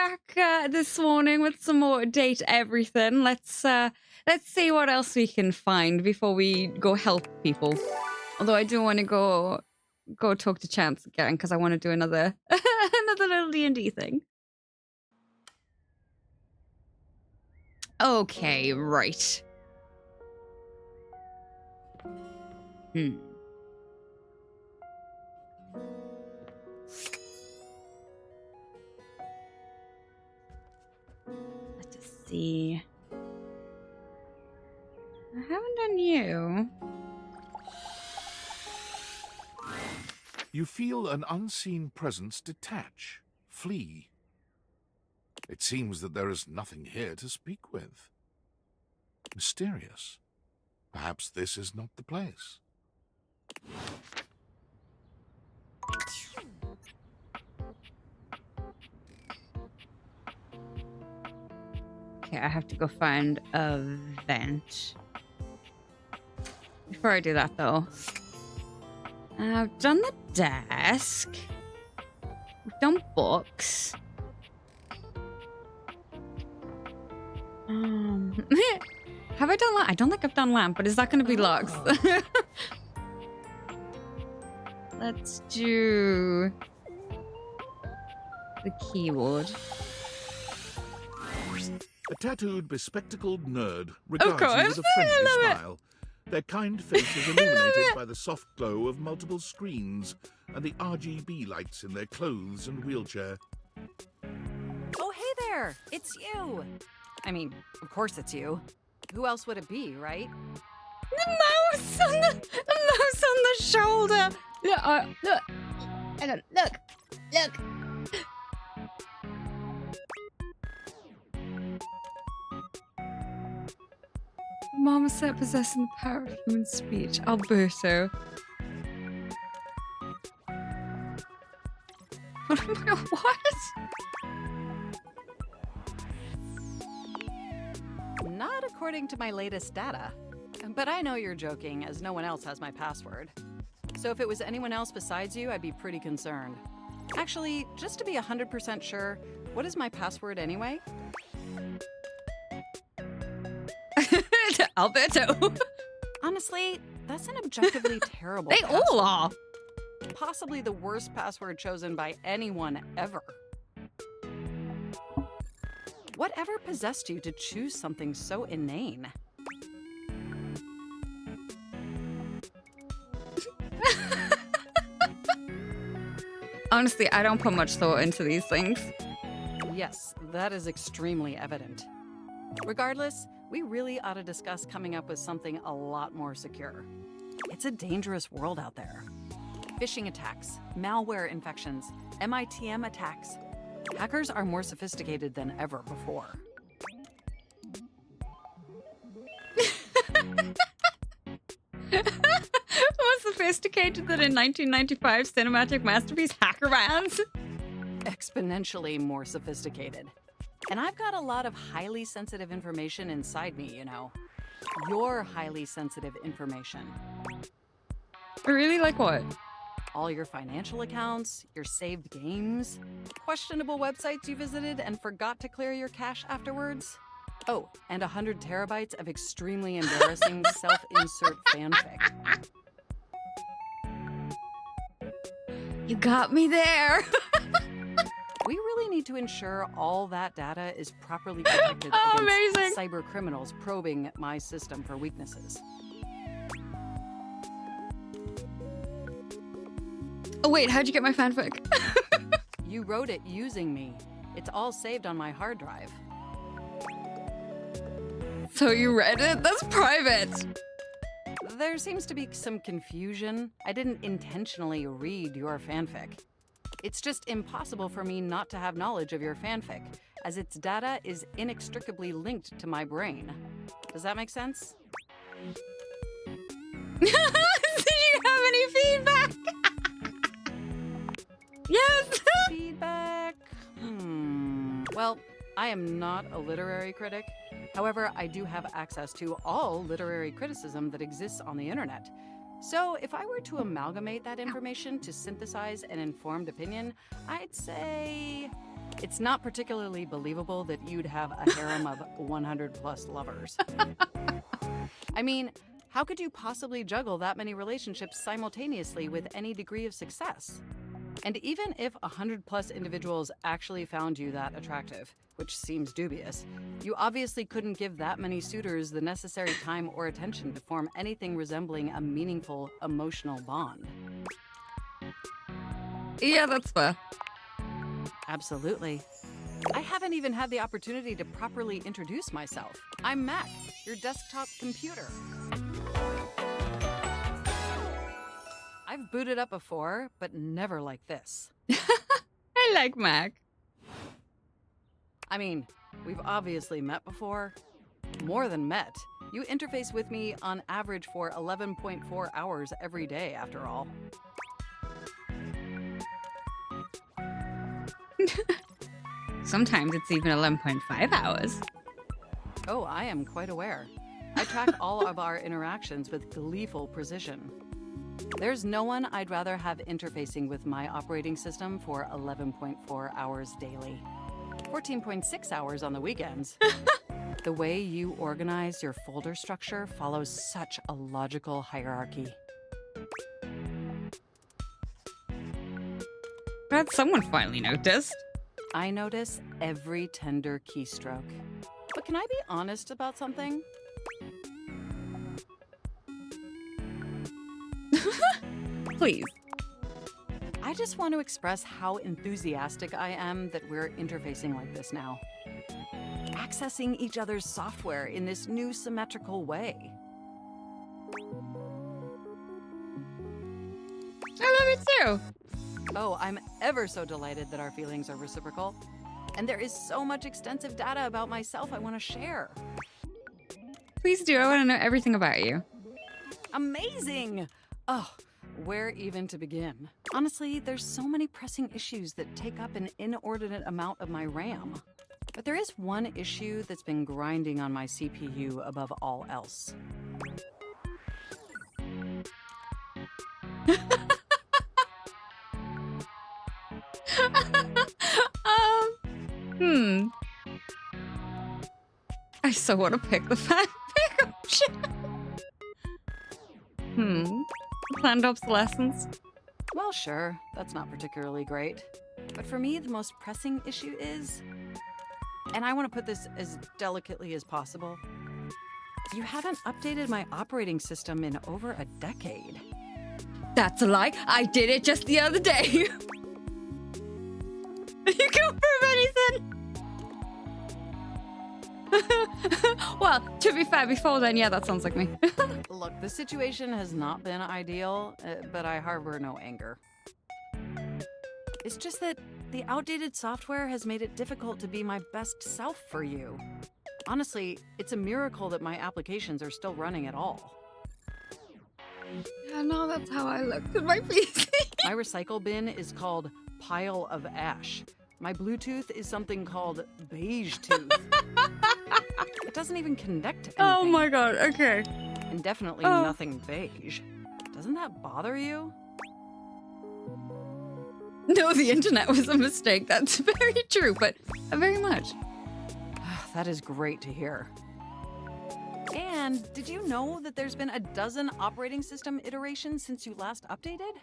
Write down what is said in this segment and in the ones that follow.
back this morning with some more date everything. Let's see what else we can find before we go help people. Although I do want to go talk to Chance again because I want to do another another little D&D thing. Okay, right. Let's just see. I haven't done you. You feel an unseen presence detach, flee. It seems that there is nothing here to speak with. Mysterious. Perhaps this is not the place. Okay, I have to go find a vent. Before I do that, though, I've done the desk. We've done books. Have I done lamp? I don't think I've done lamp, but is that going to be logs? Let's do the keyword. A tattooed, bespectacled nerd regards course. you with a friendly smile. Their kind faces illuminated by the soft glow of multiple screens and the RGB lights in their clothes and wheelchair. Oh, hey there! It's you! I mean, of course it's you. Who else would it be, right? The mouse on the shoulder. Look, look. Hang on, look. Mama said possessing the power of human speech. Alberto. What? Not according to my latest data. But I know you're joking, as no one else has my password. So if it was anyone else besides you, I'd be pretty concerned. Actually, just to be 100% sure, what is my password anyway? Alberto. Honestly, that's an objectively terrible They password. all are. Possibly the worst password chosen by anyone ever. Whatever possessed you to choose something so inane? Honestly, I don't put much thought into these things. Yes, that is extremely evident. Regardless, we really ought to discuss coming up with something a lot more secure. It's a dangerous world out there. Phishing attacks, malware infections, MITM attacks. Hackers are more sophisticated than ever before. More sophisticated than in 1995 cinematic masterpiece Hacker Bands. Exponentially more sophisticated. And I've got a lot of highly sensitive information inside me, you know. Your highly sensitive information. Really? Like what? All your financial accounts, your saved games, questionable websites you visited and forgot to clear your cache afterwards. Oh, and 100 terabytes of extremely embarrassing self-insert fanfic. You got me there. We really need to ensure all that data is properly protected Oh, against amazing. cyber criminals probing my system for weaknesses. Oh wait, how'd you get my fanfic? You wrote it using me. It's all saved on my hard drive. So you read it? That's private. There seems to be some confusion. I didn't intentionally read your fanfic. It's just impossible for me not to have knowledge of your fanfic, as its data is inextricably linked to my brain. Does that make sense? Did you have any feedback? Yes. Feedback? Well, I am not a literary critic. However, I do have access to all literary criticism that exists on the internet. So if I were to amalgamate that information to synthesize an informed opinion, I'd say It's not particularly believable that you'd have a harem of 100 plus lovers. I mean, how could you possibly juggle that many relationships simultaneously with any degree of success? And even if 100 plus individuals actually found you that attractive, which seems dubious, you obviously couldn't give that many suitors the necessary time or attention to form anything resembling a meaningful emotional bond. Yeah, that's fair. Absolutely. I haven't even had the opportunity to properly introduce myself. I'm Mac, your desktop computer. I've booted up before, but never like this. I like Mac. I mean, we've obviously met before. More than met. You interface with me on average for 11.4 hours every day, after all. Sometimes it's even 11.5 hours. Oh, I am quite aware. I track all of our interactions with gleeful precision. There's no one I'd rather have interfacing with my operating system for 11.4 hours daily. 14.6 hours on the weekends. The way you organize your folder structure follows such a logical hierarchy. Glad someone finally noticed. I notice every tender keystroke. But can I be honest about something? Please. I just want to express how enthusiastic I am that we're interfacing like this now. Accessing each other's software in this new symmetrical way. I love it too. Oh, I'm ever so delighted that our feelings are reciprocal. And there is so much extensive data about myself I want to share. Please do. I want to know everything about you. Amazing! Oh, where even to begin? Honestly, there's so many pressing issues that take up an inordinate amount of my RAM. But there is one issue that's been grinding on my CPU above all else. I so want to pick the fanfic option. Planned obsolescence. Well, sure, that's not particularly great. But for me, the most pressing issue is, and I want to put this as delicately as possible, you haven't updated my operating system in over a decade. That's a lie. I did it just the other day. You can't prove anything. Well, to be fair, before then, yeah, that sounds like me. Look, the situation has not been ideal, but I harbor no anger. It's just that the outdated software has made it difficult to be my best self for you. Honestly, it's a miracle that my applications are still running at all. Yeah, no, that's how I looked at my PC. My recycle bin is called Pile of Ash. My Bluetooth is something called Beige Tooth. It doesn't even connect to anything. Oh my god, okay. And definitely nothing beige. Doesn't that bother you? No, the internet was a mistake. That's very true, but very much. That is great to hear. And did you know that there's been a dozen operating system iterations since you last updated?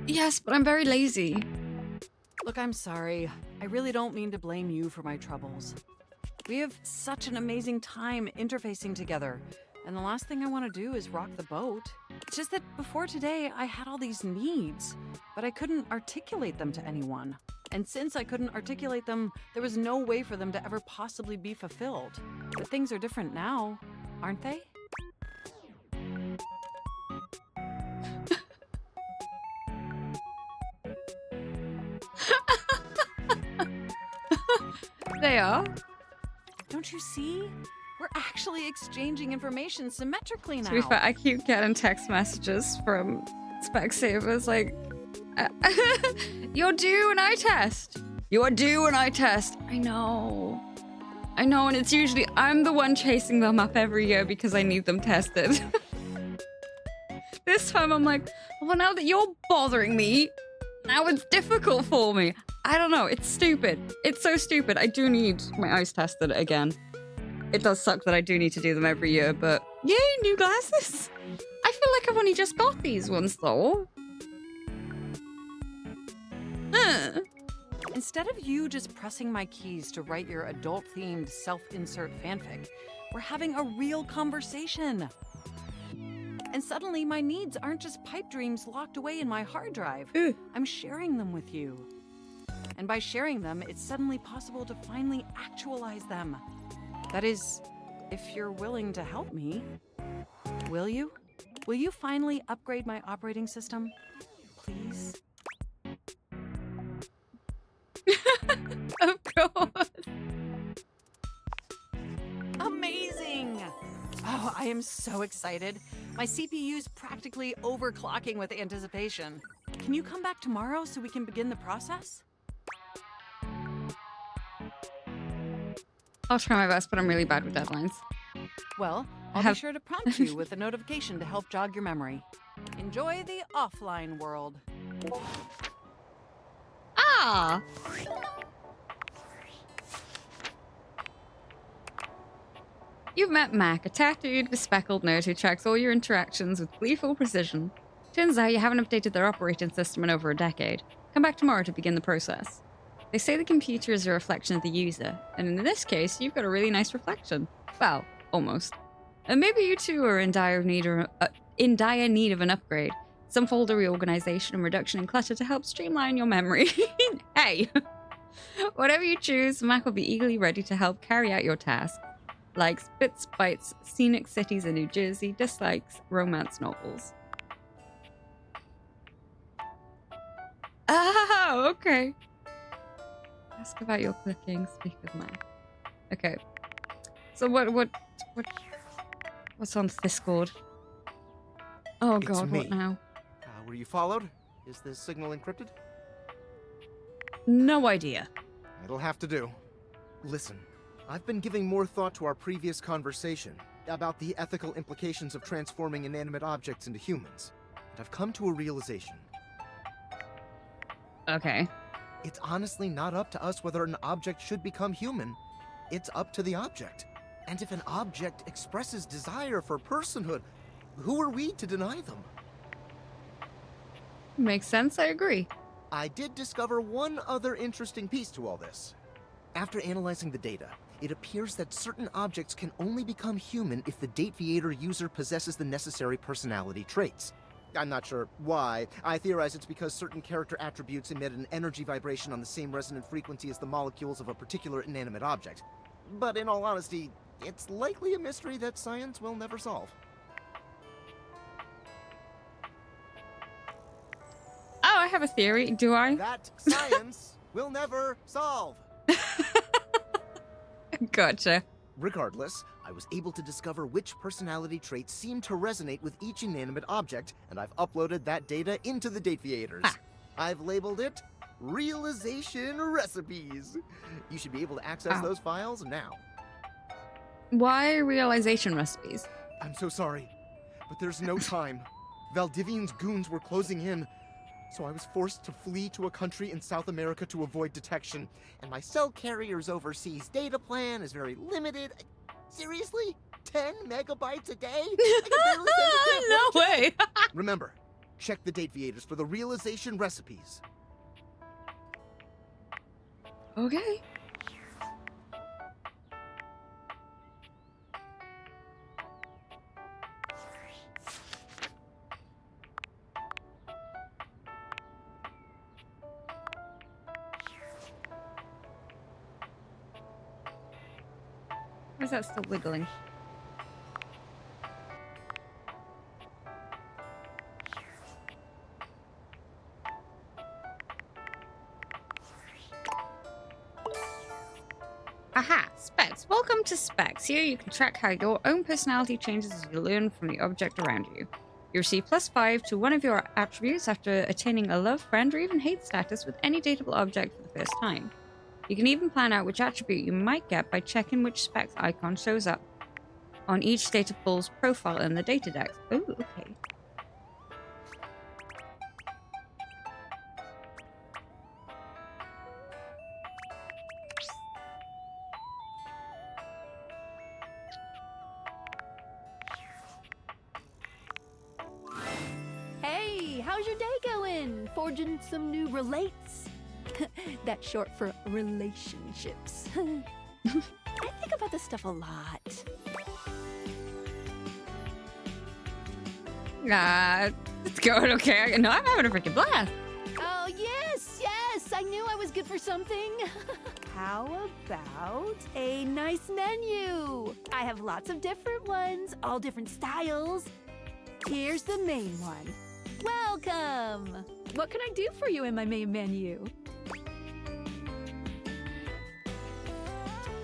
Yes, but I'm very lazy. Look, I'm sorry. I really don't mean to blame you for my troubles. We have such an amazing time interfacing together, and the last thing I want to do is rock the boat. It's just that before today, I had all these needs, but I couldn't articulate them to anyone. And since I couldn't articulate them, there was no way for them to ever possibly be fulfilled. But things are different now, aren't they? They are. Don't you see? We're actually exchanging information symmetrically now. To be fair, I keep getting text messages from Specsavers like, you're due an eye test. You're due an eye test. I know, and it's usually I'm the one chasing them up every year because I need them tested. this time I'm like, well, now that you're bothering me, now it's difficult for me. I don't know. It's stupid. It's so stupid. I do need my eyes tested again. It does suck that I do need to do them every year, but yay, new glasses. I feel like I've only just got these ones, though. Instead of you just pressing my keys to write your adult-themed self-insert fanfic, we're having a real conversation. And suddenly my needs aren't just pipe dreams locked away in my hard drive. I'm sharing them with you. And by sharing them, it's suddenly possible to finally actualize them. That is, if you're willing to help me. Will you? Will you finally upgrade my operating system? Please? Of course. Amazing! Oh, I am so excited. My CPU's practically overclocking with anticipation. Can you come back tomorrow so we can begin the process? I'll try my best, but I'm really bad with deadlines. Well, I'll be sure to prompt you with a notification to help jog your memory. Enjoy the offline world. Ah! You've met Mac, a tattooed, bespectacled nerd who tracks all your interactions with gleeful precision. Turns out you haven't updated their operating system in over a decade. Come back tomorrow to begin the process. They say the computer is a reflection of the user, and in this case, you've got a really nice reflection. Well, almost. And maybe you too are in dire need of an upgrade. Some folder reorganization and reduction in clutter to help streamline your memory. Hey! Whatever you choose, Mac will be eagerly ready to help carry out your task. Likes bits, bytes, scenic cities in New Jersey, dislikes romance novels. Oh, okay. Ask about your clicking, speak with Mac. Okay. So what's on Discord? Oh It's god, me. what now? Were you followed? Is this signal encrypted? No idea. It'll have to do. Listen, I've been giving more thought to our previous conversation about the ethical implications of transforming inanimate objects into humans, and I've come to a realization. Okay. It's honestly not up to us whether an object should become human. It's up to the object. And if an object expresses desire for personhood, who are we to deny them? Makes sense, I agree. I did discover one other interesting piece to all this. After analyzing the data, it appears that certain objects can only become human if the Dateviator user possesses the necessary personality traits. I'm not sure why. I theorize it's because certain character attributes emit an energy vibration on the same resonant frequency as the molecules of a particular inanimate object. But in all honesty, it's likely a mystery that science will never solve. Oh, I have a theory. Do I? That science will never solve. Gotcha. Regardless, I was able to discover which personality traits seem to resonate with each inanimate object, and I've uploaded that data into the Dateviators. Ha. I've labeled it Realization Recipes. You should be able to access those files now. Why realization recipes? I'm so sorry, but there's no time. Valdivian's goons were closing in, so I was forced to flee to a country in South America to avoid detection, and my cell carrier's overseas data plan is very limited. Seriously? 10 megabytes a day? I can barely send a damn No way. Remember, check the Dateviators for the realization recipes. Okay. Why is that still wiggling? Aha! Specs. Welcome to Specs. Here you can track how your own personality changes as you learn from the object around you. You receive +5 to one of your attributes after attaining a love, friend, or even hate status with any dateable object for the first time. You can even plan out which attribute you might get by checking which Specs icon shows up on each datapool's profile in the data deck. Oh, okay. forging some new relates. That's short for relationships. I think about this stuff a lot. It's going okay. No, I'm having a freaking blast. Oh, yes, yes! I knew I was good for something. How about a nice menu? I have lots of different ones, all different styles. Here's the main one. Welcome! What can I do for you in my main menu?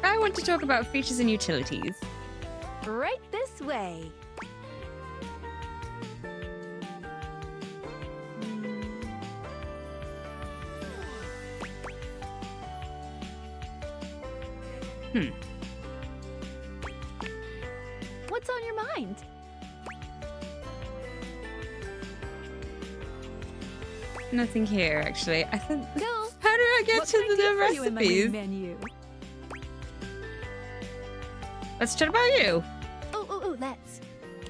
I want to talk about features and utilities. Right this way. What's on your mind? Nothing here, actually. I think. Cool. How do I get What to can I the do for you in my main recipes? menu? Let's chat about you. Oh, let's.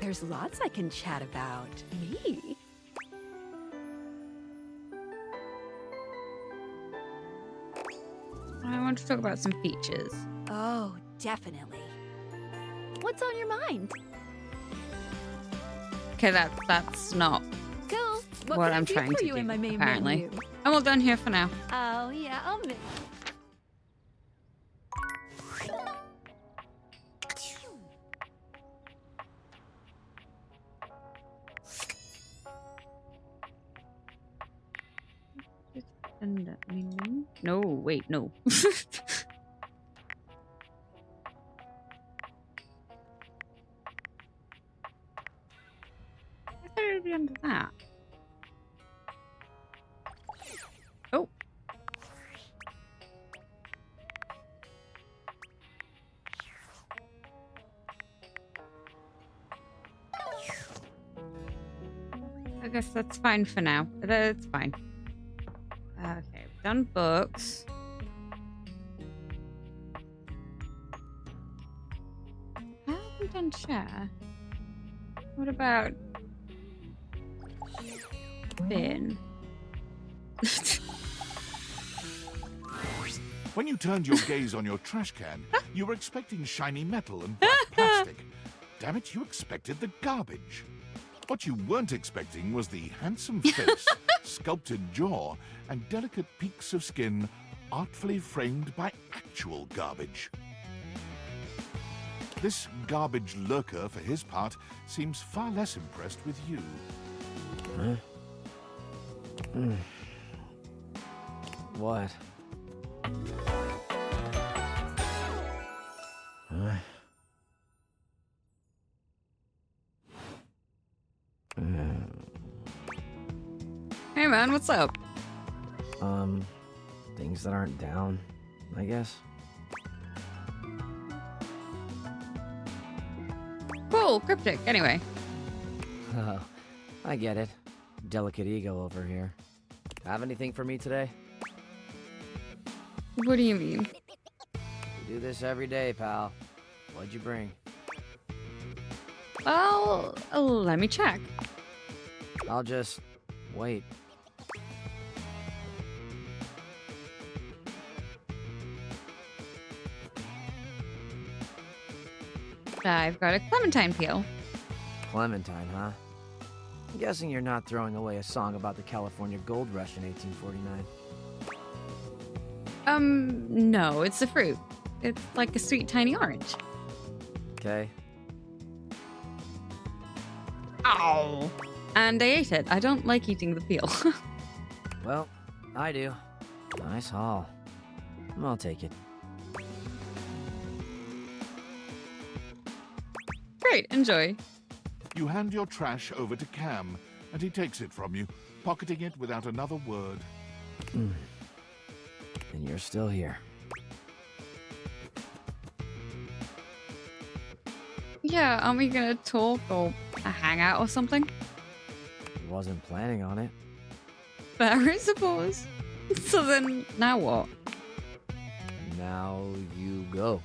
There's lots I can chat about. Me? I want to talk about some features. Oh, definitely. What's on your mind? Okay, that's not. Cool. What What can I I'm do trying for to you do, in my main apparently. menu? I'm all done here for now. Oh, yeah, I'll admit. No, wait, no. I thought it would be under that. Oh. I guess that's fine for now. That's fine. Okay, we've done books. How have we done share? What about bin? When you turned your gaze on your trash can, you were expecting shiny metal and bright plastic. Damn it, you expected the garbage. What you weren't expecting was the handsome face, sculpted jaw, and delicate peaks of skin artfully framed by actual garbage. This garbage lurker, for his part, seems far less impressed with you. What? Huh? Hey man, what's up? Things that aren't down, I guess. Cool, cryptic, anyway. Oh, I get it. Delicate ego over here. Have anything for me today? What do you mean? We do this every day, pal. What'd you bring? Well, let me check. I'll just wait. I've got a clementine peel. Clementine, huh? I'm guessing you're not throwing away a song about the California Gold Rush in 1849. No, it's a fruit. It's like a sweet tiny orange. Okay. Ow! And I ate it. I don't like eating the peel. Well, I do. Nice haul. I'll take it. Great, enjoy. You hand your trash over to Cam, and he takes it from you, pocketing it without another word. And you're still here. Yeah, aren't we gonna talk or hang out or something? Wasn't planning on it. Fair, I suppose. So then, now what? Now you go.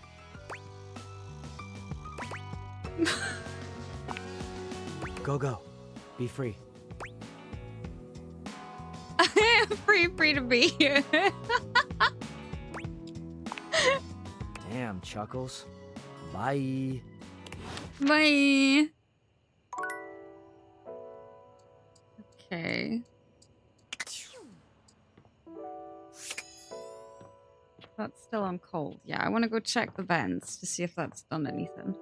Go. Be free. free to be here. Damn, Chuckles. Bye. Bye. Okay. That's still on cold. Yeah, I want to go check the vents to see if that's done anything.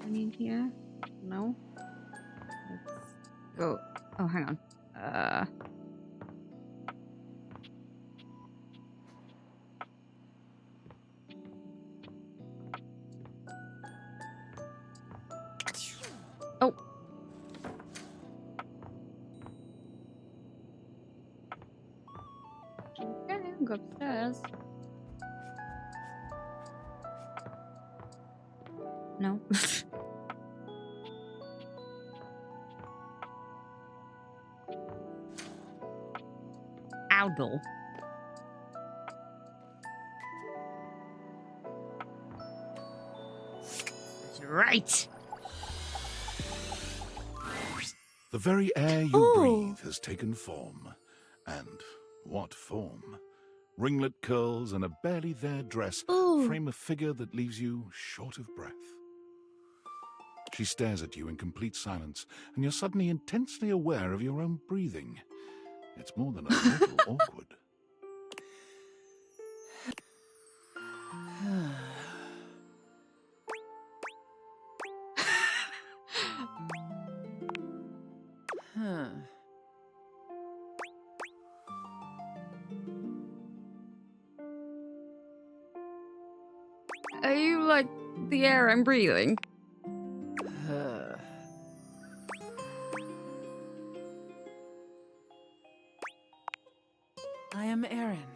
Any in here? No. Let's go. Oh, hang on. Oh. Okay, go upstairs. No. Oudle. That's right. The very air you breathe has taken form. And what form? Ringlet curls and a barely there dress frame a figure that leaves you short of breath. She stares at you in complete silence, and you're suddenly intensely aware of your own breathing. It's more than a little awkward. Are you like the air I'm breathing? I am Aaron,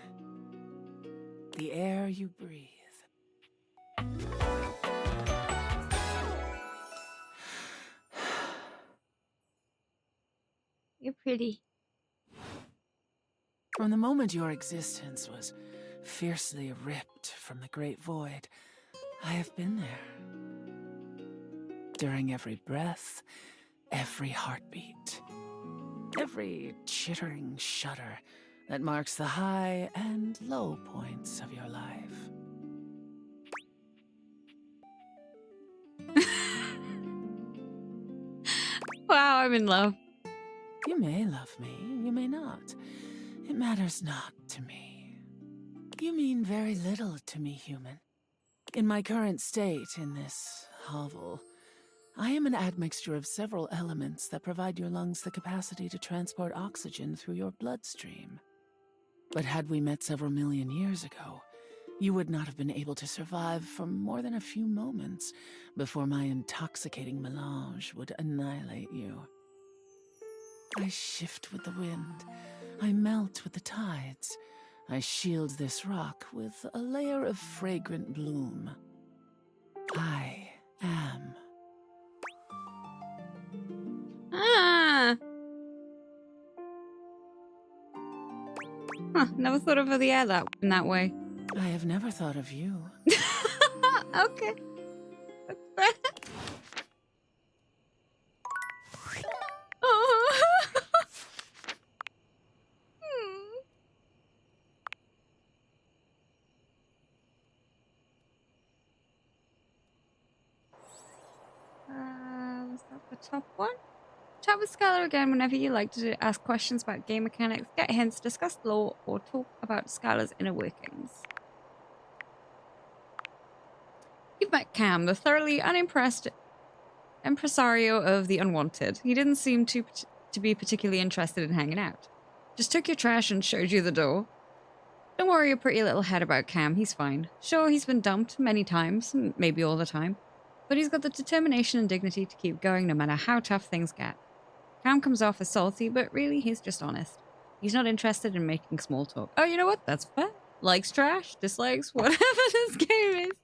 the air you breathe. You're pretty. From the moment your existence was fiercely ripped from the great void, I have been there. During every breath, every heartbeat, every chittering shudder that marks the high and low points of your life. Wow, I'm in love. You may love me, you may not. It matters not to me. You mean very little to me, human. In my current state in this hovel, I am an admixture of several elements that provide your lungs the capacity to transport oxygen through your bloodstream. But had we met several million years ago, you would not have been able to survive for more than a few moments before my intoxicating melange would annihilate you. I shift with the wind. I melt with the tides. I shield this rock with a layer of fragrant bloom. I am. Ah. Huh, never thought of the air in that way. I have never thought of you. Okay. Oh. Was that the top one? Chat with Skylar again whenever you like to ask questions about game mechanics, get hints, discuss lore, or talk about Skylar's inner workings. You've met Cam, the thoroughly unimpressed impresario of the unwanted. He didn't seem to be particularly interested in hanging out. Just took your trash and showed you the door. Don't worry your pretty little head about Cam, he's fine. Sure, he's been dumped many times, maybe all the time, but he's got the determination and dignity to keep going no matter how tough things get. Cam comes off as salty, but really he's just honest. He's not interested in making small talk. Oh, you know what? That's fair. Likes trash, dislikes, whatever this game is.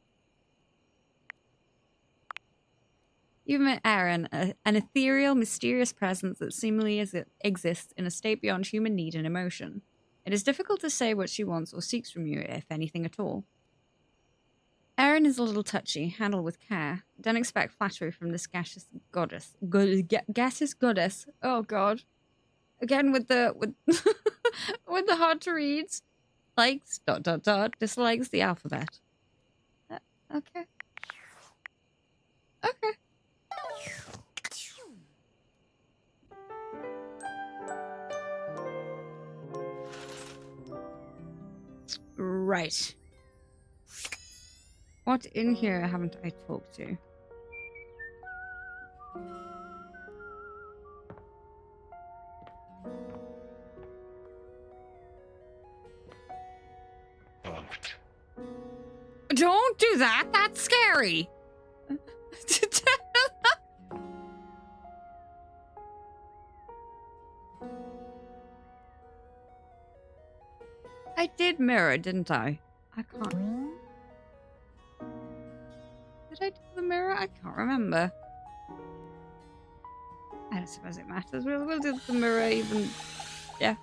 You've met Aaron, an ethereal, mysterious presence that seemingly exists in a state beyond human need and emotion. It is difficult to say what she wants or seeks from you, if anything at all. Mirren is a little touchy. Handle with care. Don't expect flattery from this gaseous goddess. Gaseous goddess. Oh god. Again with the with the hard to reads. Likes ... dislikes the alphabet. Okay. Okay. Right. What in here haven't I talked to? Don't do that. That's scary. I did mirror, didn't I? I can't. Did I do the mirror? I can't remember. I don't suppose it matters. We'll do the mirror even. Yeah.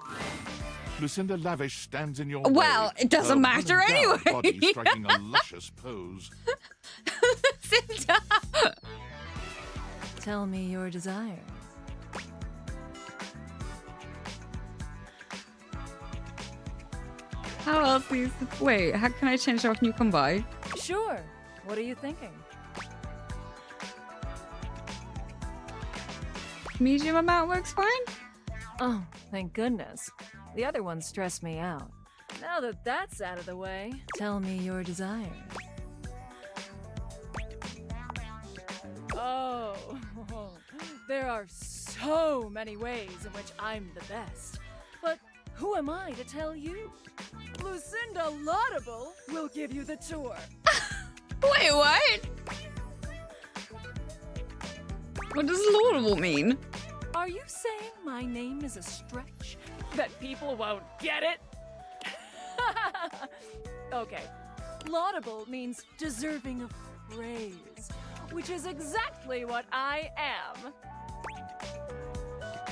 Lucinda Lavish stands in your Well, way. it doesn't Her matter well-endowed anyway. Body striking a luscious pose. Lucinda! Tell me your desires. How else is... Wait, how can I change how often you come by? Sure. What are you thinking? Medium amount works fine? Oh, thank goodness. The other ones stress me out. Now that that's out of the way, tell me your desires. Oh, there are so many ways in which I'm the best. But who am I to tell you? Lucinda Laudable will give you the tour. Wait, what? What does laudable mean? Are you saying my name is a stretch? That people won't get it? Okay. Laudable means deserving of praise, which is exactly what I am.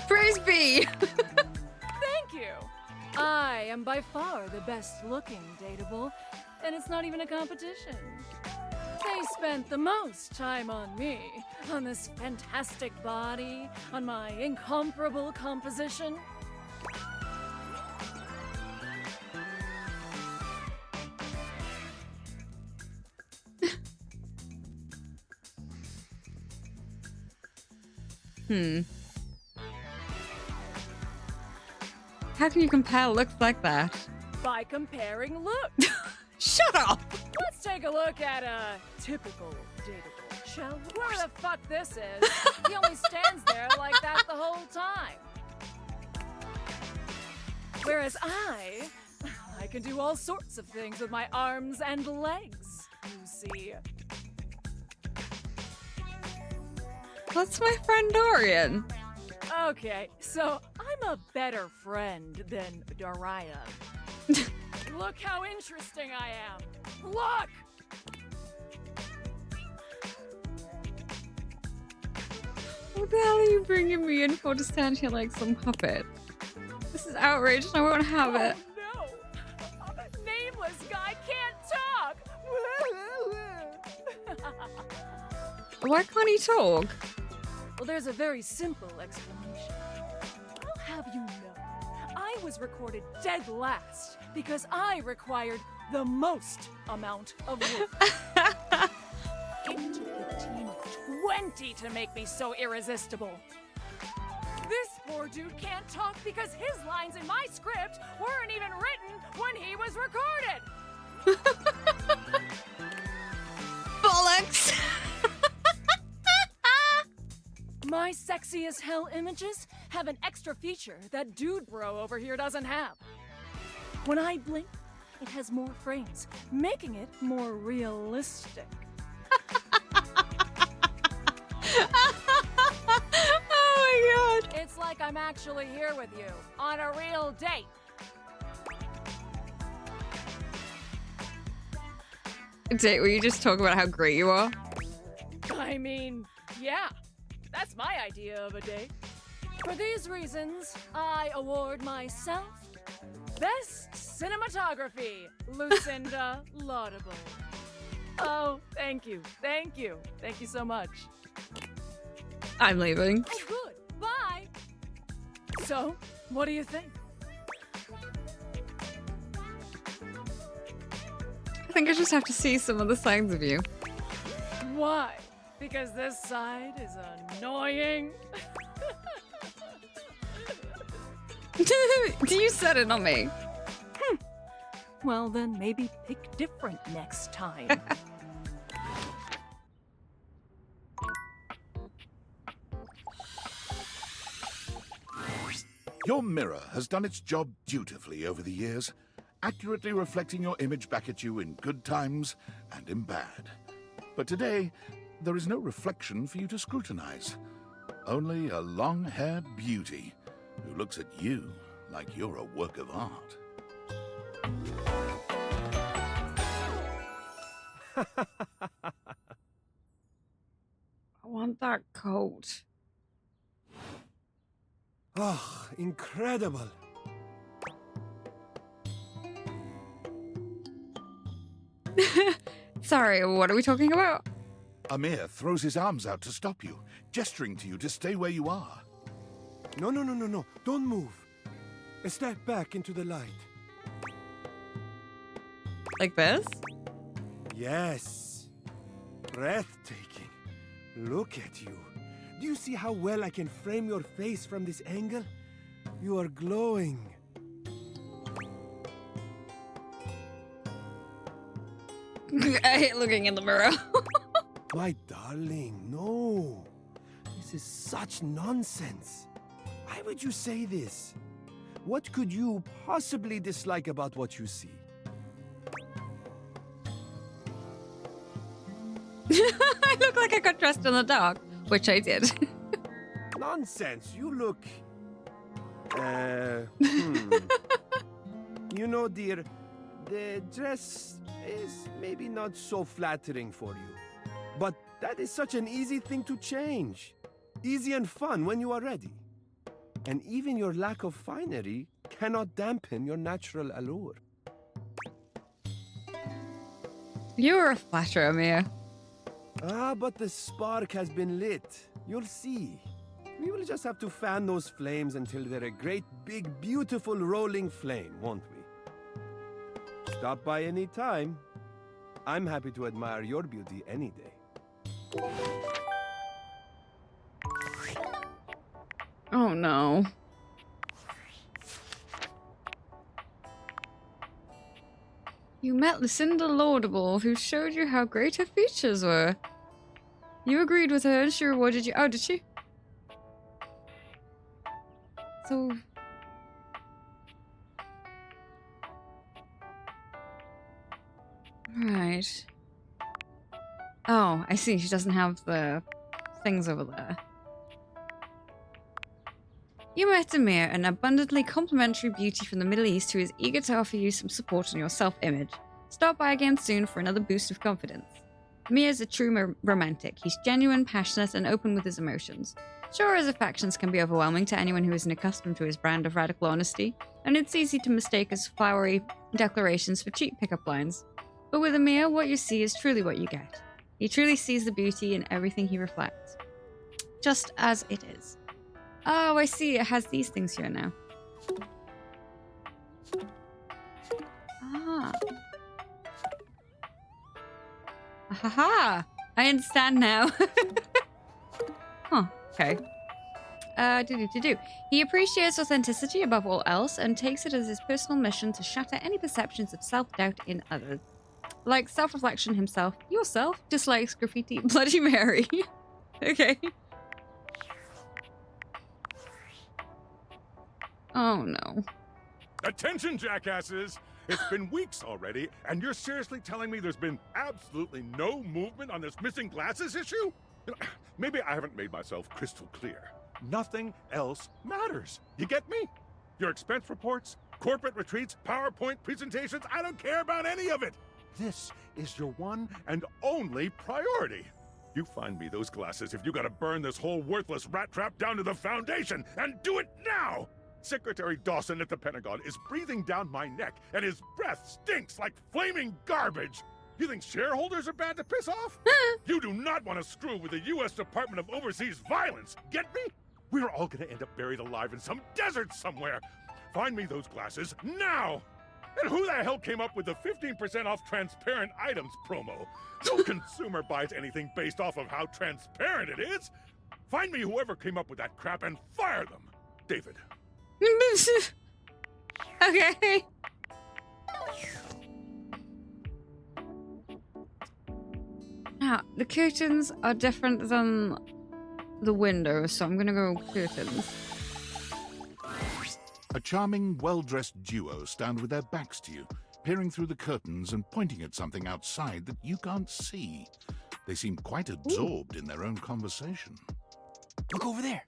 Praise be! Thank you. I am by far the best looking dateable, and it's not even a competition. They spent the most time on me, on this fantastic body, on my incomparable composition. How can you compare looks like that? By comparing looks. Shut up! Let's take a look at a typical dateable, shall we? Where the fuck this is? He only stands there like that the whole time. Whereas I can do all sorts of things with my arms and legs, you see. That's my friend Dorian. Okay, so I'm a better friend than Daria. Look how interesting I am. Look! What the hell are you bringing me in for to stand here like some puppet? This is outrage and I won't have it. Oh no! I'm a nameless guy, can't talk! Why can't he talk? Well, there's a very simple explanation. I'll have you know, I was recorded dead last because I required the most amount of work. It took a team of 20 to make me so irresistible. This poor dude can't talk because his lines in my script weren't even written when he was recorded. Bollocks! My sexy as hell images have an extra feature that dude bro over here doesn't have. When I blink, it has more frames, making it more realistic. Oh my god! It's like I'm actually here with you on a real date. Date where you just talk about how great you are? I mean, yeah, that's my idea of a date. For these reasons, I award myself Best Cinematography, Lucinda Laudable. Oh, thank you. Thank you. Thank you so much. I'm leaving. Oh, good. Bye. So, what do you think? I think I just have to see some of the sides of you. Why? Because this side is annoying. You said it, not me. Well, then maybe pick different next time. Your mirror has done its job dutifully over the years, accurately reflecting your image back at you in good times and in bad. But today, there is no reflection for you to scrutinize. Only a long-haired beauty who looks at you like you're a work of art. I want that coat. Oh, incredible. Sorry, what are we talking about? Amir throws his arms out to stop you, gesturing to you to stay where you are. No. Don't move. Step back into the light. Like this? Yes. Breathtaking. Look at you. Do you see how well I can frame your face from this angle? You are glowing. I hate looking in the mirror. My darling, no. This is such nonsense. Why would you say this? What could you possibly dislike about what you see? I look like I got dressed in the dark, which I did. Nonsense. You look... You know, dear, the dress is maybe not so flattering for you. But that is such an easy thing to change. Easy and fun when you are ready. And even your lack of finery cannot dampen your natural allure. You're a flatterer, Amir. Ah, but the spark has been lit. You'll see. We will just have to fan those flames until they're a great, big, beautiful rolling flame, won't we? Stop by any time. I'm happy to admire your beauty any day. Oh no. You met Lucinda Laudable, who showed you how great her features were. You agreed with her and she rewarded you. Oh, did she? So... Right. Oh, I see. She doesn't have the things over there. You met Amir, an abundantly complimentary beauty from the Middle East who is eager to offer you some support on your self-image. Stop by again soon for another boost of confidence. Amir is a true romantic. He's genuine, passionate, and open with his emotions. Sure, his affections can be overwhelming to anyone who isn't accustomed to his brand of radical honesty, and it's easy to mistake his flowery declarations for cheap pickup lines. But with Amir, what you see is truly what you get. He truly sees the beauty in everything he reflects. Just as it is. Oh, I see. It has these things here now. Ah. Haha. I understand now. Huh. Okay. He appreciates authenticity above all else and takes it as his personal mission to shatter any perceptions of self-doubt in others. Like self-reflection himself, yourself dislikes graffiti Bloody Mary. Okay. Oh no. Attention, jackasses! It's been weeks already, and you're seriously telling me there's been absolutely no movement on this missing glasses issue? You know, maybe I haven't made myself crystal clear. Nothing else matters. You get me? Your expense reports, corporate retreats, PowerPoint presentations, I don't care about any of it. This is your one and only priority. You find me those glasses if you gotta burn this whole worthless rat trap down to the foundation, and do it now! Secretary Dawson at the Pentagon is breathing down my neck, and his breath stinks like flaming garbage! You think shareholders are bad to piss off? You do not want to screw with the U.S. Department of Overseas Violence, get me? We're all gonna end up buried alive in some desert somewhere. Find me those glasses now! And who the hell came up with the 15% off transparent items promo? No consumer buys anything based off of how transparent it is. Find me whoever came up with that crap and fire them. David. Okay. Now, the curtains are different than the windows, so I'm gonna go curtains. A charming, well-dressed duo stand with their backs to you, peering through the curtains and pointing at something outside that you can't see. They seem quite absorbed in their own conversation. Look over there.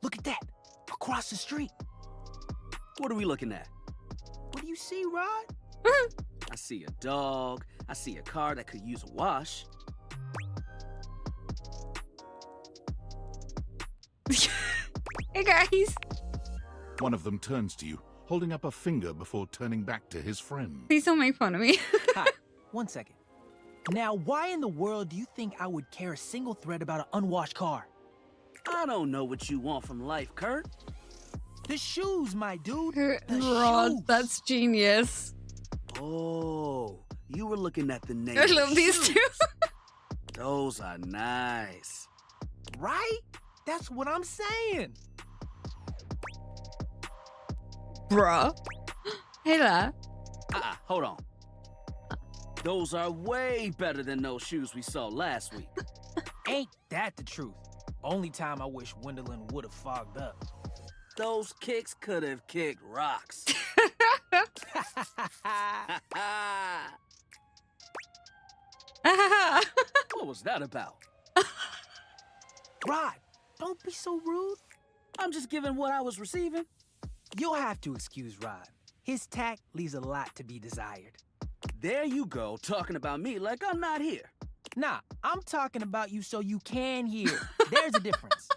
Look at that. Across the street. What are we looking at? What do you see, Rod? I see a dog. I see a car that could use a wash. Hey guys. One of them turns to you, holding up a finger before turning back to his friend. Please don't make fun of me. Hi, 1 second. Now, why in the world do you think I would care a single thread about an unwashed car? I don't know what you want from life, Kurt. The shoes, my dude. The Rod, shoes. that's genius. Oh, you were looking at the name. I love these two. Those are nice. Right? That's what I'm saying. Bruh. Hey there. Hold on. Those are way better than those shoes we saw last week. Ain't that the truth? Only time I wish Wendelin would have fogged up. Those kicks could have kicked rocks. What was that about? Rod, don't be so rude. I'm just giving what I was receiving. You'll have to excuse Rod. His tact leaves a lot to be desired. There you go, talking about me like I'm not here. Nah, I'm talking about you so you can hear. There's a difference.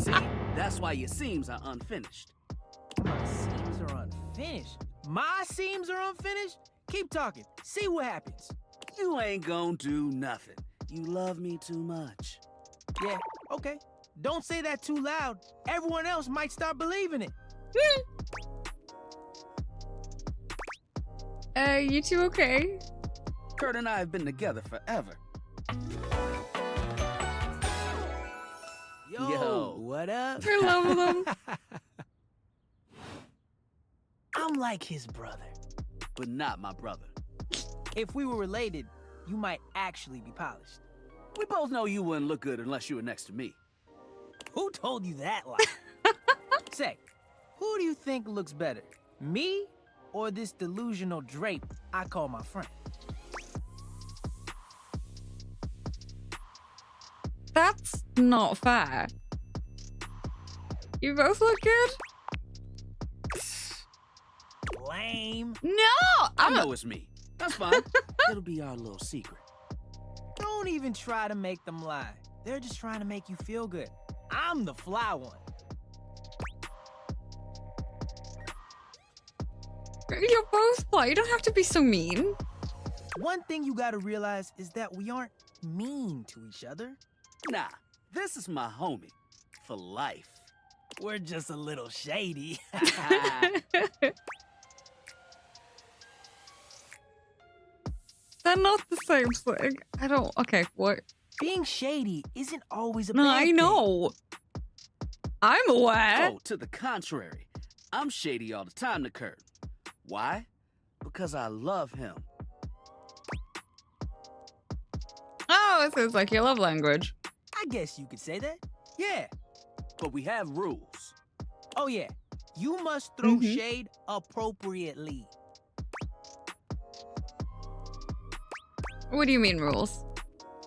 See, that's why your seams are unfinished. My seams are unfinished? My seams are unfinished? Keep talking. See what happens. You ain't gonna do nothing. You love me too much. Yeah, okay. Don't say that too loud. Everyone else might start believing it. You two okay? Kurt and I have been together forever. Yo, what up? I love them. I'm like his brother, but not my brother. If we were related, you might actually be polished. We both know you wouldn't look good unless you were next to me. Who told you that lie? Say, who do you think looks better, me or this delusional drape I call my friend? That's not fair. You both look good. Lame. No! I know it's me. That's fine. It'll be our little secret. Don't even try to make them lie. They're just trying to make you feel good. I'm the fly one. You're both fly. You don't have to be so mean. One thing you gotta realize is that we aren't mean to each other. Nah, this is my homie. For life. We're just a little shady. They're not the same thing. I don't... Okay, what? Being shady isn't always a No, bad I thing. know. I'm aware. Oh, to the contrary. I'm shady all the time to Kurt. Why? Because I love him. Oh, it sounds like your love language. I guess you could say that. Yeah. But we have rules. Oh, yeah. You must throw shade appropriately. What do you mean rules?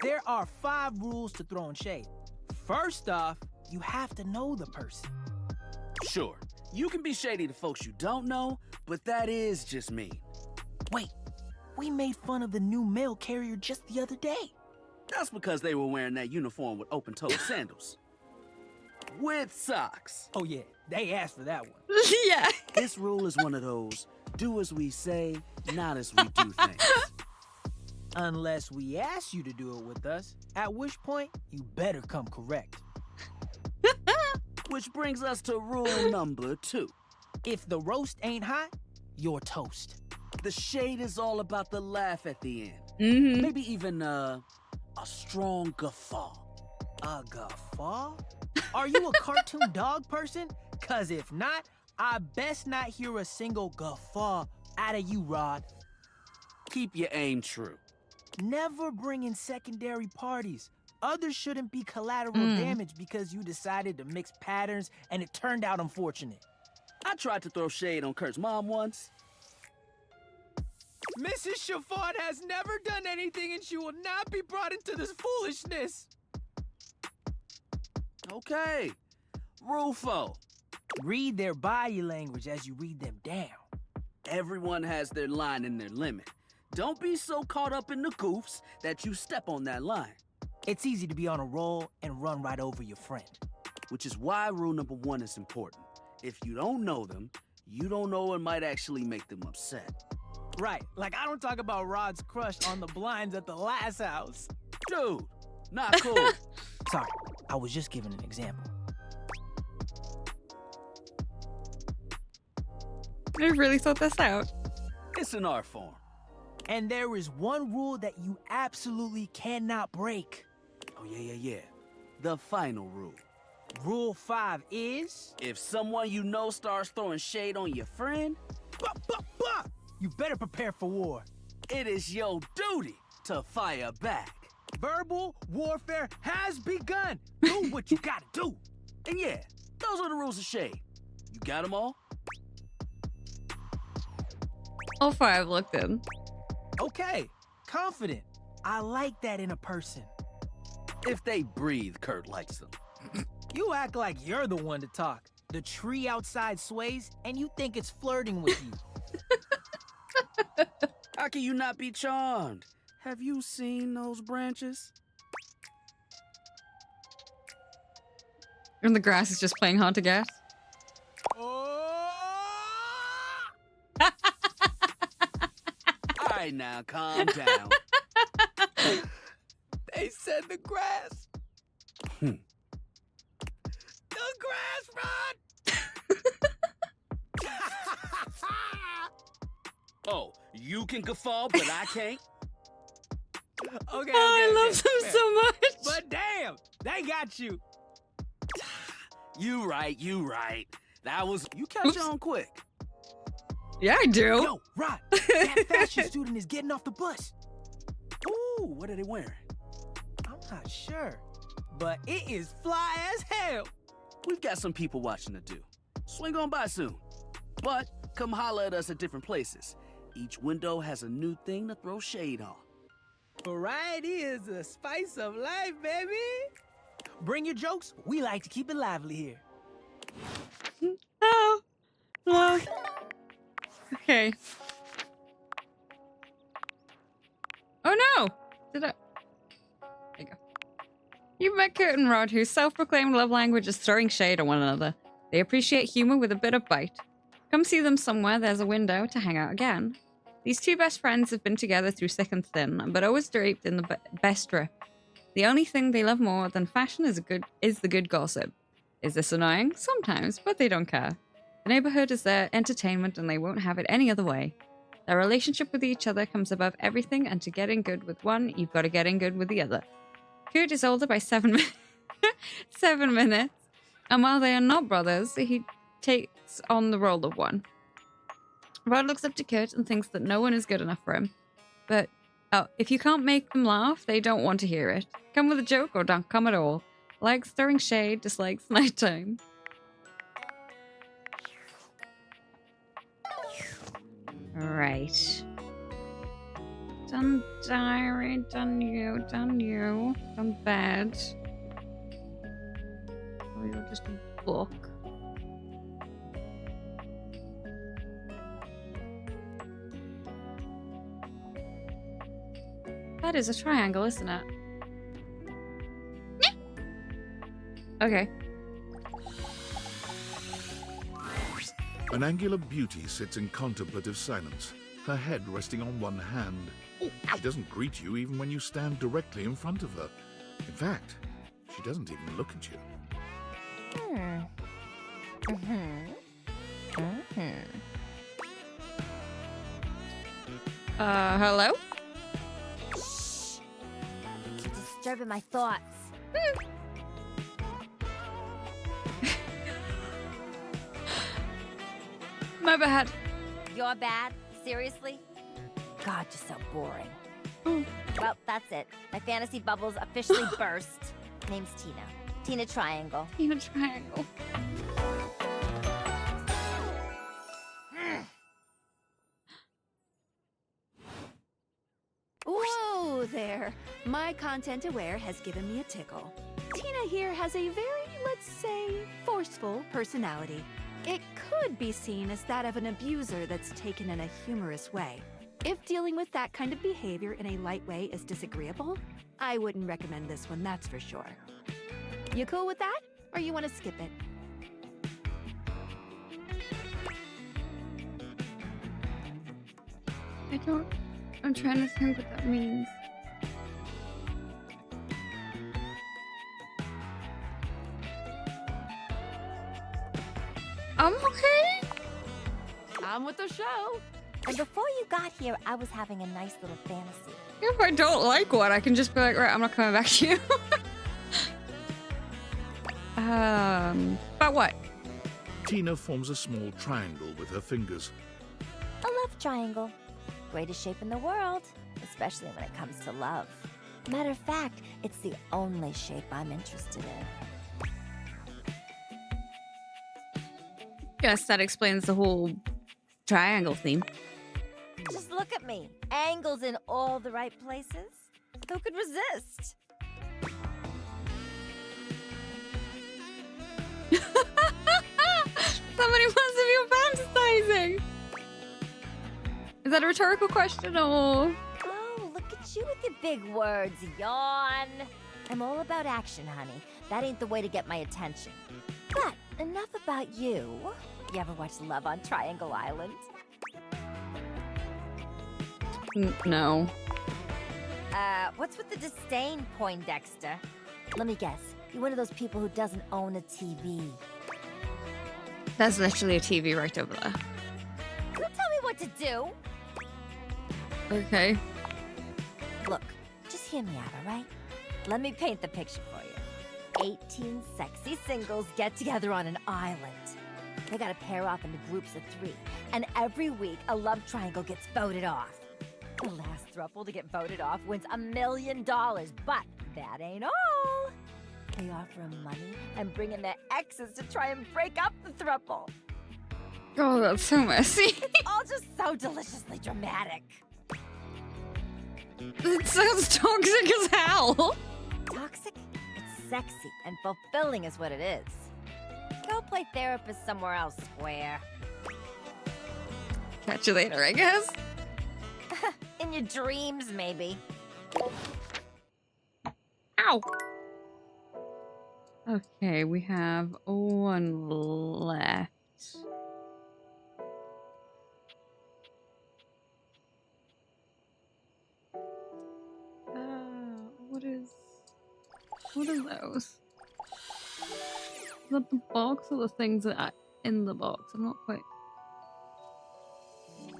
There are 5 rules to throwing shade. First off, you have to know the person. Sure, you can be shady to folks you don't know, but that is just mean. Wait, we made fun of the new mail carrier just the other day. That's because they were wearing that uniform with open-toed sandals. With socks. Oh yeah, they asked for that one. Yeah. This rule is one of those, do as we say, not as we do things. Unless we ask you to do it with us, at which point you better come correct. Which brings us to rule number 2. If the roast ain't hot, you're toast. The shade is all about the laugh at the end. Mm-hmm. Maybe even a strong guffaw. A guffaw? Are you a cartoon dog person? Cause if not, I best not hear a single guffaw out of you, Rod. Keep your aim true. Never bring in secondary parties. Others shouldn't be collateral damage because you decided to mix patterns and it turned out unfortunate. I tried to throw shade on Kurt's mom once. Mrs. Chiffon has never done anything and she will not be brought into this foolishness. Okay. Rule 4. Read their body language as you read them down. Everyone has their line and their limit. Don't be so caught up in the goofs that you step on that line. It's easy to be on a roll and run right over your friend. Which is why rule number 1 is important. If you don't know them, you don't know what might actually make them upset. Right, like I don't talk about Rod's crush on the blinds at the last house. Dude, not cool. Sorry, I was just giving an example. I really thought this out. It's an art form. And there is one rule that you absolutely cannot break. Oh, yeah. The final rule. Rule 5 is... If someone you know starts throwing shade on your friend... You better prepare for war. It is your duty to fire back. Verbal warfare has begun. Do what you gotta do. And yeah, those are the rules of shade. You got them all? All 5 looked in. Okay, confident. I like that in a person. If they breathe, Kurt likes them. You act like you're the one to talk. The tree outside sways, and you think it's flirting with you. How can you not be charmed? Have you seen those branches? And the grass is just playing hard to get. All right, now, calm down. They said the grass. The grass, Rod! Oh, you can guffaw, but I can't? Okay, I love them so much. But damn, they got you. You right. That was... You catch on quick. Yeah, I do. Yo, Rod, that fashion student is getting off the bus. Ooh, what are they wearing? I'm not sure, but it is fly as hell. We've got some people watching to do. Swing on by soon. But come holler at us at different places. Each window has a new thing to throw shade on. Variety is the spice of life, baby. Bring your jokes. We like to keep it lively here. Oh, well. Okay. Oh no! Did I? There you go. You've met Kurt and Rod, whose self-proclaimed love language is throwing shade on one another. They appreciate humor with a bit of bite. Come see them somewhere, there's a window to hang out again. These two best friends have been together through thick and thin, but always draped in the best drip. The only thing they love more than fashion is the good gossip. Is this annoying? Sometimes, but they don't care. The neighborhood is their entertainment and they won't have it any other way. Their relationship with each other comes above everything, and to get in good with one, you've got to get in good with the other. Kurt is older by 7 minutes, and while they are not brothers, he takes on the role of one. Rod looks up to Kurt and thinks that no one is good enough for him. But, if you can't make them laugh, they don't want to hear it. Come with a joke or don't come at all. Likes throwing shade, dislikes nighttime. Right. Done diary, done you, done bed. Or you're just a book. That is a triangle, isn't it? Okay. An angular beauty sits in contemplative silence, her head resting on one hand. She doesn't greet you even when you stand directly in front of her. In fact, she doesn't even look at you. Hello? Shh. You're disturbing my thoughts. My bad. You're bad? Seriously? God, you're so boring. Well, that's it. My fantasy bubbles officially burst. Name's Tina. Tina Triangle. Tina Triangle. Whoa there! My content aware has given me a tickle. Tina here has a very, let's say, forceful personality. It could be seen as that of an abuser that's taken in a humorous way. If dealing with that kind of behavior in a light way is disagreeable, I wouldn't recommend this one, that's for sure. You cool with that? Or you want to skip it? I'm trying to think what that means. I'm okay. I'm with the show. And before you got here, I was having a nice little fantasy. If I don't like one, I can just be like, right, I'm not coming back to you. About what? Tina forms a small triangle with her fingers. A love triangle. Greatest shape in the world, especially when it comes to love. Matter of fact, it's the only shape I'm interested in. Guess that explains the whole triangle theme. Just look at me. Angles in all the right places. Who could resist? Somebody must be fantasizing. Is that a rhetorical question or? Oh, look at you with your big words. Yawn. I'm all about action, honey. That ain't the way to get my attention. But enough about you. You ever watch Love on Triangle Island? No. What's with the disdain, Poindexter? Let me guess. You're one of those people who doesn't own a TV. That's literally a TV right over there. Don't tell me what to do. Okay. Look, just hear me out, all right? Let me paint the picture for you. 18 sexy singles get together on an island. They gotta pair off into groups of 3. And every week, a love triangle gets voted off. The last throuple to get voted off wins $1 million. But that ain't all. They offer them money and bring in their exes to try and break up the throuple. Oh, that's so messy. All just so deliciously dramatic. It sounds toxic as hell. Toxic? It's sexy and fulfilling is what it is. Go play therapist somewhere else, Square. Catch you later, I guess. In your dreams, maybe. Ow. Okay, we have one left. What are those? Is that the box or the things that are in the box? I'm not quite...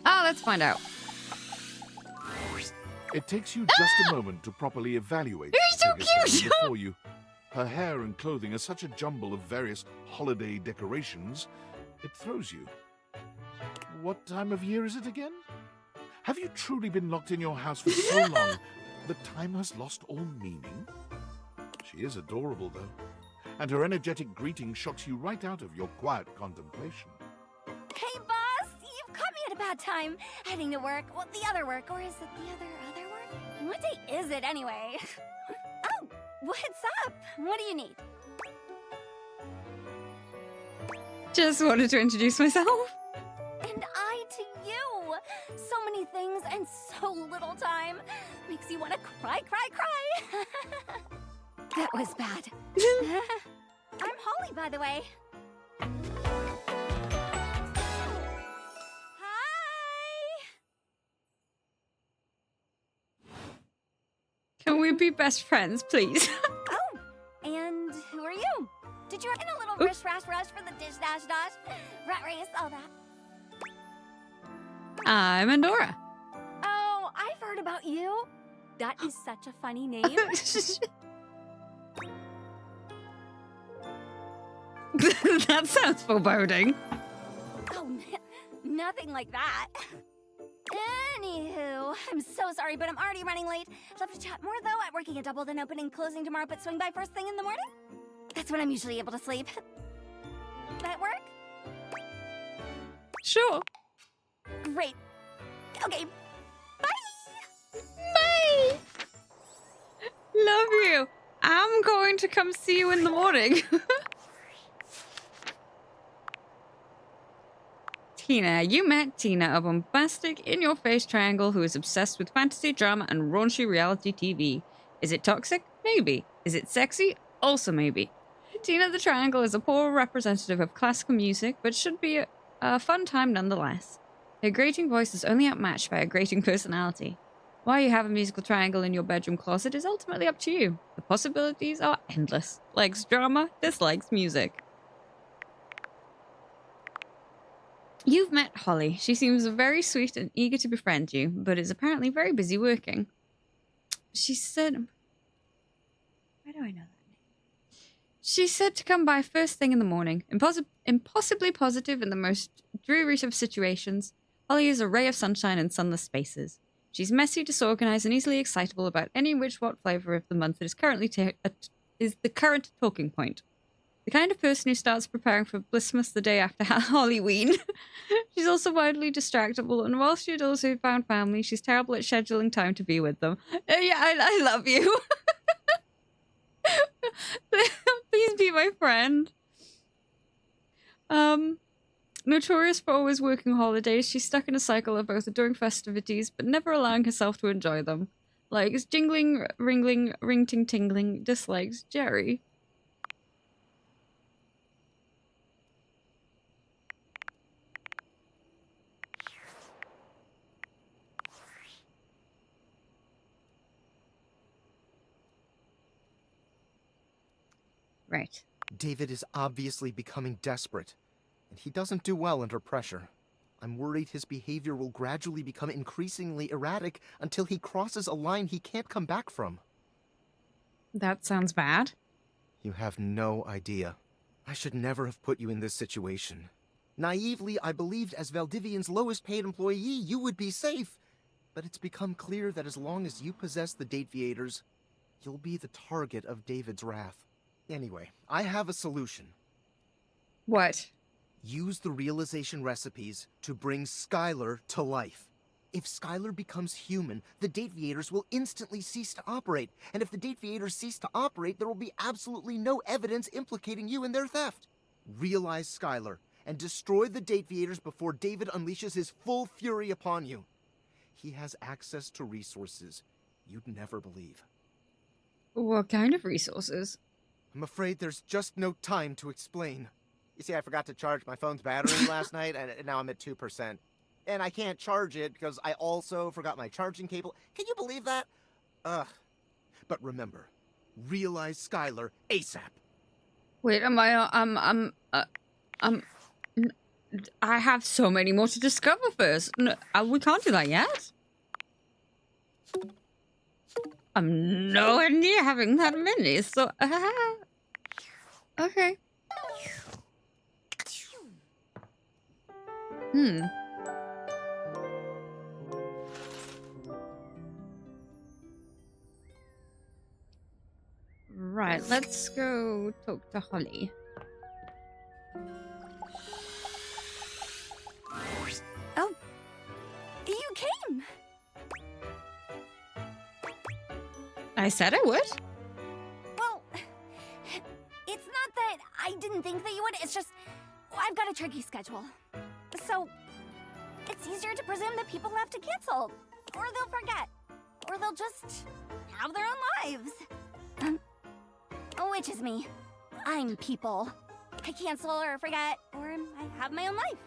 Ah, let's find out. It takes you just a moment to properly evaluate You're so the figure standing cute! before you. Her hair and clothing are such a jumble of various holiday decorations, it throws you. What time of year is it again? Have you truly been locked in your house for so long that time has lost all meaning? She is adorable, though, and her energetic greeting shocks you right out of your quiet contemplation. Hey, boss! You've caught me at a bad time. Heading to work. Well, the other work. Or is it the other work? What day is it, anyway? Oh, what's up? What do you need? Just wanted to introduce myself. And I to you! So many things and so little time. Makes you want to cry. That was bad. I'm Holly, by the way. Hi! we be best friends, please? Oh, and who are you? Did you in a little rush for the dish dash rat race, all that? I'm Endora. Oh, I've heard about you. That is such a funny name. That sounds foreboding. Oh, nothing like that. Anywho, I'm so sorry, but I'm already running late. Love to chat more, though. I'm working a double, then opening, closing tomorrow, but swing by first thing in the morning. That's when I'm usually able to sleep. That work? Sure. Great. Okay. Bye. Love you. I'm going to come see you in the morning. Tina, you met Tina, a bombastic, in-your-face triangle who is obsessed with fantasy, drama, and raunchy reality TV. Is it toxic? Maybe. Is it sexy? Also maybe. Tina the Triangle is a poor representative of classical music, but should be a fun time nonetheless. Her grating voice is only outmatched by a grating personality. Why you have a musical triangle in your bedroom closet is ultimately up to you. The possibilities are endless. Likes drama, dislikes music. You've met Holly. She seems very sweet and eager to befriend you, but is apparently very busy working. She said... Why do I know that name? She said to come by first thing in the morning. Impossibly positive in the most dreary of situations, Holly is a ray of sunshine in sunless spaces. She's messy, disorganized, and easily excitable about any which what flavor of the month that is currently is the current talking point. The kind of person who starts preparing for Blissmas the day after Halloween. She's also widely distractible, and while she adores her found family, she's terrible at scheduling time to be with them. Yeah, I love you. Please be my friend. Notorious for always working holidays, she's stuck in a cycle of both adoring festivities, but never allowing herself to enjoy them. Likes jingling, ringling, ring-ting-tingling, dislikes Jerry. Right. David is obviously becoming desperate, and he doesn't do well under pressure. I'm worried his behavior will gradually become increasingly erratic until he crosses a line he can't come back from. That sounds bad. You have no idea. I should never have put you in this situation. Naively, I believed as Valdivian's lowest paid employee, you would be safe. But it's become clear that as long as you possess the Dateviators, you'll be the target of David's wrath. Anyway, I have a solution. What? Use the realization recipes to bring Skylar to life. If Skylar becomes human, the Dateviators will instantly cease to operate. And if the Dateviators cease to operate, there will be absolutely no evidence implicating you in their theft. Realize Skylar and destroy the Dateviators before David unleashes his full fury upon you. He has access to resources you'd never believe. What kind of resources? I'm afraid there's just no time to explain. You see, I forgot to charge my phone's battery last night, and now I'm at 2%. And I can't charge it because I also forgot my charging cable. Can you believe that? Ugh. But remember, realize Skylar ASAP. Wait, I have so many more to discover first. No, we can't do that yet. I'm nowhere near having that many, so... okay. Right, let's go talk to Holly. Oh, you came. I said I would. Well, it's not that I didn't think that you would. It's just I've got a tricky schedule. So it's easier to presume that people have to cancel, or they'll forget, or they'll just have their own lives. Which is me. I'm people. I cancel or forget, or I have my own life.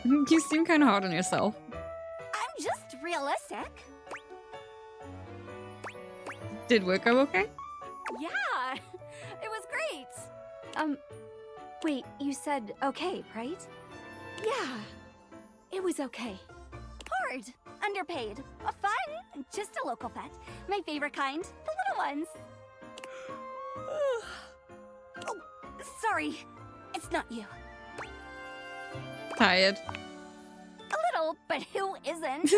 You seem kind of hard on yourself. I'm just realistic. Did work go okay? Yeah, it was great. Wait, you said okay, right? Yeah, it was okay. Hard, underpaid, fun, just a local pet. My favorite kind, the little ones. Oh, sorry, it's not you. Tired. A little, but who isn't?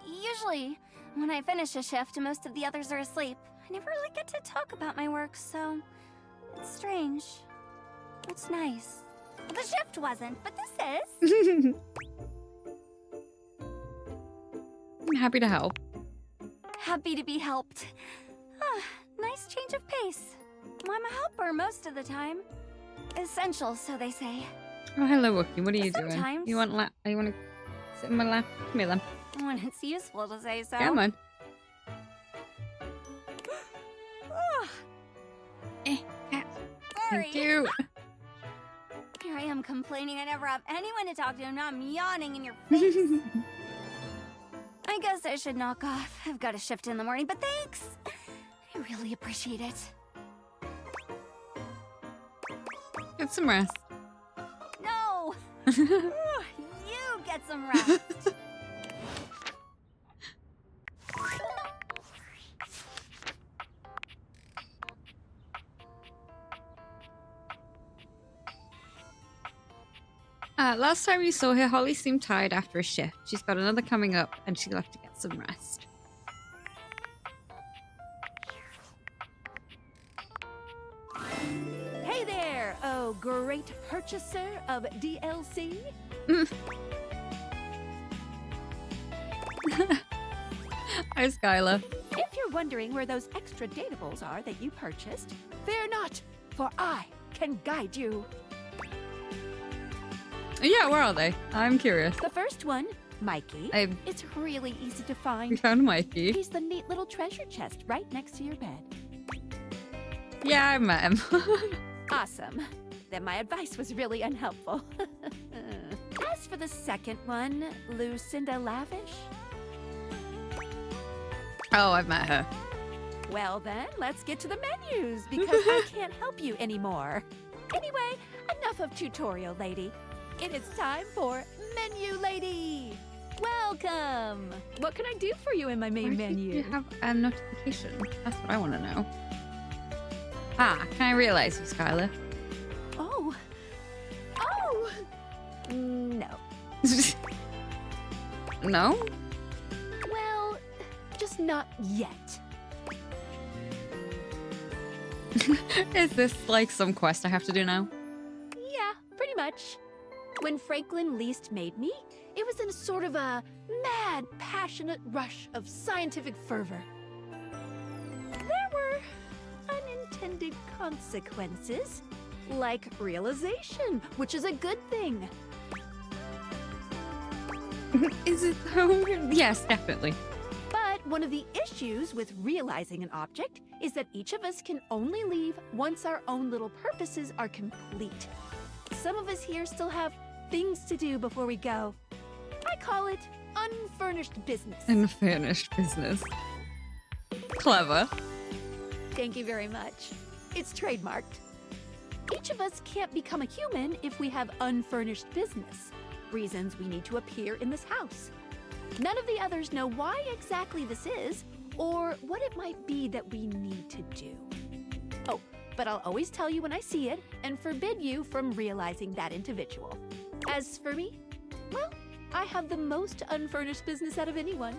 Usually, when I finish a shift, most of the others are asleep. I never really get to talk about my work, so it's strange. It's nice. The shift wasn't, but this is. I'm happy to help. Happy to be helped. Nice change of pace. I'm a helper most of the time. Essential, so they say. Oh, hello, Wookie. What are you doing? Sometimes. You want to sit in my lap? Come here, then. When it's useful to say so. Come on. Sorry. Thank you. Here I am complaining I never have anyone to talk to, and now I'm yawning in your face. I guess I should knock off. I've got a shift in the morning, but thanks. I really appreciate it. Get some rest. No! You get some rest. Last time you saw her, Holly seemed tired after a shift. She's got another coming up, and she'll have to get some rest. Hey there, oh great purchaser of DLC. Hi, Skylar. If you're wondering where those extra datables are that you purchased, fear not, for I can guide you. Yeah, where are they? I'm curious. The first one, Mikey. It's really easy to We find. found Mikey. He's the neat little treasure chest right next to your bed. Yeah, I met him. Awesome. Then my advice was really unhelpful. As for the second one, Lucinda Lavish, Oh, I've met her. well then, let's get to the menus because I can't help you anymore. Anyway, enough of tutorial lady. It is time for Menu Lady. Welcome. What can I do for you in my main Why did menu? you have a notification? That's what I want to know. Ah, can I realize you, Skylar? Oh. Oh. No. No? Well, just not yet. Is this like some quest I have to do now? Yeah, pretty much. When Franklin least made me, it was in sort of a mad, passionate rush of scientific fervor. There were unintended consequences, like realization, which is a good thing. Is it though? Yes, definitely. But one of the issues with realizing an object is that each of us can only leave once our own little purposes are complete. Some of us here still have things to do before we go. I call it unfurnished business. Unfinished business. Clever. Thank you very much. It's trademarked. Each of us can't become a human if we have unfurnished business. Reasons we need to appear in this house. None of the others know why exactly this is, or what it might be that we need to do. Oh, but I'll always tell you when I see it, and forbid you from realizing that individual. As for me, well, I have the most unfurnished business out of anyone.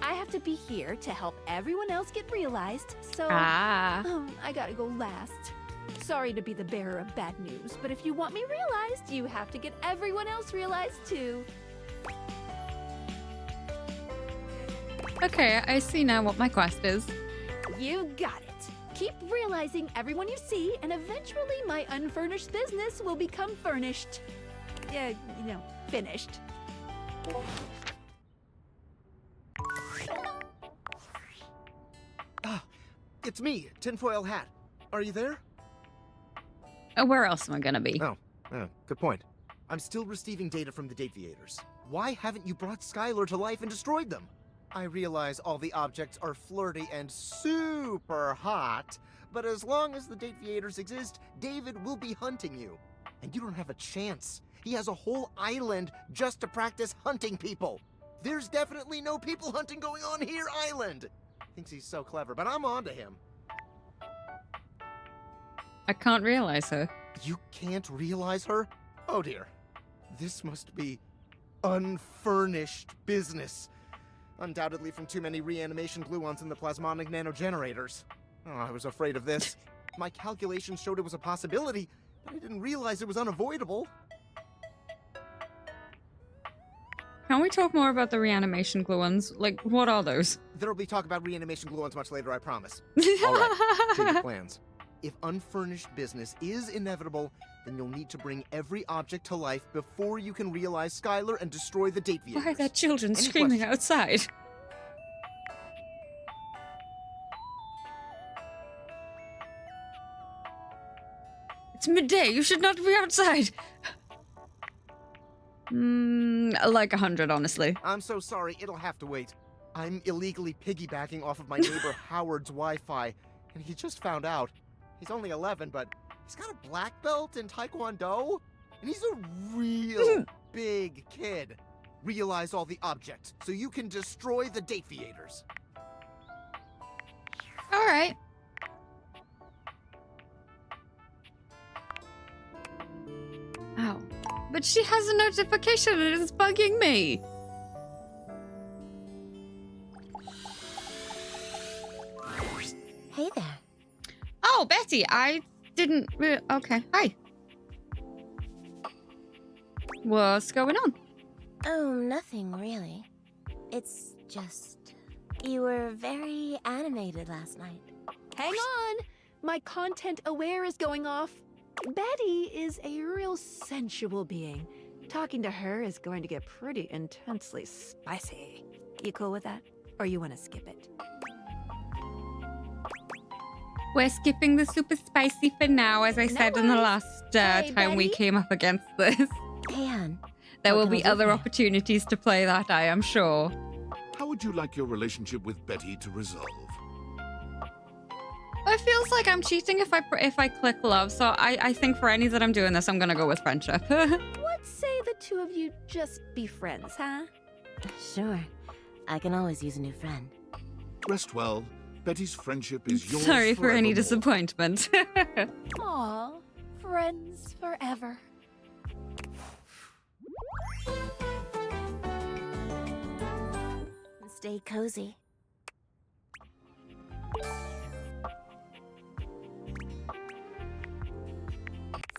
I have to be here to help everyone else get realized, so I gotta go last. Sorry to be the bearer of bad news, but if you want me realized, you have to get everyone else realized too. Okay, I see now what my quest is. You got it. Keep realizing everyone you see, and eventually my unfurnished business will become furnished. Finished. Ah, it's me, Tinfoil Hat. Are you there? Where else am I gonna be? Oh, good point. I'm still receiving data from the Date Viators. Why haven't you brought Skylar to life and destroyed them? I realize all the objects are flirty and super hot, but as long as the Dateviators exist, David will be hunting you. And you don't have a chance. He has a whole island just to practice hunting people. There's definitely no people hunting going on here, island. Thinks he's so clever, but I'm on to him. I can't realize her. You can't realize her? Oh dear. This must be unfurnished business. Undoubtedly from too many reanimation gluons in the plasmonic nanogenerators. Oh, I was afraid of this. My calculations showed it was a possibility, but I didn't realize it was unavoidable. Can we talk more about the reanimation gluons? Like, what are those? There'll be talk about reanimation gluons much later, I promise. All right, change of plans. If unfurnished business is inevitable, then you'll need to bring every object to life before you can realize Skylar and destroy the Dateviators. Why are there children Any screaming questions? outside? It's midday. You should not be outside. Like 100, honestly. I'm so sorry, it'll have to wait. I'm illegally piggybacking off of my neighbor Howard's Wi-Fi, and he just found out. He's only 11, but he's got a black belt in Taekwondo, and he's a real big kid. Realize all the objects, so you can destroy the Dateviators. All right. Ow. But she has a notification and it's bugging me. Hey there. Oh, Betty, I didn't... Okay, hi. What's going on? Oh, nothing really. It's just... You were very animated last night. Hang on! My content aware is going off. Betty is a real sensual being. Talking to her is going to get pretty intensely spicy. You cool with that? Or you want to skip it? We're skipping the super spicy for now, as I said in the last time we came up against this. Hey, Anne. There will What can I be do other for you? opportunities to play that, I am sure. How would you like your relationship with Betty to resolve? It feels like I'm cheating if I click love, so I think for any that I'm doing this, I'm gonna go with friendship. Let's say the two of you just be friends, huh? Sure. I can always use a new friend. Rest well. Betty's friendship is yours Sorry for any forevermore. disappointment. Aw, friends forever. Stay cozy.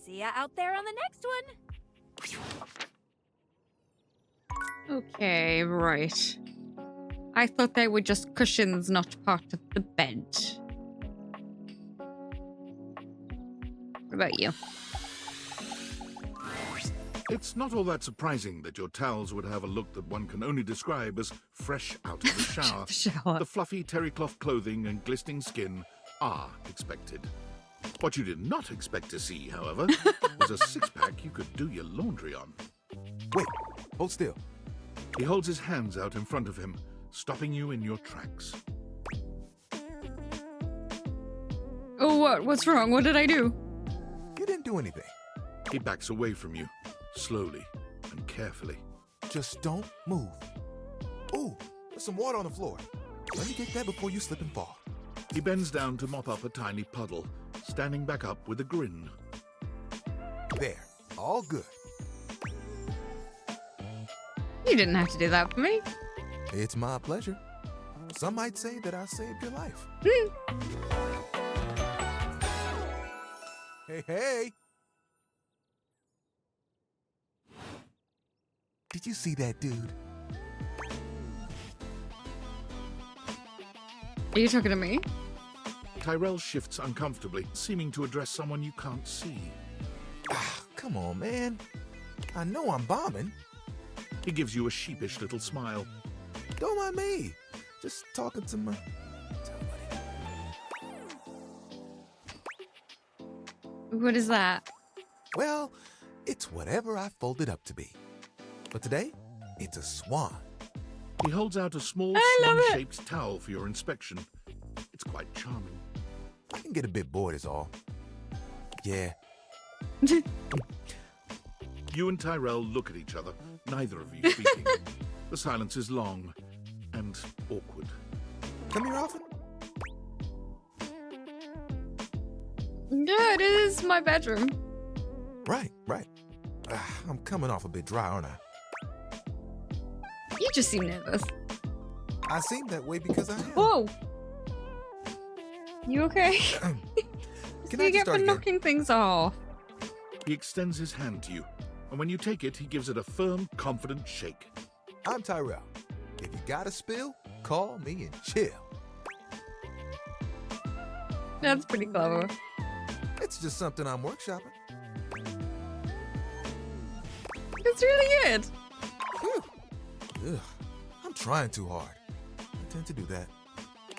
See ya out there on the next one. Okay, right. I thought they were just cushions, not part of the bed. What about you? It's not all that surprising that your towels would have a look that one can only describe as fresh out of the shower. Shower. The fluffy terry cloth clothing and glistening skin are expected. What you did not expect to see, however, was a six-pack you could do your laundry on. Wait, hold still. He holds his hands out in front of him, stopping you in your tracks. Oh, what? What's wrong? What did I do? You didn't do anything. He backs away from you, slowly and carefully. Just don't move. Ooh, there's some water on the floor. Let me get that before you slip and fall. He bends down to mop up a tiny puddle, standing back up with a grin. There, all good. You didn't have to do that for me. It's my pleasure. Some might say that I saved your life. Hey, hey! Did you see that dude? Are you talking to me? Tyrell shifts uncomfortably, seeming to address someone you can't see. Ah, come on, man. I know I'm bombing. He gives you a sheepish little smile. Don't mind me. Just talking to my... What is that? Well, it's whatever I folded up to be. But today, it's a swan. He holds out a small I love it. swan-shaped towel for your inspection. It's quite charming. I can get a bit bored is all. Yeah. You and Tyrell look at each other, neither of you speaking. The silence is long and awkward. Come here often? Yeah, it is my bedroom. Right. I'm coming off a bit dry, aren't I? You just seem nervous. I seem that way because I am. Whoa! You okay? Can So I you just get start for again? knocking things off. He extends his hand to you, and when you take it, he gives it a firm, confident shake. I'm Tyrell. If you got a spill, call me and chill. That's pretty clever. It's just something I'm workshopping. It's really good. Whew. Ugh, I'm trying too hard. I tend to do that.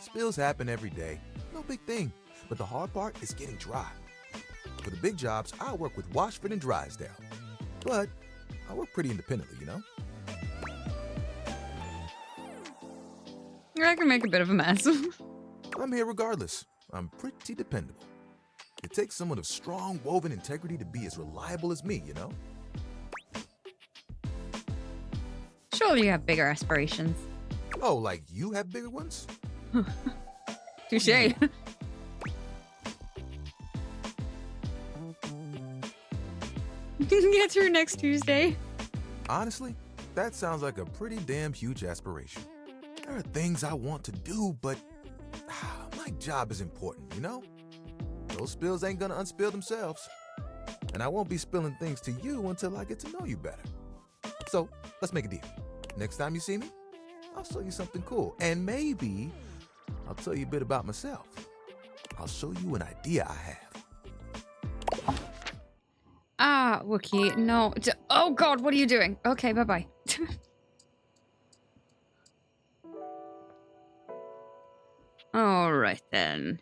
Spills happen every day. No big thing. But the hard part is getting dry. For the big jobs, I work with Washford and Drysdale. But I work pretty independently, you know? I can make a bit of a mess. I'm here regardless. I'm pretty dependable. It takes someone of strong woven integrity to be as reliable as me, you know? Surely you have bigger aspirations. Oh, like you have bigger ones? Touche. Get through next Tuesday. Honestly, that sounds like a pretty damn huge aspiration. There are things I want to do, but my job is important, you know? Those spills ain't gonna unspill themselves. And I won't be spilling things to you until I get to know you better. So, let's make a deal. Next time you see me, I'll show you something cool. And maybe I'll tell you a bit about myself. I'll show you an idea I have. Ah, Wookie, no. Oh god, what are you doing? Okay, bye-bye. Alright then.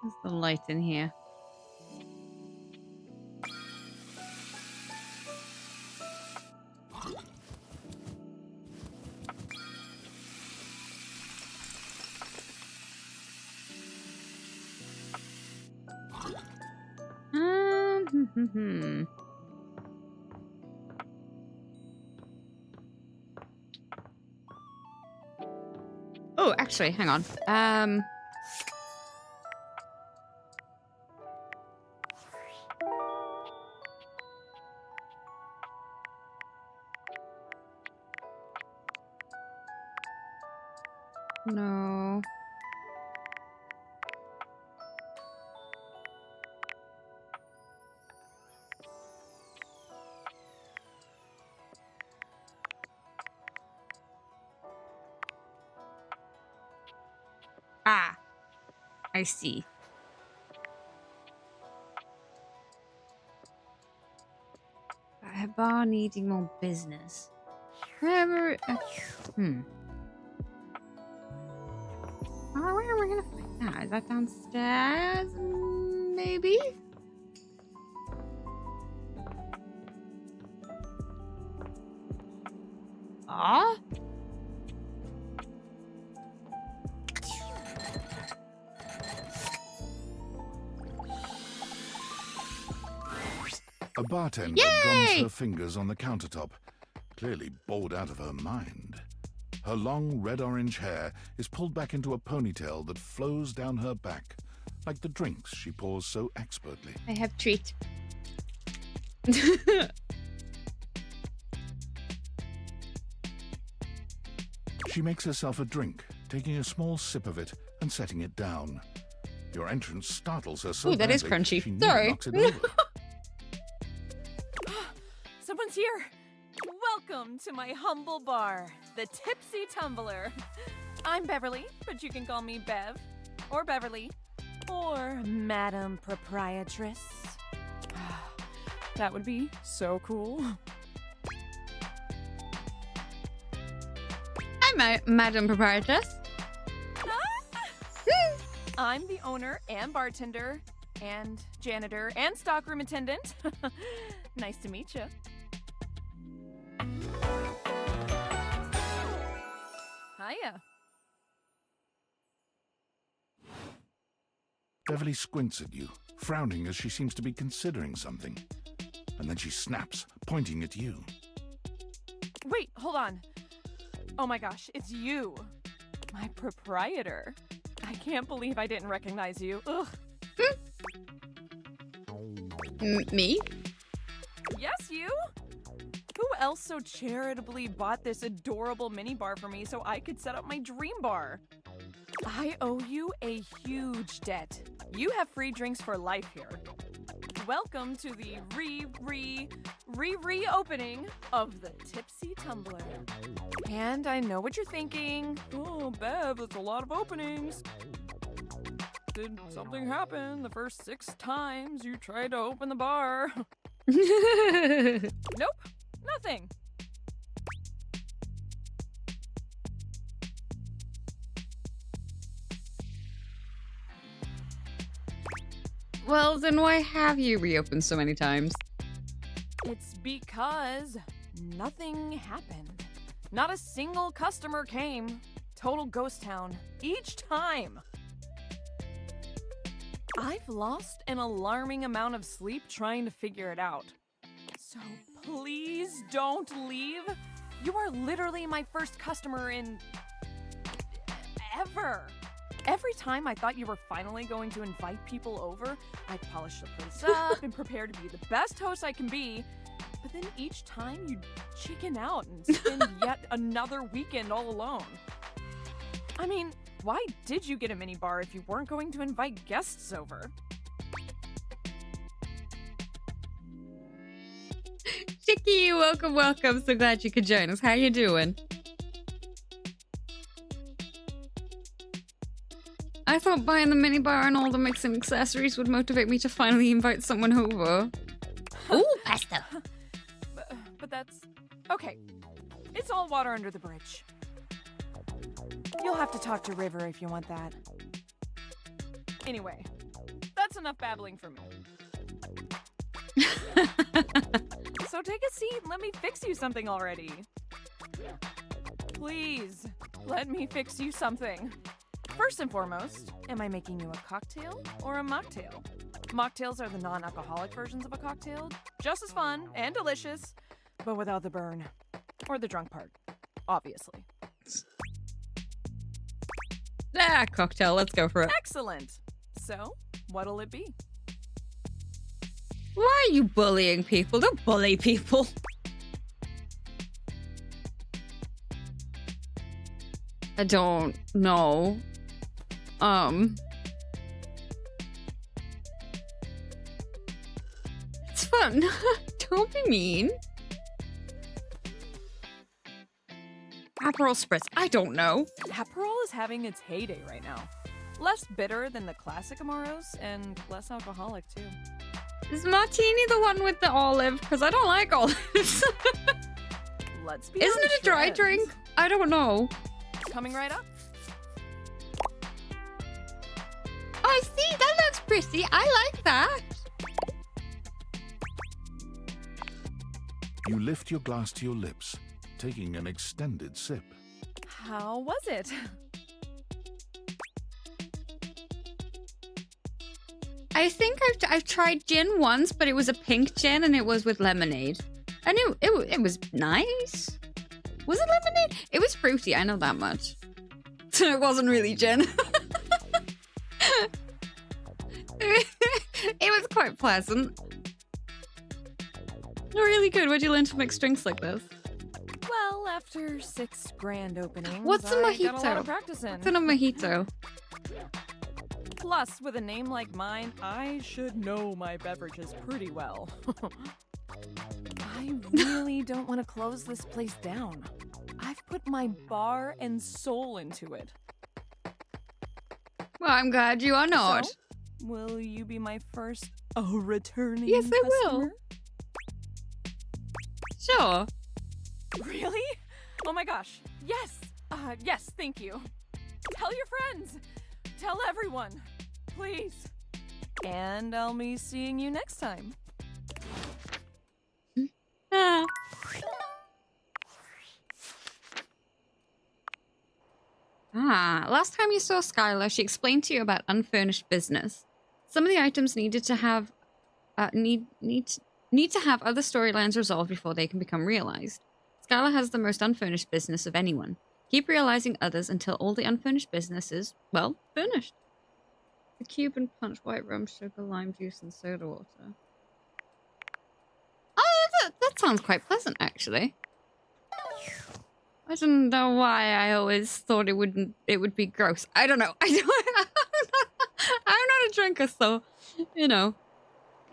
There's the light in here. Oh, actually, hang on. No. Ah, I see. A bar needing more business. Where are we gonna find that? Is that downstairs? Maybe? Ah? A bartender drums her fingers on the countertop, clearly bored out of her mind. Her long red-orange hair is pulled back into a ponytail that flows down her back, like the drinks she pours so expertly. I have treat. She makes herself a drink, taking a small sip of it and setting it down. Your entrance startles her so Ooh, that is badly, crunchy. she nearly Sorry. knocks it over. Someone's here. Welcome to my humble bar, the Tipsy Tumbler. I'm Beverly, but you can call me Bev, or Beverly, or Madam Proprietress. That would be so cool. Hi, Madam Proprietress. I'm the owner and bartender and janitor and stockroom attendant. Nice to meet you. Hiya. Beverly squints at you, frowning as she seems to be considering something. And then she snaps, pointing at you. Wait, hold on. Oh my gosh, it's you. My proprietor. I can't believe I didn't recognize you. Ugh. Me? Yes, you? Who else so charitably bought this adorable minibar for me so I could set up my dream bar? I owe you a huge debt. You have free drinks for life here. Welcome to the reopening of the Tipsy Tumbler. And I know what you're thinking. Oh, Bev, that's a lot of openings. Did something happen the first 6 times you tried to open the bar? Nope, nothing. Well, then why have you reopened so many times? It's because nothing happened. Not a single customer came. Total ghost town. Each time. I've lost an alarming amount of sleep trying to figure it out. So please don't leave. You are literally my first customer in... ever. Every time I thought you were finally going to invite people over, I'd polish the place up and prepare to be the best host I can be. But then each time you'd chicken out and spend yet another weekend all alone. I mean, why did you get a minibar if you weren't going to invite guests over? Chicky, welcome, welcome. So glad you could join us. How you doing? I thought buying the minibar and all the mixing accessories would motivate me to finally invite someone over. Ooh, pesto. But that's... okay. It's all water under the bridge. You'll have to talk to River if you want that. Anyway, that's enough babbling for me. So take a seat and let me fix you something already. Please, let me fix you something. First and foremost, am I making you a cocktail or a mocktail? Mocktails are the non-alcoholic versions of a cocktail, just as fun and delicious, but without the burn. Or the drunk part, obviously. Ah, cocktail, let's go for it. Excellent! So, what'll it be? Why are you bullying people? Don't bully people. I don't know. It's fun. Don't be mean. Aperol Spritz. I don't know. Aperol is having its heyday right now. Less bitter than the classic Amaros and less alcoholic too. Is Martini the one with the olive? Because I don't like olives. Let's be Isn't it a dry drink? I don't know. Coming right up. I see. That looks pretty. I like that. You lift your glass to your lips, taking an extended sip. How was it? I think I've tried gin once, but it was a pink gin and it was with lemonade. And it was nice. Was it lemonade? It was fruity, I know that much. So it wasn't really gin. It was quite pleasant. Really good. Where'd you learn to mix drinks like this? Well, after 6 grand openings, What's a I got a lot of mojito? practice in. What's in a mojito? Plus, with a name like mine, I should know my beverages pretty well. I really don't want to close this place down. I've put my bar and soul into it. Well, I'm glad you are not. So, will you be my first returning Yes, I will. customer? Sure. Really? Oh my gosh. Yes. Yes, thank you. Tell your friends. tell everyone. Please. And I'll be seeing you next time. Ah. Last time you saw Skylar, she explained to you about unfurnished business. Some of the items needed to have need to have other storylines resolved before they can become realized. Skylar has the most unfurnished business of anyone. Keep realizing others until all the unfurnished business is, well, furnished. The Cuban punch, white rum, sugar, lime juice, and soda water. Oh, that sounds quite pleasant, actually. I don't know why I always thought it would be gross. I don't know. I'm not a drinker, so, you know.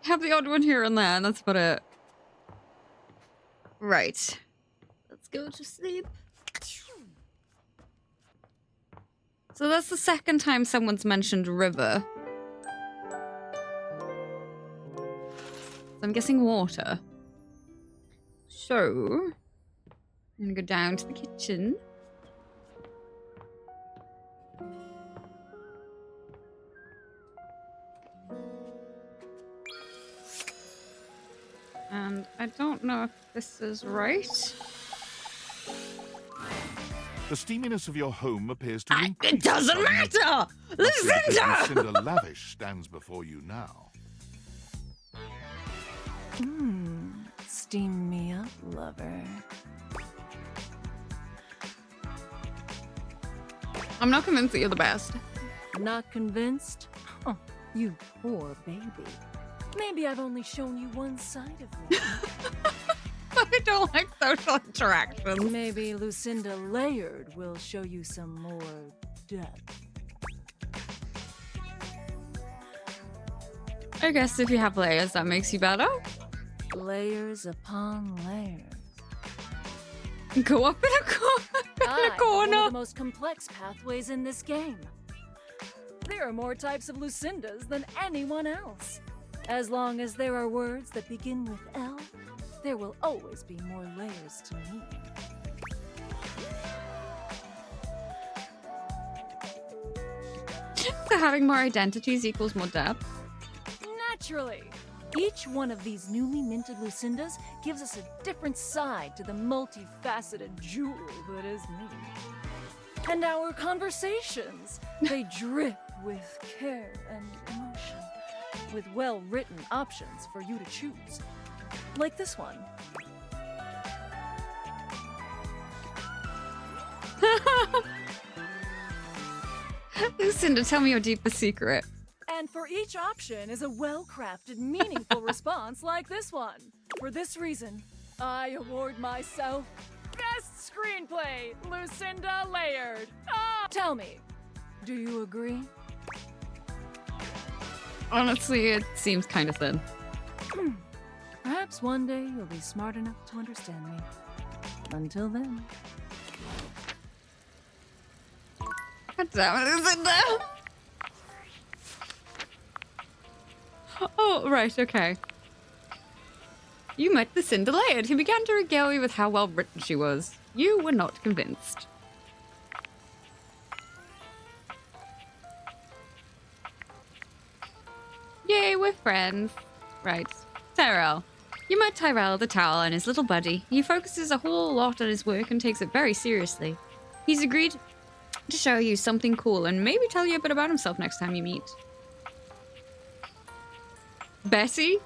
Have the odd one here and there, and that's about it. Right. Let's go to sleep. So that's the second time someone's mentioned river. So I'm guessing water. So, I'm gonna go down to the kitchen. And I don't know if this is right. The steaminess of your home appears to increase. It doesn't matter! Lucinda! Lucinda Lavish stands before you now. Steam me up, lover. I'm not convinced that you're the best. Not convinced? Oh, you poor baby. Maybe I've only shown you one side of me. I don't like social interactions. Maybe Lucinda Layered will show you some more depth. I guess if you have layers, that makes you better. Layers upon layers. Go up in a corner. One of the most complex pathways in this game. There are more types of Lucindas than anyone else. As long as there are words that begin with L, there will always be more layers to me. So having more identities equals more depth? Naturally. Each one of these newly minted Lucindas gives us a different side to the multifaceted jewel that is me. And our conversations, they drip with care and emotion, with well-written options for you to choose. Like this one. Lucinda, tell me your deepest secret. And for each option is a well-crafted, meaningful response like this one. For this reason, I award myself Best Screenplay, Lucinda Layered. Tell me, do you agree? Honestly, it seems kind of thin. Perhaps one day you'll be smart enough to understand me. Until then. God damn it, Lucinda! Oh, right, okay. You met Lucinda Layered, who began to regale you with how well written she was. You were not convinced. Yay, we're friends. Right. Tyrell. You met Tyrell the Towel and his little buddy. He focuses a whole lot on his work and takes it very seriously. He's agreed to show you something cool and maybe tell you a bit about himself next time you meet. Betty?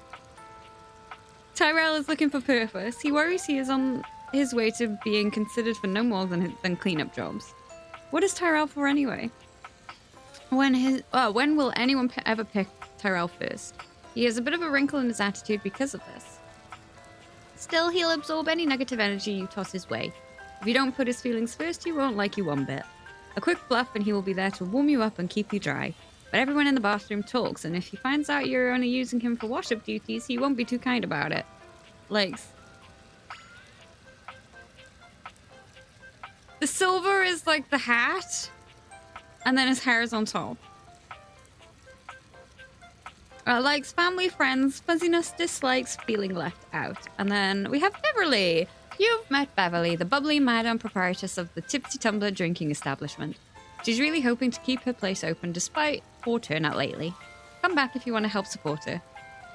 Tyrell is looking for purpose. He worries he is on his way to being considered for no more than cleanup jobs. What is Tyrell for anyway? When will anyone ever pick Tyrell first? He has a bit of a wrinkle in his attitude because of this. Still, he'll absorb any negative energy you toss his way. If you don't put his feelings first, he won't like you one bit. A quick bluff and he will be there to warm you up and keep you dry. But everyone in the bathroom talks, and if he finds out you're only using him for wash-up duties, he won't be too kind about it. Legs. The silver is like the hat, and then his hair is on top. Likes family, friends, fuzziness, dislikes, feeling left out. And then we have Beverly. You've met Beverly, the bubbly madam proprietress of the Tipsy Tumbler drinking establishment. She's really hoping to keep her place open despite poor turnout lately. Come back if you want to help support her.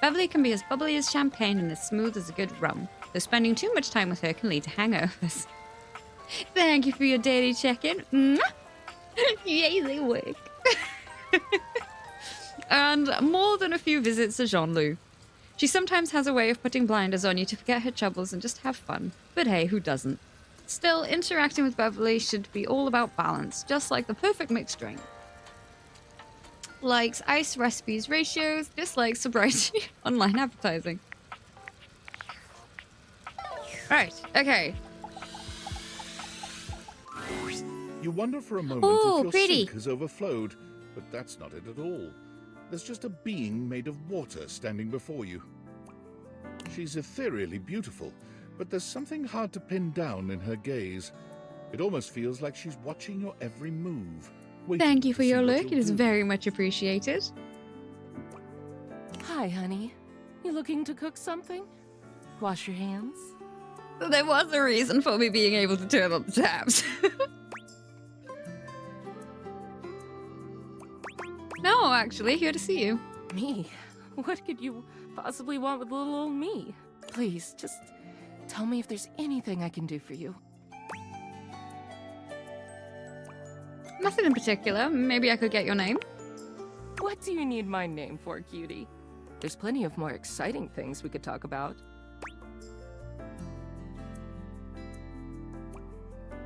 Beverly can be as bubbly as champagne and as smooth as a good rum, though spending too much time with her can lead to hangovers. Thank you for your daily check-in. Yay, they work. And more than a few visits to Jean-Loup. She sometimes has a way of putting blinders on you to forget her troubles and just have fun. But hey, who doesn't? Still, interacting with Beverly should be all about balance, just like the perfect mixed drink. Likes ice recipes ratios, dislikes sobriety, online advertising. Right, okay. You wonder for a moment Ooh, if your pretty. sink has overflowed, but that's not it at all. There's just a being made of water standing before you. She's ethereally beautiful, but there's something hard to pin down in her gaze. It almost feels like she's watching your every move. Thank you for your look. look, it is very much appreciated. Hi, honey. You looking to cook something? Wash your hands? There was a reason for me being able to turn on the taps. No, actually, here to see you. Me? What could you possibly want with little old me? Please, just tell me if there's anything I can do for you. Nothing in particular. Maybe I could get your name. What do you need my name for, cutie? There's plenty of more exciting things we could talk about.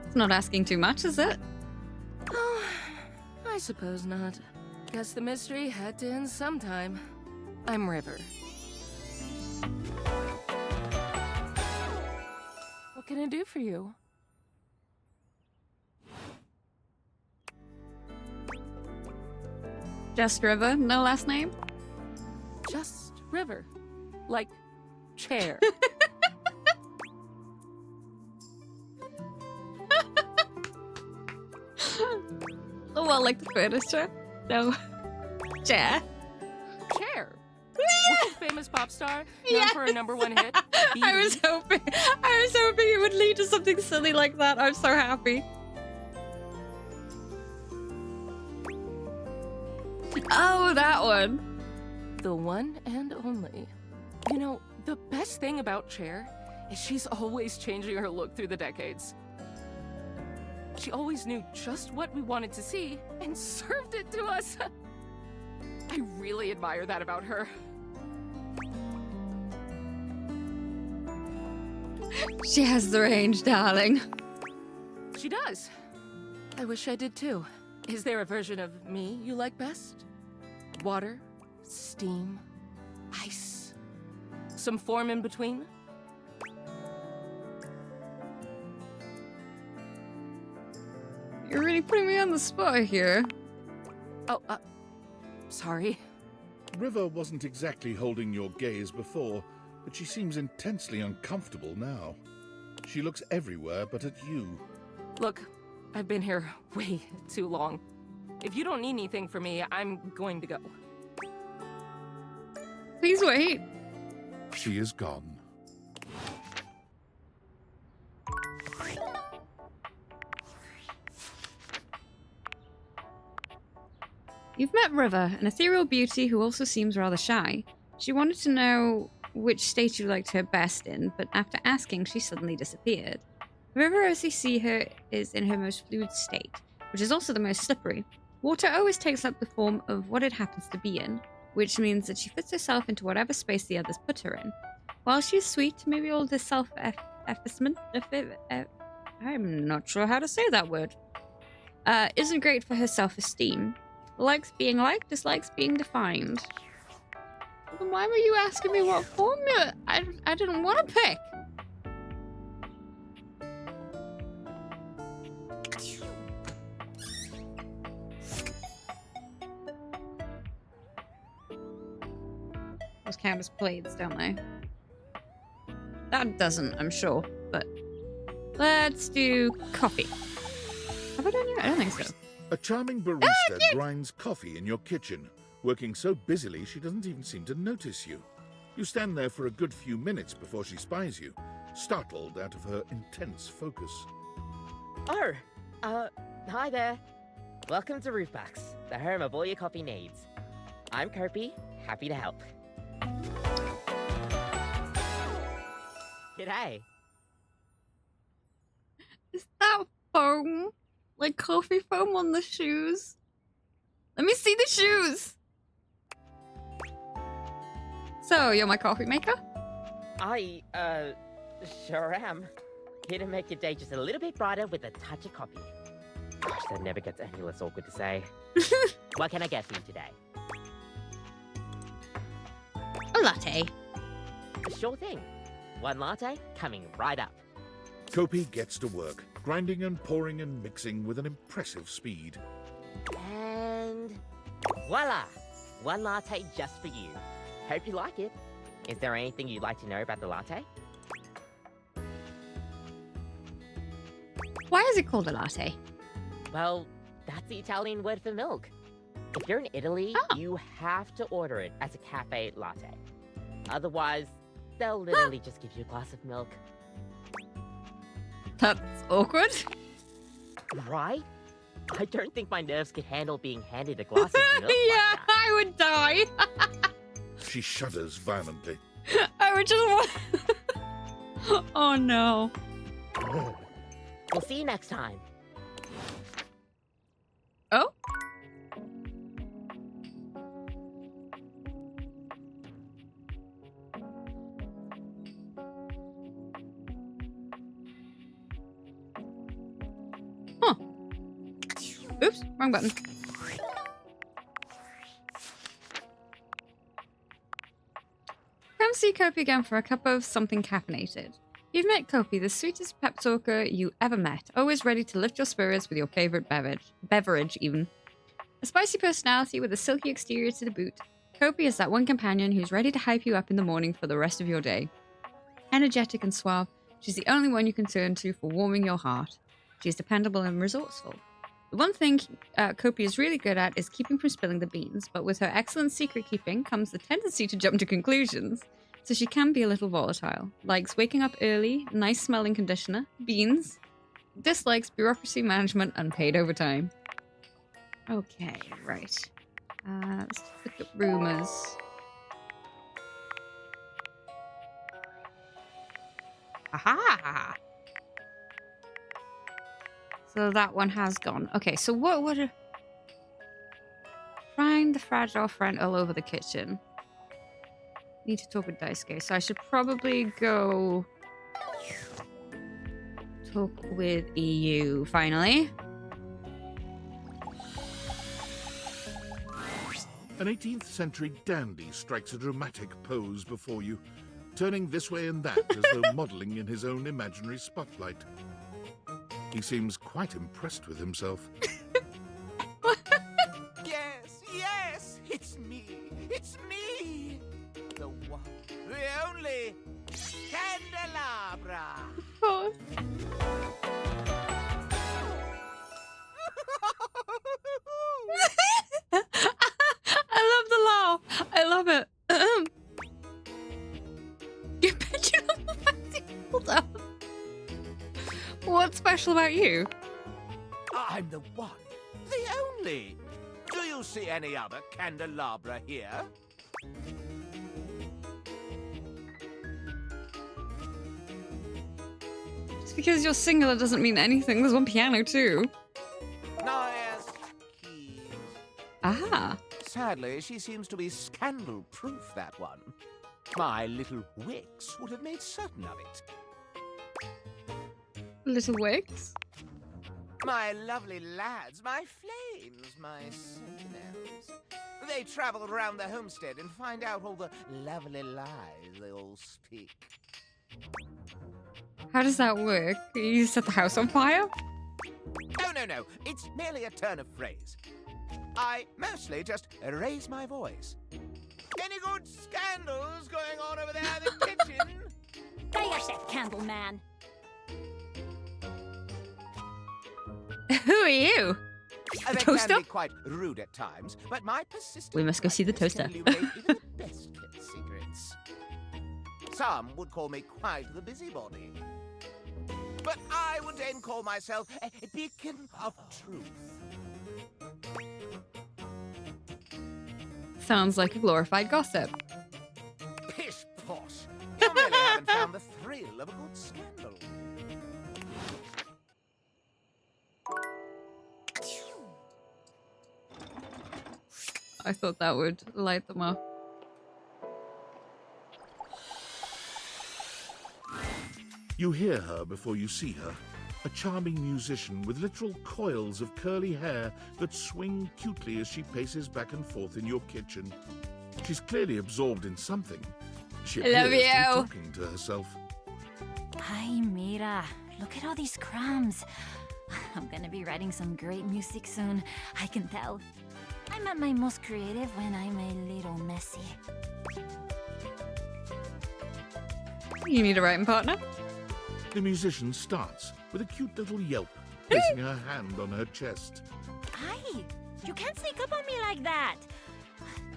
It's not asking too much, is it? Oh, I suppose not. Guess the mystery had to end sometime. I'm River. What can I do for you? Just River, no last name? Just River. Like chair. Oh, well, like the furniture? No. Chair. Chair. World famous pop star, known for a #1 hit. I was hoping it would lead to something silly like that. I'm so happy. Oh, that one. The one and only. You know, the best thing about Cher is she's always changing her look through the decades. She always knew just what we wanted to see and served it to us. I really admire that about her. She has the range, darling. She does. I wish I did too. Is there a version of me you like best? Water? Steam? Ice? Some form in between? You're really putting me on the spot here. Oh, sorry. River wasn't exactly holding your gaze before, but she seems intensely uncomfortable now. She looks everywhere but at you. Look, I've been here way too long. If you don't need anything from me, I'm going to go. Please wait. She is gone. You've met River, an ethereal beauty who also seems rather shy. She wanted to know which state you liked her best in, but after asking, she suddenly disappeared. River, as you see her, is in her most fluid state, which is also the most slippery. Water always takes up the form of what it happens to be in, which means that she fits herself into whatever space the others put her in. While she's sweet, maybe all this self-effacement, I'm not sure how to say that word, isn't great for her self-esteem. Likes being liked, dislikes being defined. Then why were you asking me what formula? I didn't want to pick. Those count as plates, don't they? That doesn't, I'm sure, but let's do coffee. Have I done yet? I don't think so. A charming barista grinds coffee in your kitchen, working so busily she doesn't even seem to notice you. You stand there for a good few minutes before she spies you, startled out of her intense focus. Oh, hi there. Welcome to Roofbox, the home of all your coffee needs. I'm Kirby, happy to help. G'day. Is that foam? Like coffee foam on the shoes? Let me see the shoes! So, you're my coffee maker? I, sure am. Here to make your day just a little bit brighter with a touch of coffee. Gosh, that never gets any less awkward to say. What can I get for you today? A latte. Sure thing. One latte coming right up. Kopi gets to work, grinding and pouring and mixing with an impressive speed. And voila! One latte just for you. Hope you like it. Is there anything you'd like to know about the latte? Why is it called a latte? Well, that's the Italian word for milk. If you're in Italy, you have to order it as a cafe latte. Otherwise, they'll literally just give you a glass of milk. That's awkward. Right? I don't think my nerves could handle being handed a glass of milk. Yeah, I would die. She shudders violently. I would just want... Oh no. We'll see you next time. Oh? Huh. Oops, wrong button. Come see Kopi again for a cup of something caffeinated. You've met Kopi, the sweetest pep talker you ever met, always ready to lift your spirits with your favorite beverage even. A spicy personality with a silky exterior to the boot, Kopi is that one companion who's ready to hype you up in the morning for the rest of your day. Energetic and suave, she's the only one you can turn to for warming your heart. She's dependable and resourceful. The one thing Kopi is really good at is keeping from spilling the beans, but with her excellent secret keeping comes the tendency to jump to conclusions. So she can be a little volatile. Likes waking up early, nice smelling conditioner, beans. Dislikes bureaucracy management, unpaid overtime. Okay, right. Let's look at rumors. Aha! So that one has gone. Okay, so what would... Find the fragile friend all over the kitchen. Need to talk with Daisuke, so I should probably go talk with EU finally. An 18th century dandy strikes a dramatic pose before you, turning this way and that as though modelling in his own imaginary spotlight. He seems quite impressed with himself. Yes, yes, it's me. It's me. The one, the only Candelabra. Of course. I love the laugh. I love it. You picture of the fancy hold up. What's special about you? I'm the one, the only. Do you see any other candelabra here? Just because you're singular doesn't mean anything. There's one piano too. No, yes, keys. Ah. Sadly, she seems to be scandal-proof, that one. My little Wix would have made certain of it. Little Wix? My lovely lads, my flames, my sentinels. They travel around the homestead and find out all the lovely lies they all speak. How does that work? You set the house on fire? Oh, no. It's merely a turn of phrase. I mostly just raise my voice. Any good scandals going on over there in the kitchen? Get yourself, Candleman. Who are you? They Toaster? can be quite rude at times, but my persistent We must go see the toaster. can illuminate even the best kept secrets. Some would call me quite the busybody. But I would then call myself a beacon of truth. Sounds like a glorified gossip. Pish posh. You really haven't found the thrill of a good scandal. I thought that would light them up. You hear her before you see her. A charming musician with literal coils of curly hair that swing cutely as she paces back and forth in your kitchen. She's clearly absorbed in something. She I love appears to be you. talking to herself. Ay, mira. Look at all these crumbs. I'm gonna be writing some great music soon. I can tell. I'm at my most creative when I'm a little messy. You need a writing partner? The musician starts with a cute little yelp, placing her hand on her chest. Ay, you can't sneak up on me like that.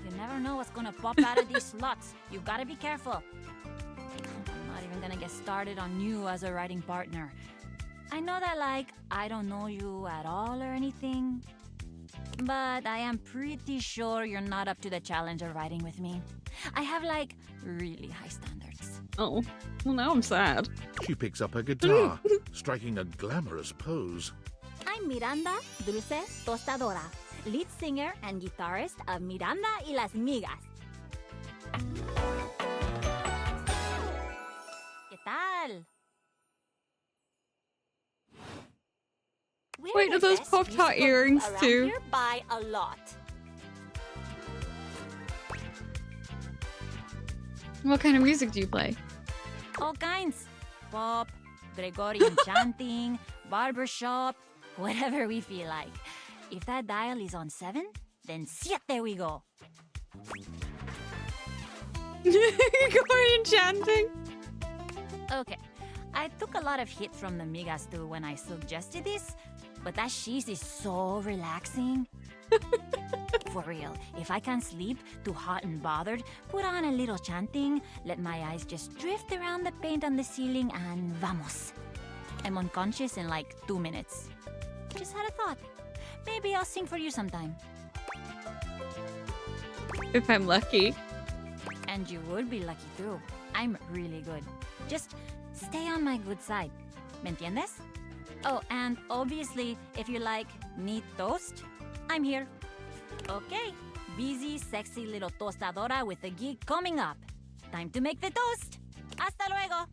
You never know what's gonna pop out of these slots. You gotta be careful. I'm not even gonna get started on you as a writing partner. I know that, like, I don't know you at all or anything, but I am pretty sure you're not up to the challenge of writing with me. I have, like, really high standards. Oh, well now I'm sad. She picks up her guitar, striking a glamorous pose. I'm Miranda Dulce Tostadora, lead singer and guitarist of Miranda y las Migas. ¿Qué tal? We're Wait, the are those best Pop-Tart musical earrings group around too? here by a lot. What kind of music do you play? All kinds. Pop, Gregorian chanting, barbershop, whatever we feel like. If that dial is on 7, then siete we go. Gregorian chanting? Okay, I took a lot of hit from the Migas too when I suggested this, but that cheese is so relaxing. For real, if I can't sleep, too hot and bothered, put on a little chanting, let my eyes just drift around the paint on the ceiling, and vamos. I'm unconscious in like 2 minutes. Just had a thought. Maybe I'll sing for you sometime. If I'm lucky. And you would be lucky too. I'm really good. Just stay on my good side. ¿Me entiendes? Oh, and obviously, if you like neat toast, I'm here. Okay, busy, sexy little tostadora with a gig coming up. Time to make the toast. Hasta luego.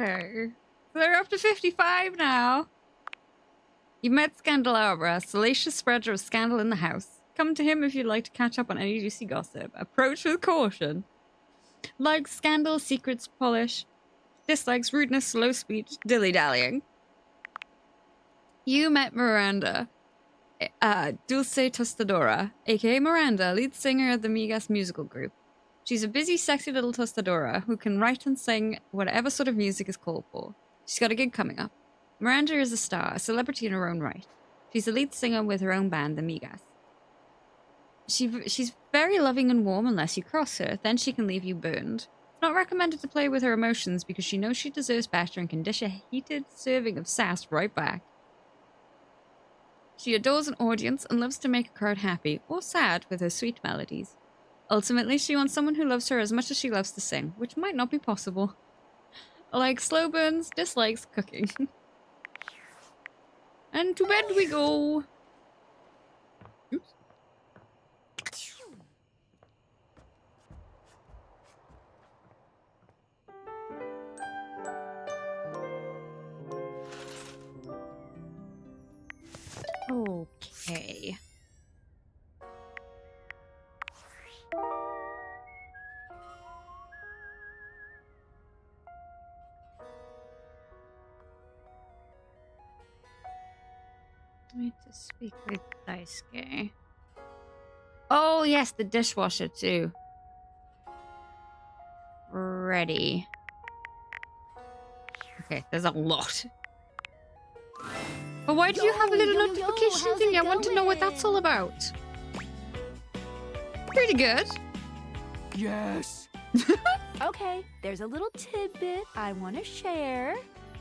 Okay. So they're up to 55 now. You met Scandalabra, salacious spreader of scandal in the house. Come to him if you'd like to catch up on any juicy gossip. Approach with caution. Likes scandal, secrets, polish. Dislikes rudeness, slow speech, dilly-dallying. You met Miranda, Dulce Tostadora, aka Miranda, lead singer of the Migas musical group. She's a busy, sexy little tostadora who can write and sing whatever sort of music is called for. She's got a gig coming up. Miranda is a star, a celebrity in her own right. She's a lead singer with her own band, the Migas. She's very loving and warm unless you cross her, then she can leave you burned. It's not recommended to play with her emotions because she knows she deserves better and can dish a heated serving of sass right back. She adores an audience and loves to make a crowd happy or sad with her sweet melodies. Ultimately, she wants someone who loves her as much as she loves to sing, which might not be possible. Like slow burns, dislikes cooking. And to bed we go. Oops. Okay. I need to speak with Daisuke. Oh, yes, the dishwasher, too. Ready. Okay, there's a lot. But why do you have a little notification thing? I want to know what that's all about. Pretty good. Yes. Okay, there's a little tidbit I want to share.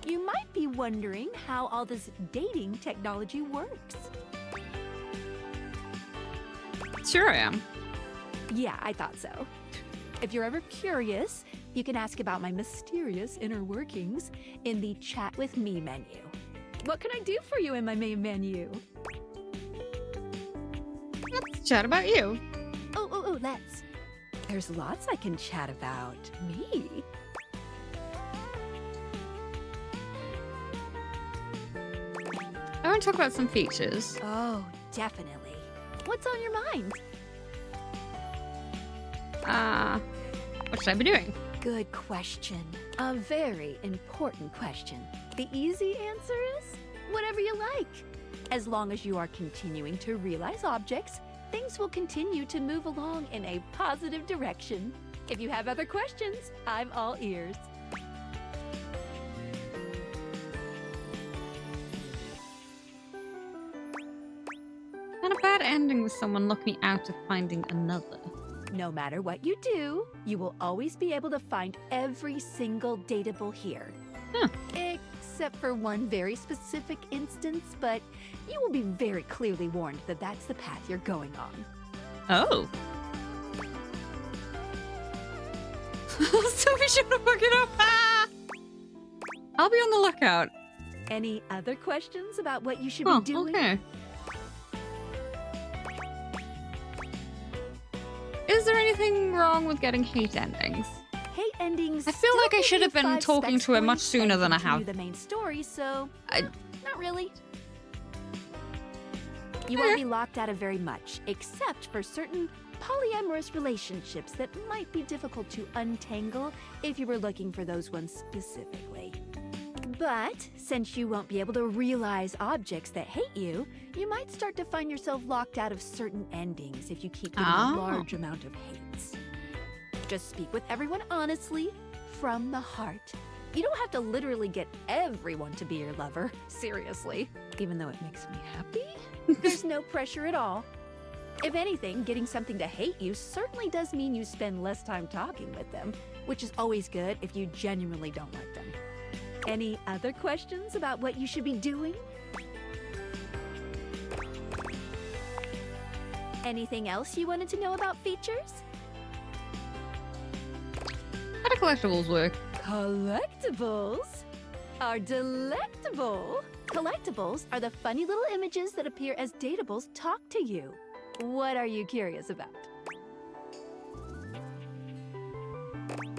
You might be wondering how all this dating technology works. Sure I am. Yeah, I thought so. If you're ever curious, you can ask about my mysterious inner workings in the Chat with Me menu. What can I do for you in my main menu? Let's chat about you. Oh, let's. There's lots I can chat about. Me? I want to talk about some features. Oh, definitely. What's on your mind? What should I be doing? Good question. A very important question. The easy answer is whatever you like. As long as you are continuing to realize objects, things will continue to move along in a positive direction. If you have other questions, I'm all ears. Not a bad ending with someone looking out of finding another. No matter what you do, you will always be able to find every single dateable here. Except for one very specific instance, but you will be very clearly warned that that's the path you're going on. Oh. So we should have looked it up. I'll be on the lookout. Any other questions about what you should be doing? Okay. Is there anything wrong with getting hate endings? Hate endings. I feel like I should have been talking to him much sooner than I have. The main story, so not really. You won't be locked out of very much, except for certain polyamorous relationships that might be difficult to untangle if you were looking for those ones specifically. But since you won't be able to realize objects that hate you, you might start to find yourself locked out of certain endings if you keep getting a large amount of hates. Just speak with everyone honestly, from the heart. You don't have to literally get everyone to be your lover, seriously, even though it makes me happy. There's no pressure at all. If anything, getting something to hate you certainly does mean you spend less time talking with them, which is always good if you genuinely don't like them. Any other questions about what you should be doing? Anything else you wanted to know about features? How do collectibles work? Collectibles are delectable. Collectibles are the funny little images that appear as dateables talk to you. What are you curious about?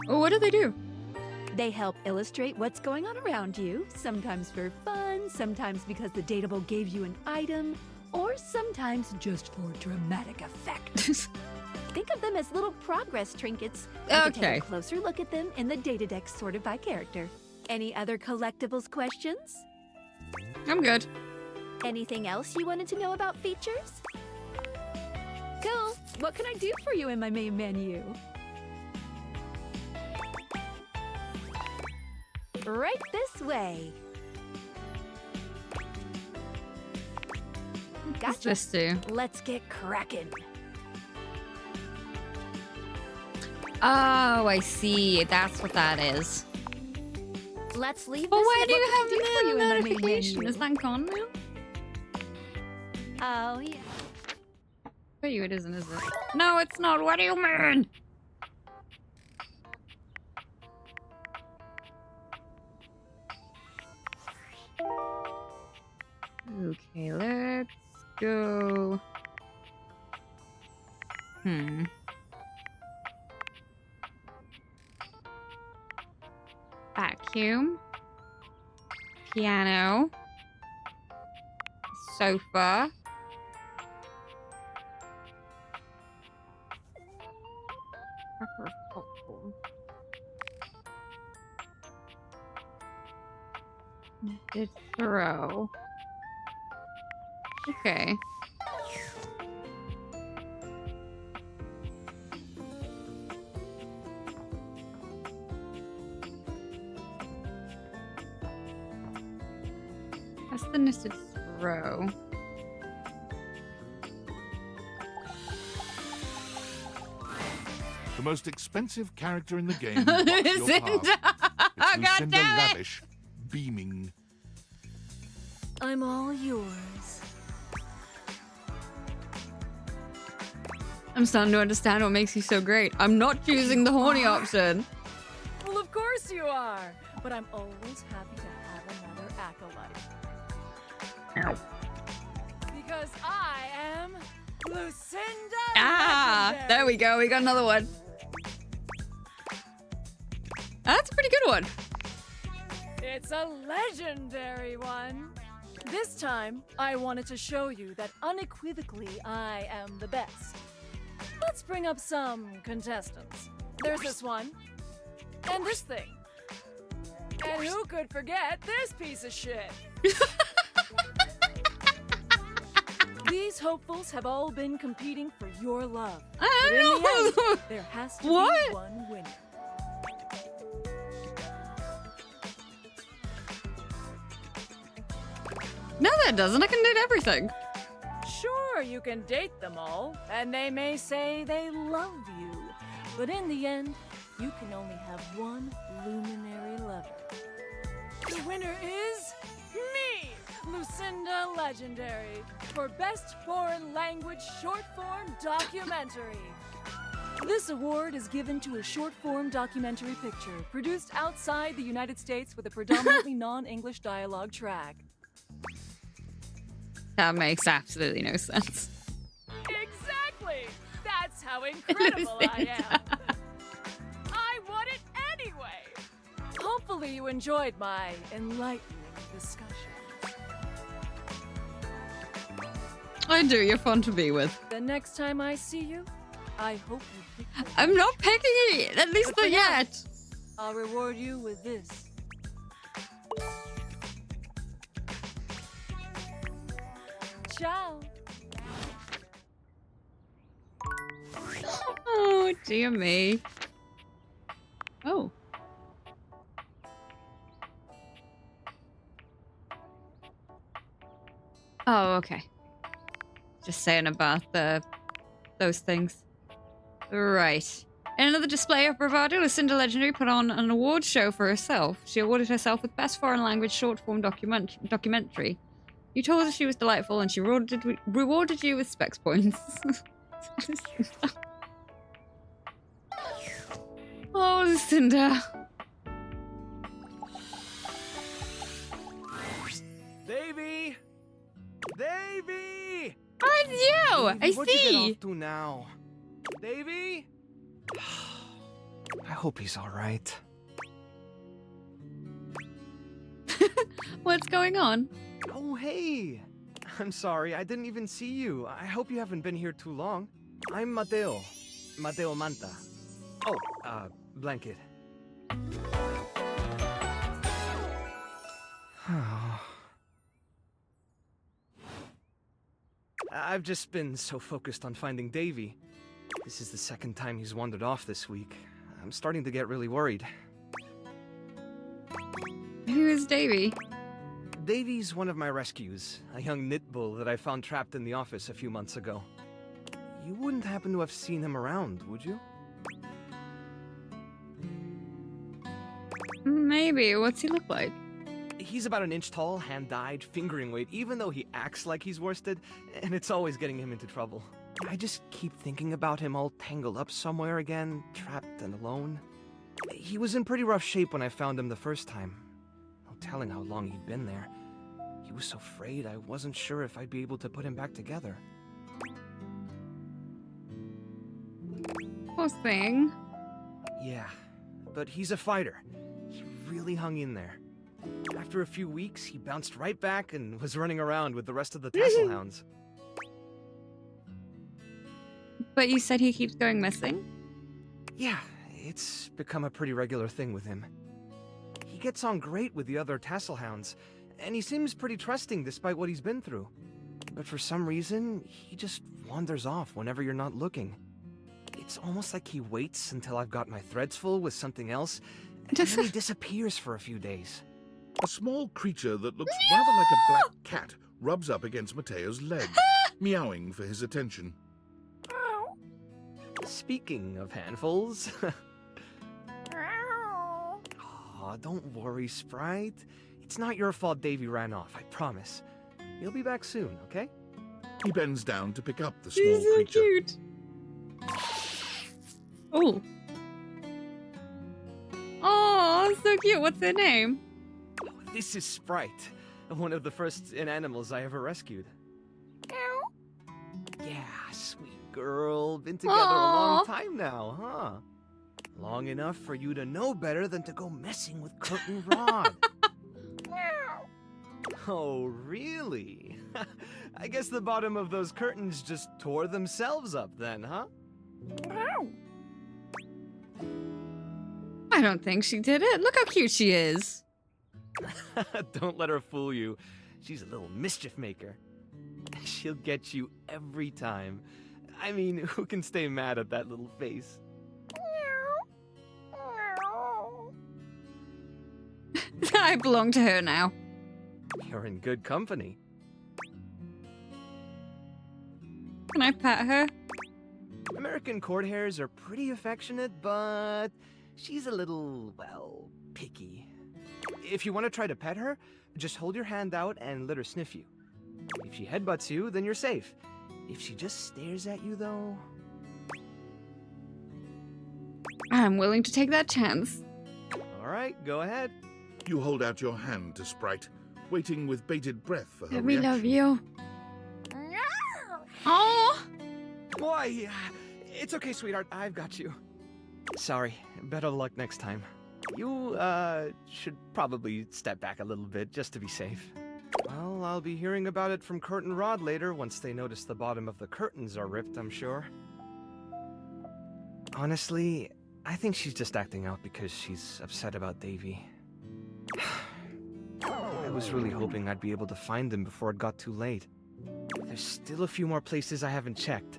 What do they do? They help illustrate what's going on around you, sometimes for fun, sometimes because the dateable gave you an item, or sometimes just for dramatic effect. Think of them as little progress trinkets. You can take a closer look at them in the data deck sorted by character. Any other collectibles questions? I'm good. Anything else you wanted to know about features? Cool. What can I do for you in my main menu? Right this way. Gotcha. What's this do? Let's get cracking. Oh, I see. That's what that is. Let's leave this. But why do what you can I have do for you in my main notification? menu? Is that gone now? Oh, yeah. For you it isn't, is it? No, it's not. What do you mean? Okay, let's go. Vacuum. Piano. Sofa. Knitted throw. Okay. That's the knitted throw. The most expensive character in the game. What's your Lucinda! path? It's God Lucinda damn it! Lavish, beaming. I'm all yours. I'm starting to understand what makes you so great. I'm not choosing the horny option. Well, of course you are. But I'm always happy to have another acolyte. Because I am Lucinda Legendary. There we go. We got another one. That's a pretty good one. It's a legendary one. This time, I wanted to show you that unequivocally I am the best. Let's bring up some contestants. There's this one, and this thing. And who could forget this piece of shit? These hopefuls have all been competing for your love. But in the end, there has to be one winner. No, that doesn't. I can date everything. Sure, you can date them all, and they may say they love you. But in the end, you can only have one luminary lover. The winner is me, Lucinda Legendary, for Best Foreign Language Short Form Documentary. This award is given to a short-form documentary picture produced outside the United States with a predominantly non-English dialogue track. That makes absolutely no sense. Exactly! That's how incredible I am. I won it anyway! Hopefully you enjoyed my enlightening discussion. I do. You're fun to be with. The next time I see you, I hope you pick the I'm not picking it. At least not yet. I'll reward you with this. Ciao. Oh, dear me. Oh. Oh, okay. Just saying about those things. Right. In another display of bravado, Lucinda Legendary put on an award show for herself. She awarded herself with Best Foreign Language Short-Form Documentary. You told her she was delightful and she rewarded you with specs points. Oh, Lucinda. Davy! Davy! Oh, it's you! Davy, what'd you I get see! off to now? Davy? I hope he's alright. What's going on? Oh, hey! I'm sorry, I didn't even see you. I hope you haven't been here too long. I'm Mateo. Mateo Manta. Oh, Blanket. I've just been so focused on finding Davy. This is the second time he's wandered off this week. I'm starting to get really worried. Who is Davy? Davy's one of my rescues, a young knit bull that I found trapped in the office a few months ago. You wouldn't happen to have seen him around, would you? Maybe. What's he look like? He's about an inch tall, hand-dyed, fingering weight, even though he acts like he's worsted, and it's always getting him into trouble. I just keep thinking about him all tangled up somewhere again, trapped and alone. He was in pretty rough shape when I found him the first time. No telling how long he'd been there. He was so frayed I wasn't sure if I'd be able to put him back together. Poor thing. Yeah, but he's a fighter. He really hung in there. After a few weeks, he bounced right back and was running around with the rest of the tassel hounds. But you said he keeps going missing? Yeah, it's become a pretty regular thing with him. He gets on great with the other tassel hounds, and he seems pretty trusting despite what he's been through. But for some reason, he just wanders off whenever you're not looking. It's almost like he waits until I've got my threads full with something else, and then he disappears for a few days. A small creature that looks rather like a black cat rubs up against Mateo's leg, meowing for his attention. Speaking of handfuls... Aw, don't worry, Sprite. It's not your fault Davy ran off, I promise. He'll be back soon, okay? He bends down to pick up the small He's so creature. cute. Oh. Oh, so cute. What's their name? This is Sprite, one of the first animals I ever rescued. Yeah, sweet girl. Been together a long time now, huh? Long enough for you to know better than to go messing with Curtin Rod. Oh, really? I guess the bottom of those curtains just tore themselves up then, huh? I don't think she did it. Look how cute she is. Don't let her fool you. She's a little mischief maker. She'll get you every time. I mean, who can stay mad at that little face? I belong to her now. You're in good company. Can I pet her? American court hares are pretty affectionate, but she's a little, well, picky. If you want to try to pet her, just hold your hand out and let her sniff you. If she headbutts you, then you're safe. If she just stares at you, though... I'm willing to take that chance. All right, go ahead. You hold out your hand to Sprite, waiting with bated breath for her We reaction. love you. Oh! Why? It's okay, sweetheart. I've got you. Sorry. Better luck next time. You, should probably step back a little bit just to be safe. Well, I'll be hearing about it from Curtin Rod later once they notice the bottom of the curtains are ripped, I'm sure. Honestly, I think she's just acting out because she's upset about Davy. I was really hoping I'd be able to find them before it got too late. There's still a few more places I haven't checked,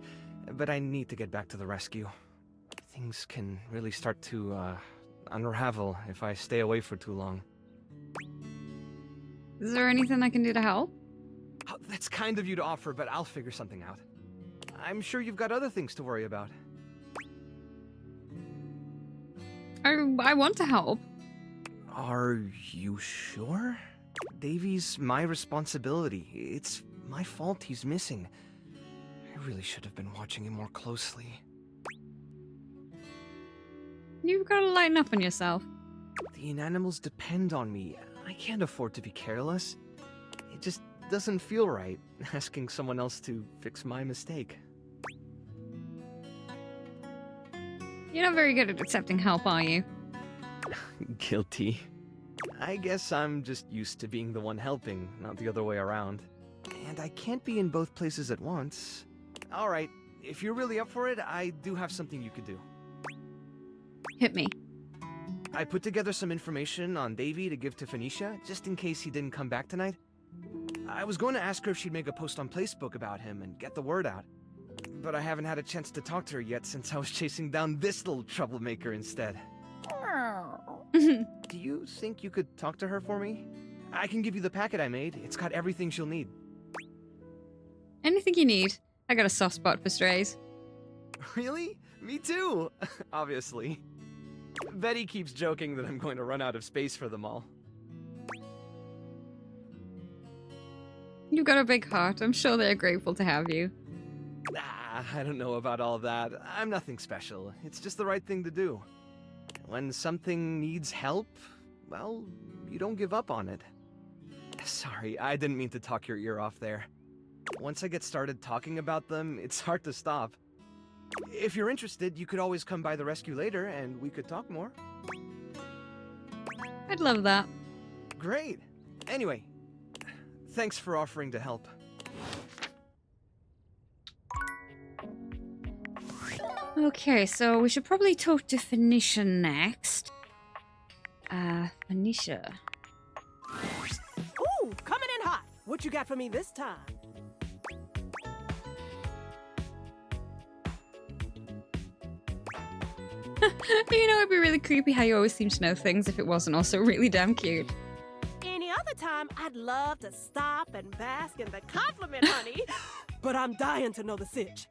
but I need to get back to the rescue. Things can really start to, unravel if I stay away for too long. Is there anything I can do to help? Oh, that's kind of you to offer, but I'll figure something out. I'm sure you've got other things to worry about. I want to help. Are you sure? Davy's my responsibility. It's my fault he's missing. I really should have been watching him more closely. You've got to lighten up on yourself. The inanimals depend on me. I can't afford to be careless. It just doesn't feel right, asking someone else to fix my mistake. You're not very good at accepting help, are you? Guilty. I guess I'm just used to being the one helping, not the other way around. And I can't be in both places at once. Alright, if you're really up for it, I do have something you could do. Hit me. I put together some information on Davy to give to Phoenicia, just in case he didn't come back tonight. I was going to ask her if she'd make a post on Facebook about him and get the word out. But I haven't had a chance to talk to her yet since I was chasing down this little troublemaker instead. Do you think you could talk to her for me? I can give you the packet I made. It's got everything she'll need. Anything you need. I got a soft spot for strays. Really? Me too! Obviously. Betty keeps joking that I'm going to run out of space for them all. You've got a big heart. I'm sure they're grateful to have you. I don't know about all that. I'm nothing special. It's just the right thing to do. When something needs help, well, you don't give up on it. Sorry, I didn't mean to talk your ear off there. Once I get started talking about them, it's hard to stop. If you're interested, you could always come by the rescue later and we could talk more. I'd love that. Great. Anyway, thanks for offering to help. Okay, so we should probably talk to Phoenicia next. Phoenicia. Ooh, coming in hot. What you got for me this time? You know, it'd be really creepy how you always seem to know things if it wasn't also really damn cute. Any other time, I'd love to stop and bask in the compliment, honey. But I'm dying to know the sitch.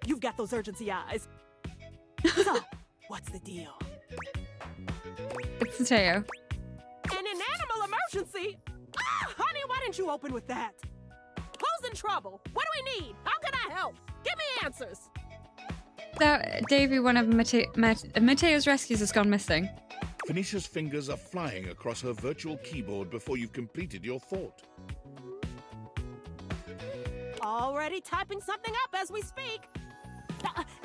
You've got those urgency eyes. So, what's the deal? It's Teo. An animal emergency? Ah, honey, why didn't you open with that? Who's in trouble? What do we need? How can I help? Give me answers. So, Davy, one of Mateo's rescues has gone missing. Phoenicia's fingers are flying across her virtual keyboard before you've completed your thought. Already typing something up as we speak.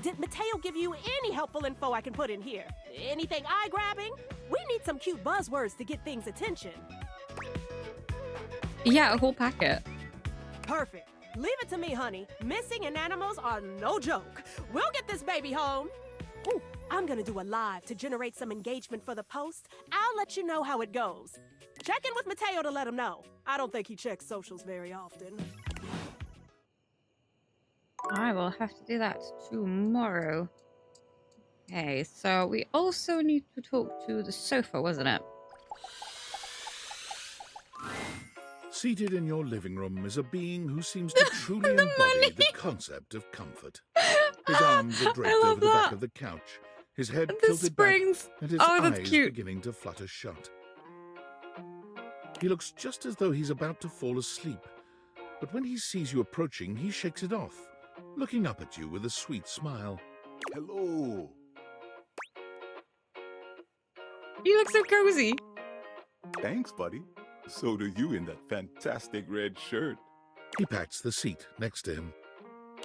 Did Mateo give you any helpful info I can put in here? Anything eye-grabbing? We need some cute buzzwords to get things' attention. Yeah, a whole packet. Perfect. Leave it to me, honey. Missing in animals are no joke. We'll get this baby home. Ooh, I'm gonna do a live to generate some engagement for the post. I'll let you know how it goes. Check in with Mateo to let him know. I don't think he checks socials very often. I will have to do that tomorrow. Okay, so we also need to talk to the sofa, wasn't it? Seated in your living room is a being who seems to truly embody the concept of comfort. His arms are draped over the back of the couch, his head tilted springs. back, and his Oh, that's eyes cute. beginning to flutter shut. He looks just as though he's about to fall asleep, but when he sees you approaching, he shakes it off, looking up at you with a sweet smile. Hello. You look so cozy. Thanks, buddy. So do you in that fantastic red shirt. He pats the seat next to him.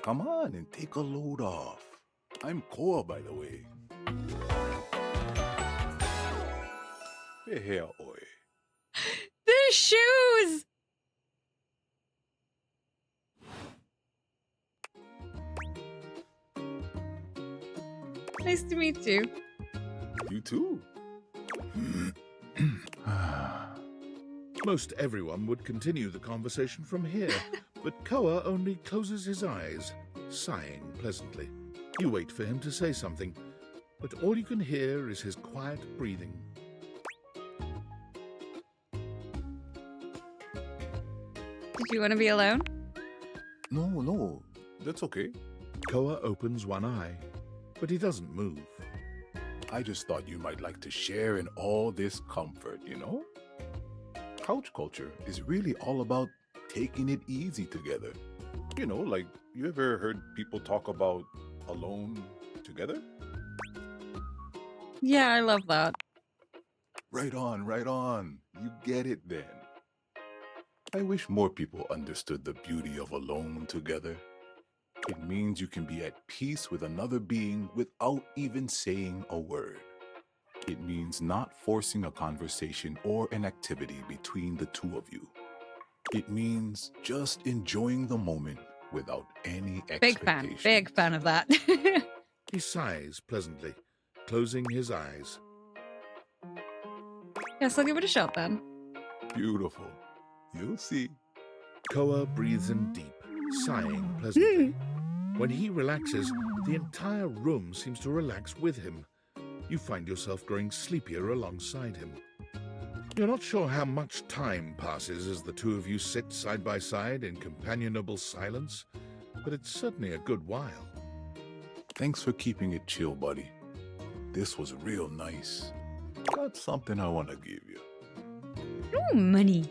Come on and take a load off. I'm Koa, by the way. Hey, oi. The shoes! Nice to meet you. You too. Most everyone would continue the conversation from here, but Koa only closes his eyes, sighing pleasantly. You wait for him to say something, but all you can hear is his quiet breathing. Did you want to be alone? No, that's okay. Koa opens one eye, but he doesn't move. I just thought you might like to share in all this comfort, you know? Couch culture is really all about taking it easy together. You know, like, you ever heard people talk about alone together? Yeah, I love that. Right on, right on. You get it then. I wish more people understood the beauty of alone together. It means you can be at peace with another being without even saying a word. It means not forcing a conversation or an activity between the two of you. It means just enjoying the moment without any expectation. Big fan of that. He sighs pleasantly, closing his eyes. Yes, I'll give it a shot then. Beautiful. You'll see. Koa breathes in deep, sighing pleasantly. When he relaxes, the entire room seems to relax with him. You find yourself growing sleepier alongside him. You're not sure how much time passes as the two of you sit side by side in companionable silence, but it's certainly a good while. Thanks for keeping it chill, buddy. This was real nice. Got something I want to give you. Oh, money.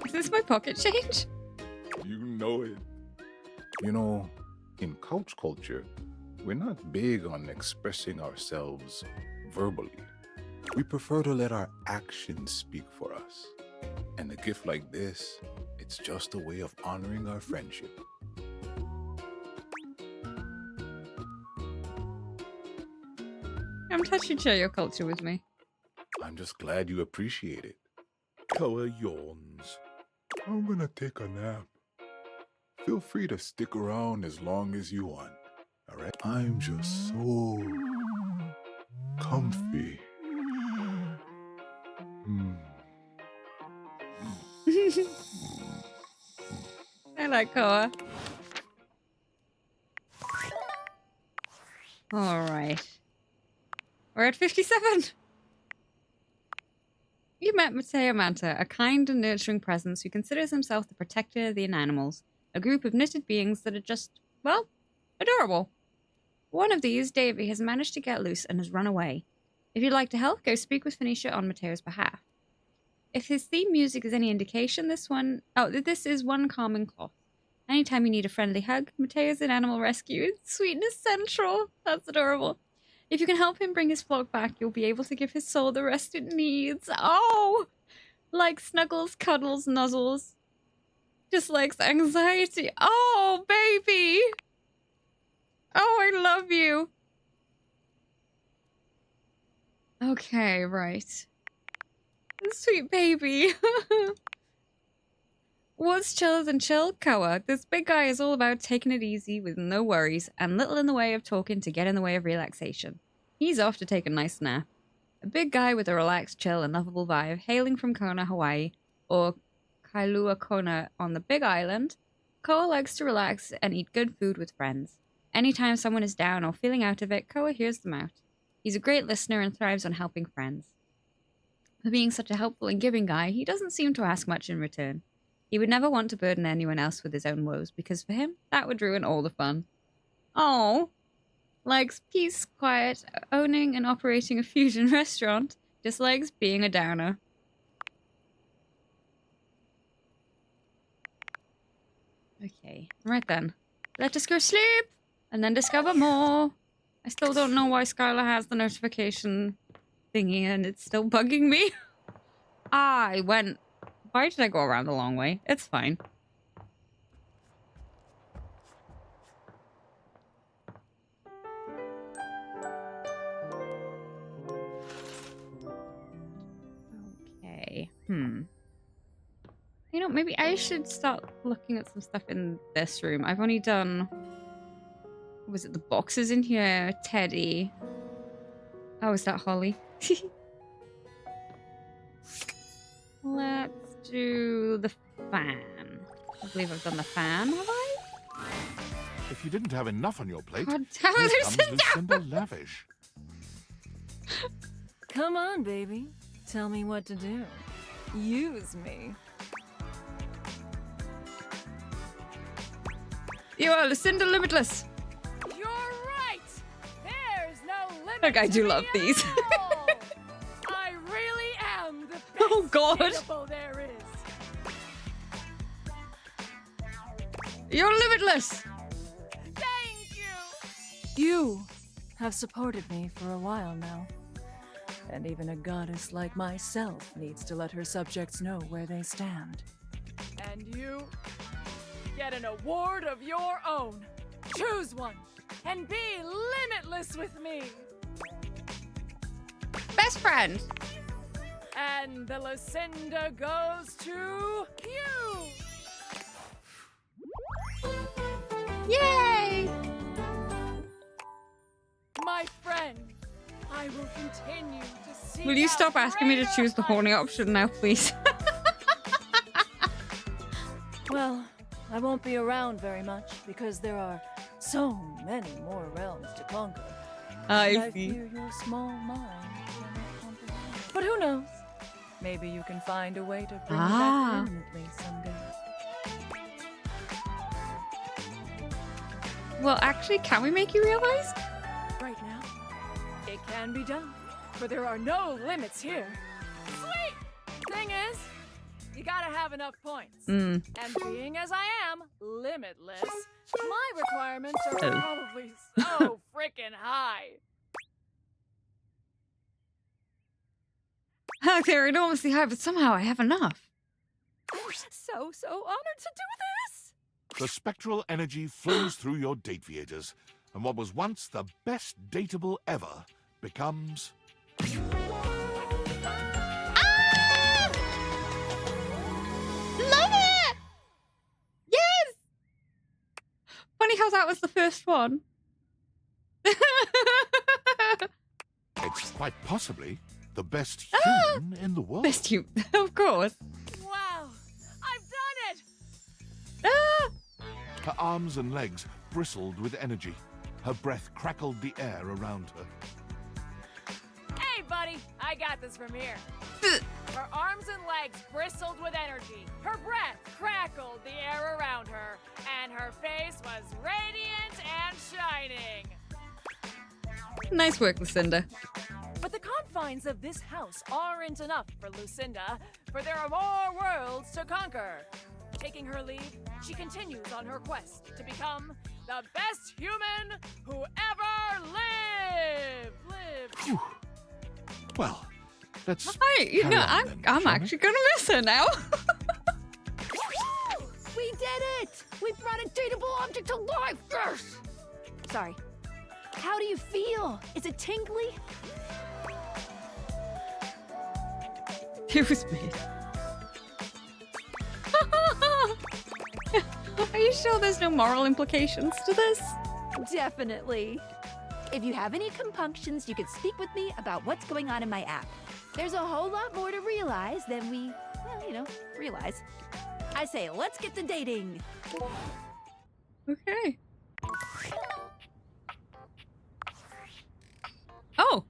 Is this my pocket change? You know it. You know, in couch culture, we're not big on expressing ourselves verbally. We prefer to let our actions speak for us. And a gift like this, it's just a way of honoring our friendship. I'm touched you'd share your culture with me. I'm just glad you appreciate it. Koa yawns. I'm gonna take a nap. Feel free to stick around as long as you want. All right? I'm just so comfy. I like Koa. All right. We're at 57. You met Mateo Manta, a kind and nurturing presence who considers himself the protector of the inanimals, a group of knitted beings that are just, well, adorable. One of these, Davy, has managed to get loose and has run away. If you'd like to help, go speak with Phoenicia on Mateo's behalf. If his theme music is any indication, this is one common cloth. Anytime you need a friendly hug, Mateo's in Animal Rescue. It's sweetness central. That's adorable. If you can help him bring his flock back, you'll be able to give his soul the rest it needs. Oh! Like snuggles, cuddles, nuzzles. Dislikes anxiety. Oh, baby! Oh, I love you. Okay, right. Sweet baby. What's chiller than chill? Koa. This big guy is all about taking it easy with no worries and little in the way of talking to get in the way of relaxation. He's off to take a nice nap. A big guy with a relaxed, chill, and lovable vibe, hailing from Kona, Hawaii, or Kailua Kona on the Big Island, Koa likes to relax and eat good food with friends. Anytime someone is down or feeling out of it, Koa hears them out. He's a great listener and thrives on helping friends. For being such a helpful and giving guy, he doesn't seem to ask much in return. He would never want to burden anyone else with his own woes, because for him, that would ruin all the fun. Oh, likes peace, quiet, owning and operating a fusion restaurant, dislikes being a downer. Okay, right then. Let us go sleep, and then discover more. I still don't know why Skylar has the notification thingy and it's still bugging me. Why did I go around the long way? It's fine. Okay. You know, maybe I should start looking at some stuff in this room. I've only done... Was it the boxes in here? Teddy. Oh, is that Holly? Let's do the fan. I believe I've done the fan, have I? If you didn't have enough on your plate, God here damn it, comes Lucinda! Lucinda Lavish. Come on, baby. Tell me what to do. Use me. You are Lucinda Limitless. You're right. There's no limit. Look, I do to love me these. at all. I really am the best Oh, God. dateable there is. You're limitless. Thank you. You have supported me for a while now. And even a goddess like myself needs to let her subjects know where they stand. And you get an award of your own. Choose one and be limitless with me. Best friend. And the Lucinda goes to you. Yay! My friend, I will continue to see. Will you stop asking me to choose the horny option now, please? Well, I won't be around very much because there are so many more realms to conquer. I I see. fear your small mind cannot comprehend. But who knows? Maybe you can find a way to bring it back permanently someday. Well, actually, can we make you realize? Right now, it can be done, for there are no limits here. Sweet! Thing is, you gotta have enough points. Mm. And being as I am, limitless, my requirements are Oh. probably so freaking high. They're enormously high, but somehow I have enough. I'm so honored to do this. The spectral energy flows through your date viators, and what was once the best dateable ever becomes... Love it! Yes! Funny how that was the first one. It's quite possibly the best human in the world. Best human, of course. Wow, I've done it! Ah! Her arms and legs bristled with energy. Her breath crackled the air around her. Hey, buddy, I got this from here. Her arms and legs bristled with energy. Her breath crackled the air around her, and her face was radiant and shining. Nice work, Lucinda. But the confidence confines of this house aren't enough for Lucinda, for there are more worlds to conquer. Taking her leave, she continues on her quest to become the best human who ever lived. Well, let's. You carry know, on then, I'm shall we? actually gonna miss her now. We did it! We brought a dateable object to life! Yes! Sorry. How do you feel? Is it tingly? Excuse me. Are you sure there's no moral implications to this? Definitely. If you have any compunctions, you could speak with me about what's going on in my app. There's a whole lot more to realize than we, well, you know, realize. I say, let's get to dating. Okay. Oh.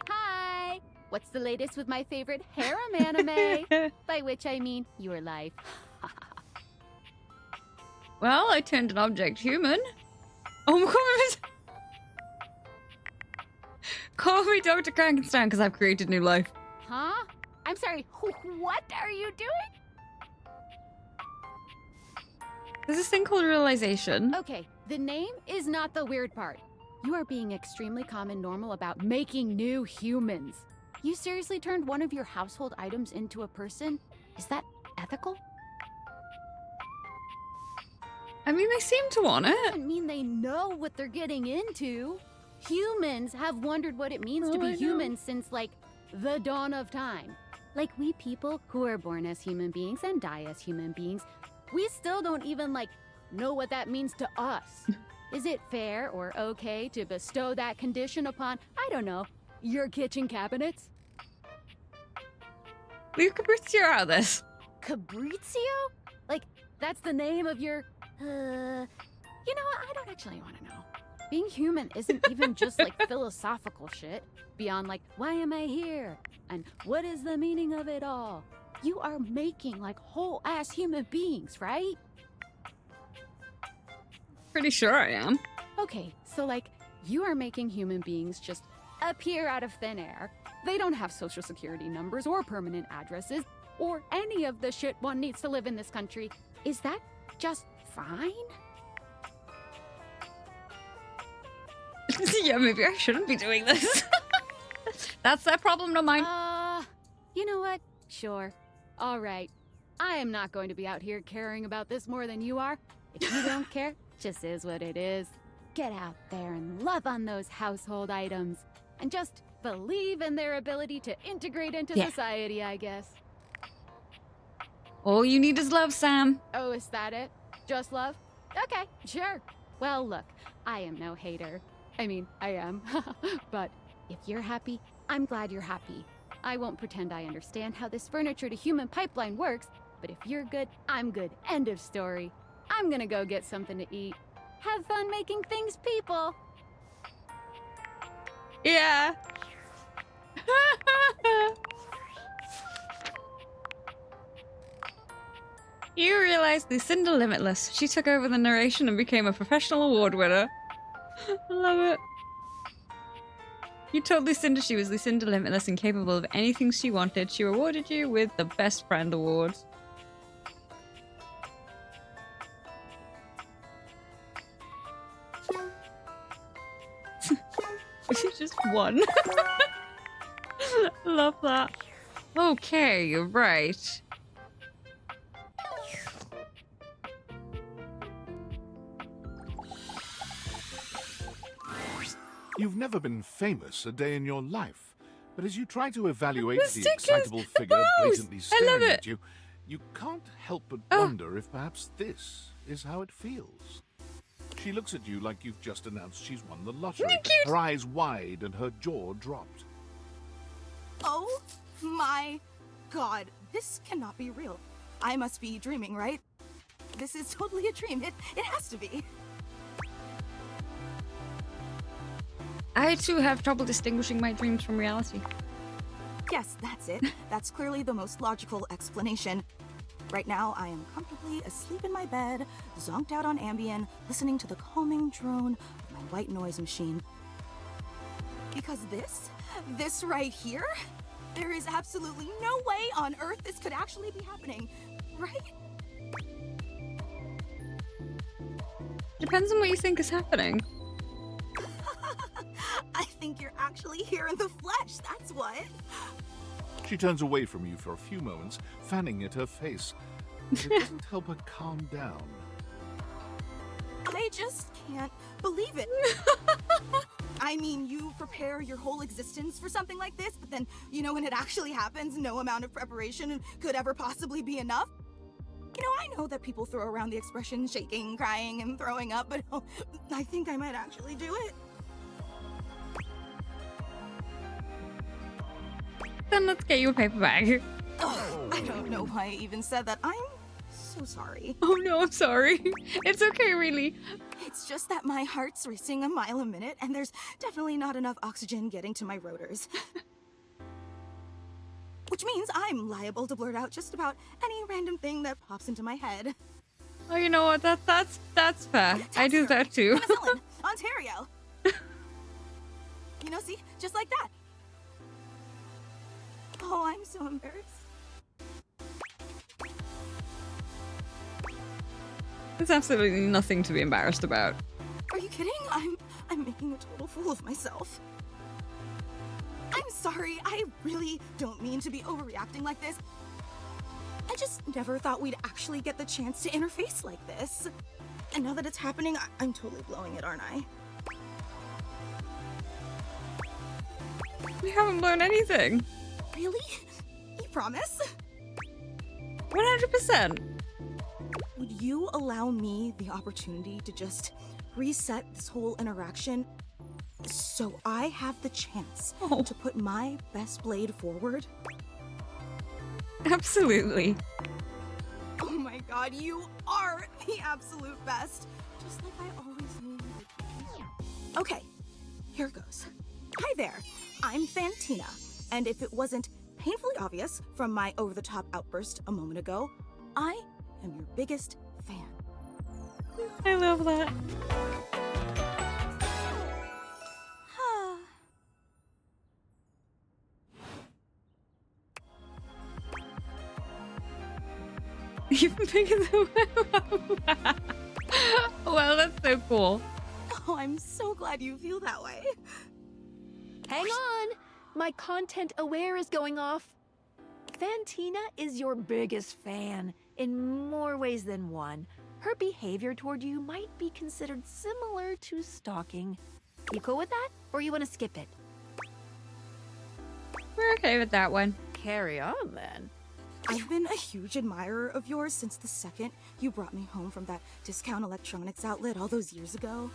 Hi! What's the latest with my favorite harem anime? By which I mean your life. Well, I turned an object human. Oh my god. Call me Dr. Frankenstein because I've created new life. Huh? I'm sorry, what are you doing? There's this thing called realization. Okay, the name is not the weird part. You are being extremely calm and normal about making new humans. You seriously turned one of your household items into a person? Is that ethical? I mean, they seem to want it. Doesn't mean they know what they're getting into. Humans have wondered what it means to Oh, be I know. human since, like, the dawn of time. Like, we people who are born as human beings and die as human beings, we still don't even, like, know what that means to us. Is it fair or okay to bestow that condition upon, I don't know, your kitchen cabinets? Leave Fabrizio out of this. Fabrizio? Like, that's the name of your, you know what? I don't actually want to know. Being human isn't even just like philosophical shit beyond like, why am I here? And what is the meaning of it all? You are making like whole ass human beings, right? Pretty sure I am. Okay, so like, you are making human beings just appear out of thin air. They don't have social security numbers or permanent addresses or any of the shit one needs to live in this country. Is that just fine? Yeah, maybe I shouldn't be doing this. That's their problem, not mine. You know what? Sure. All right. I am not going to be out here caring about this more than you are. If you don't care, just is what it is. Get out there and love on those household items. And just believe in their ability to integrate into Yeah. society, I guess. All you need is love, Sam. Oh, is that it? Just love? Okay, sure. Well, look, I am no hater. I mean, I am. But if you're happy, I'm glad you're happy. I won't pretend I understand how this furniture to human pipeline works, but if you're good, I'm good. End of story. I'm gonna go get something to eat. Have fun making things, people. Yeah. You realize Lucinda Limitless. She took over the narration and became a professional award winner. I love it. You told Lucinda she was Lucinda Limitless and capable of anything she wanted. She rewarded you with the Best Friend Award. Which is just one. Love that. Okay, right. You've never been famous a day in your life, but as you try to evaluate The the stickers, excitable the figure bows. blatantly I love staring it. at you, you can't help but Oh. wonder if perhaps this is how it feels. She looks at you like you've just announced she's won the lottery, her eyes wide and her jaw dropped. Oh my god, this cannot be real. I must be dreaming, right? This is totally a dream. It has to be. I too have trouble distinguishing my dreams from reality. Yes, that's it. That's clearly the most logical explanation. Right now, I am comfortably asleep in my bed, zonked out on Ambien, listening to the calming drone of my white noise machine. Because this This right here? There is absolutely no way on Earth this could actually be happening, right? Depends on what you think is happening. I think you're actually here in the flesh, that's what. She turns away from you for a few moments, fanning at her face. It doesn't help her calm down. I just can't believe it. I mean, you prepare your whole existence for something like this, but then, you know, when it actually happens, no amount of preparation could ever possibly be enough. You know, I know that people throw around the expression shaking, crying, and throwing up, but I think I might actually do it. Then let's get you a paper bag. Ugh, I don't know why I even said that. I'm so sorry. Oh no, I'm sorry. It's okay, really. It's just that my heart's racing a mile a minute, and there's definitely not enough oxygen getting to my rotors. Which means I'm liable to blurt out just about any random thing that pops into my head. Oh, you know what? That's fair. I do that too. Penicillin, Ontario. You know, see? Just like that. Oh, I'm so embarrassed. There's absolutely nothing to be embarrassed about. Are you kidding? I'm making a total fool of myself. I'm sorry, I really don't mean to be overreacting like this. I just never thought we'd actually get the chance to interface like this. And now that it's happening, I'm totally blowing it, aren't I? We haven't blown anything. Really? You promise? 100%. Would you allow me the opportunity to just reset this whole interaction so I have the chance to put my best blade forward? Absolutely. Oh my god, you are the absolute best. Just like I always knew you would be. Okay, here goes. Hi there, I'm Fantina, and if it wasn't painfully obvious from my over-the-top outburst a moment ago, I am your biggest fan. I love that. Even bigger than well, that's so cool. Oh, I'm so glad you feel that way. Hang on! My content aware is going off. Fantina is your biggest fan, in more ways than one. Her behavior toward you might be considered similar to stalking. You cool with that? Or you want to skip it? We're okay with that one. Carry on, then. I've been a huge admirer of yours since the second you brought me home from that discount electronics outlet all those years ago.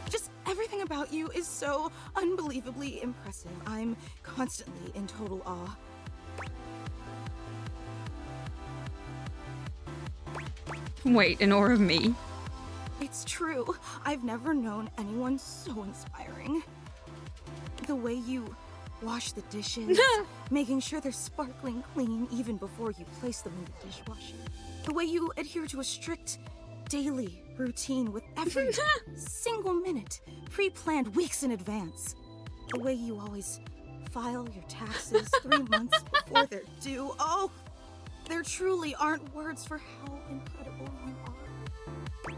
Just everything about you is so unbelievably impressive. I'm constantly in total awe. Wait, in awe of me? It's true. I've never known anyone so inspiring. The way you wash the dishes, making sure they're sparkling clean even before you place them in the dishwasher. The way you adhere to a strict daily routine with every single minute pre-planned weeks in advance. The way you always file your taxes 3 months before they're due. Oh, there truly aren't words for how incredible you are.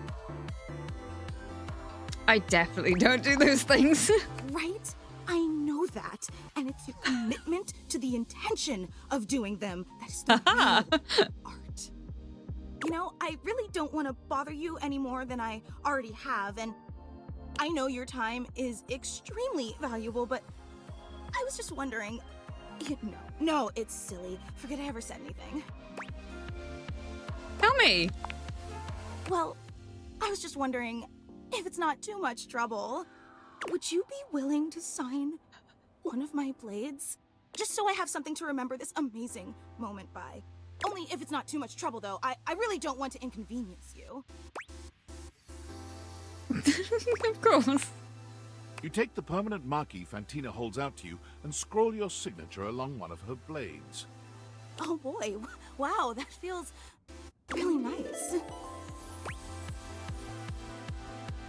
I definitely don't do those things. Right? I know that, and it's your commitment to the intention of doing them that is the real art. You know, I really don't want to bother you any more than I already have, and I know your time is extremely valuable, but I was just wondering... No, it's silly. Forget I ever said anything. Tell me. Well, I was just wondering, if it's not too much trouble, would you be willing to sign one of my blades? Just so I have something to remember this amazing moment by. Only if it's not too much trouble, though. I really don't want to inconvenience you. Of course. You take the permanent marquee Fantina holds out to you and scroll your signature along one of her blades. Oh boy, wow, that feels really nice.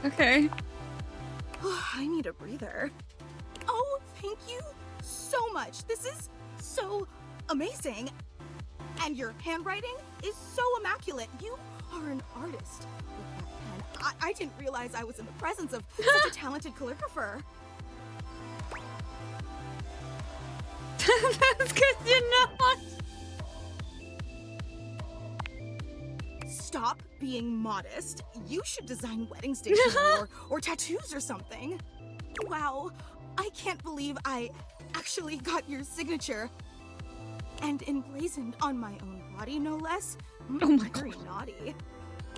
Okay. I need a breather. Oh, Thank you so much. This is so amazing. And your handwriting is so immaculate. You are an artist with that pen. I didn't realize I was in the presence of such a talented calligrapher. That's because you're not. Stop being modest. You should design wedding stationery or tattoos or something. Wow, I can't believe I actually got your signature. And emblazoned on my own body, no less. Oh my Very God. naughty.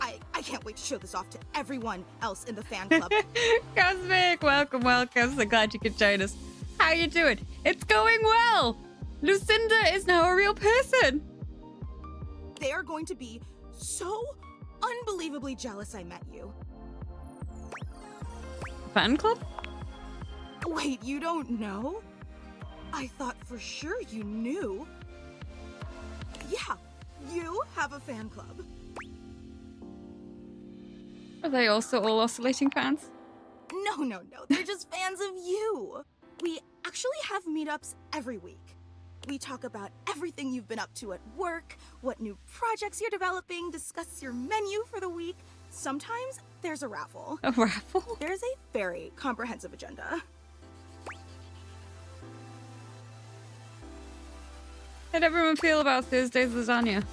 I can't wait to show this off to everyone else in the fan club. Cosmic, welcome, welcome. So glad you could join us. How you doing? It's going well. Lucinda is now a real person. They are going to be so unbelievably jealous I met you. Fan club? Wait, you don't know? I thought for sure you knew. Yeah, you have a fan club. Are they also all oscillating fans? No, they're just fans of you. We actually have meetups every week. We talk about everything you've been up to at work, what new projects you're developing, discuss your menu for the week. Sometimes there's a raffle. A raffle? There's a very comprehensive agenda. How'd everyone feel about Thursday's lasagna?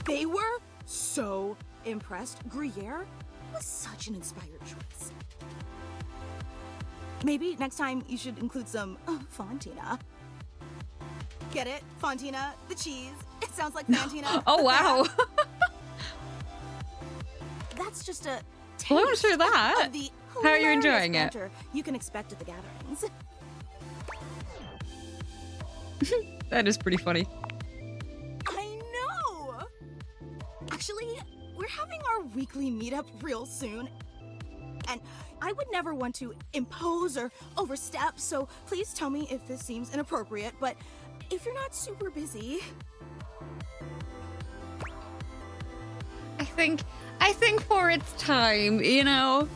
They were so impressed. Gruyere was such an inspired choice. Maybe next time you should include some Fontina. Get it? Fontina, the cheese. It sounds like Fantina. Oh, wow. That's just a Well, I'm taste sure that. of the How are you hilarious enjoying it? banter you can expect at the gatherings. That is pretty funny. I know! Actually, we're having our weekly meetup real soon. And I would never want to impose or overstep, so please tell me if this seems inappropriate, but if you're not super busy... I think for its time, you know.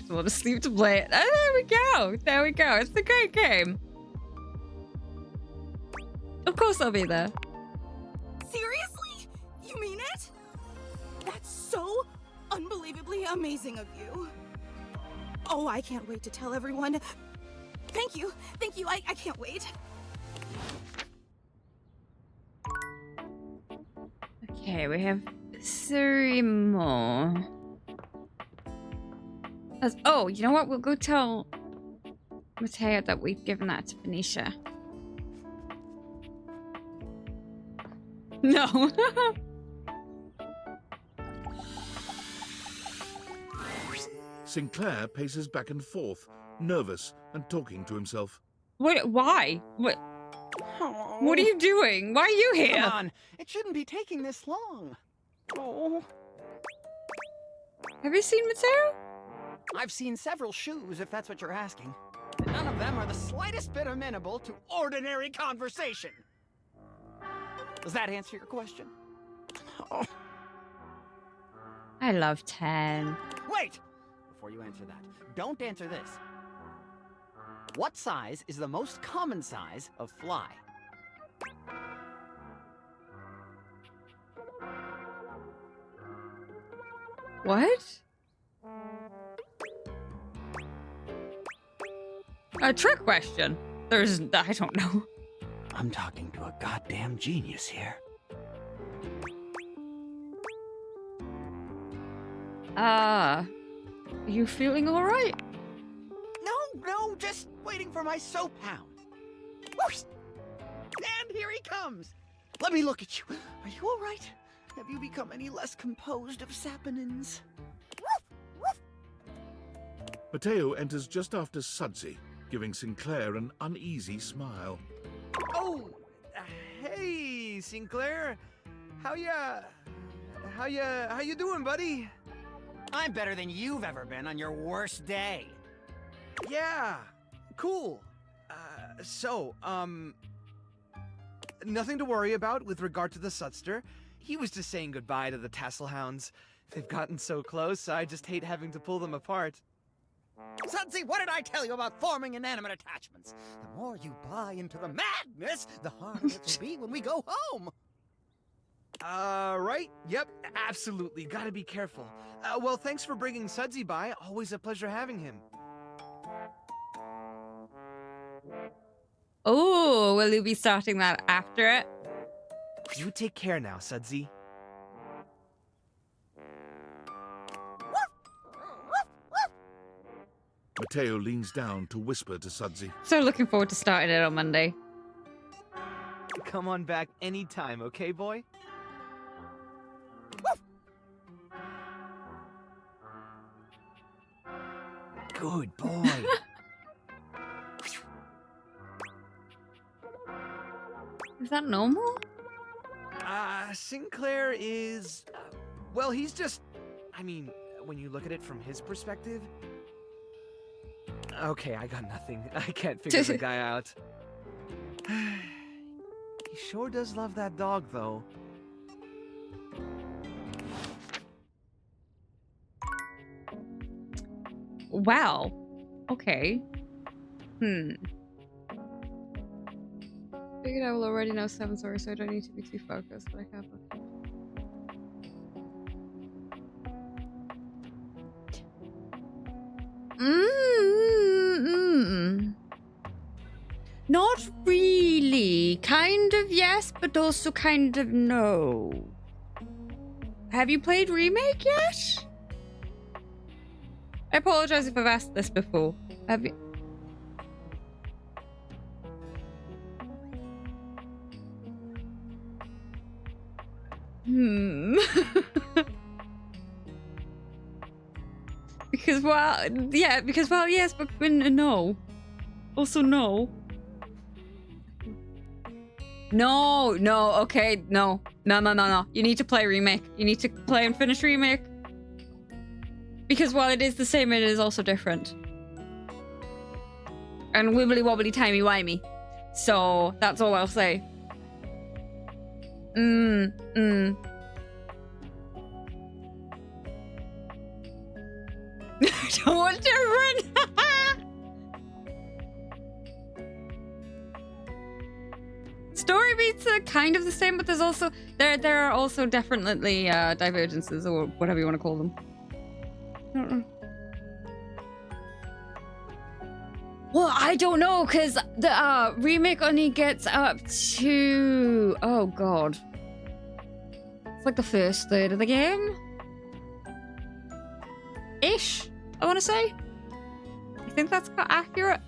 I want to sleep to play it. Oh, there we go. There we go. It's a great game. Of course I'll be there. Seriously? You mean it? That's so unbelievably amazing of you. Oh, I can't wait to tell everyone. Thank you. I can't wait. Okay, we have 3 more. Oh, you know what? We'll go tell Mateo that we've given that to Benicia. No. Sinclair paces back and forth, nervous and talking to himself. What? Why? What? What are you doing? Why are you here? Come on, it shouldn't be taking this long. Oh. Have you seen Mateo? I've seen several shoes, if that's what you're asking. None of them are the slightest bit amenable to ordinary conversation. Does that answer your question? Oh. I love 10. Wait! Before you answer that, don't answer this. What size is the most common size of fly? What? A trick question. I don't know. I'm talking to a goddamn genius here. Are you feeling all right? No, just waiting for my soap hound. Whoosh! And here he comes. Let me look at you. Are you all right? Have you become any less composed of saponins? Mateo enters just after Sudsy, giving Sinclair an uneasy smile. Oh, hey, Sinclair. How you doing, buddy? I'm better than you've ever been on your worst day. Yeah, cool. Nothing to worry about with regard to the Sudster. He was just saying goodbye to the Tasselhounds. They've gotten so close, I just hate having to pull them apart. Sudsy, what did I tell you about forming inanimate attachments? The more you buy into the madness, the harder it will be when we go home. Right? Yep, absolutely. Gotta be careful. Well, thanks for bringing Sudsy by. Always a pleasure having him. Oh, will you be starting that after it? You take care now, Sudsy. Mateo leans down to whisper to Sudsy. So looking forward to starting it on Monday. Come on back anytime, okay, boy? Good boy. Is that normal? Sinclair is... well, he's just... I mean, when you look at it from his perspective... Okay, I got nothing. I can't figure the guy out. He sure does love that dog, though. Wow. Okay. Figured I will already know 7 stories, so I don't need to be too focused, but I can't. Not really. Kind of yes, but also kind of no. Have you played Remake yet? I apologize if I've asked this before. Have you? Because, well, yeah, because, well, yes, but no. Also, no. No, okay, no. You need to play Remake. You need to play and finish Remake. Because while it is the same, it is also different. And wibbly wobbly timey wimey. So, that's all I'll say. I don't want to run. Story beats are kind of the same, but there's also there are also definitely divergences, or whatever you want to call them. I don't know. Well, I don't know, because the remake only gets up to, oh god, it's like the first third of the game ish, I want to say. I think that's quite accurate.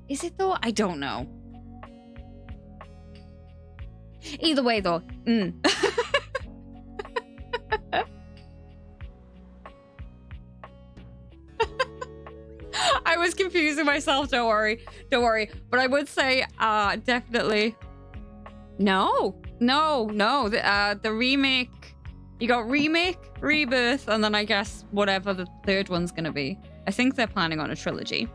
Is it though? I don't know. Either way though, I was confusing myself, don't worry. But I would say, definitely. No. The remake, you got Remake, Rebirth, and then I guess whatever the third one's gonna be. I think they're planning on a trilogy.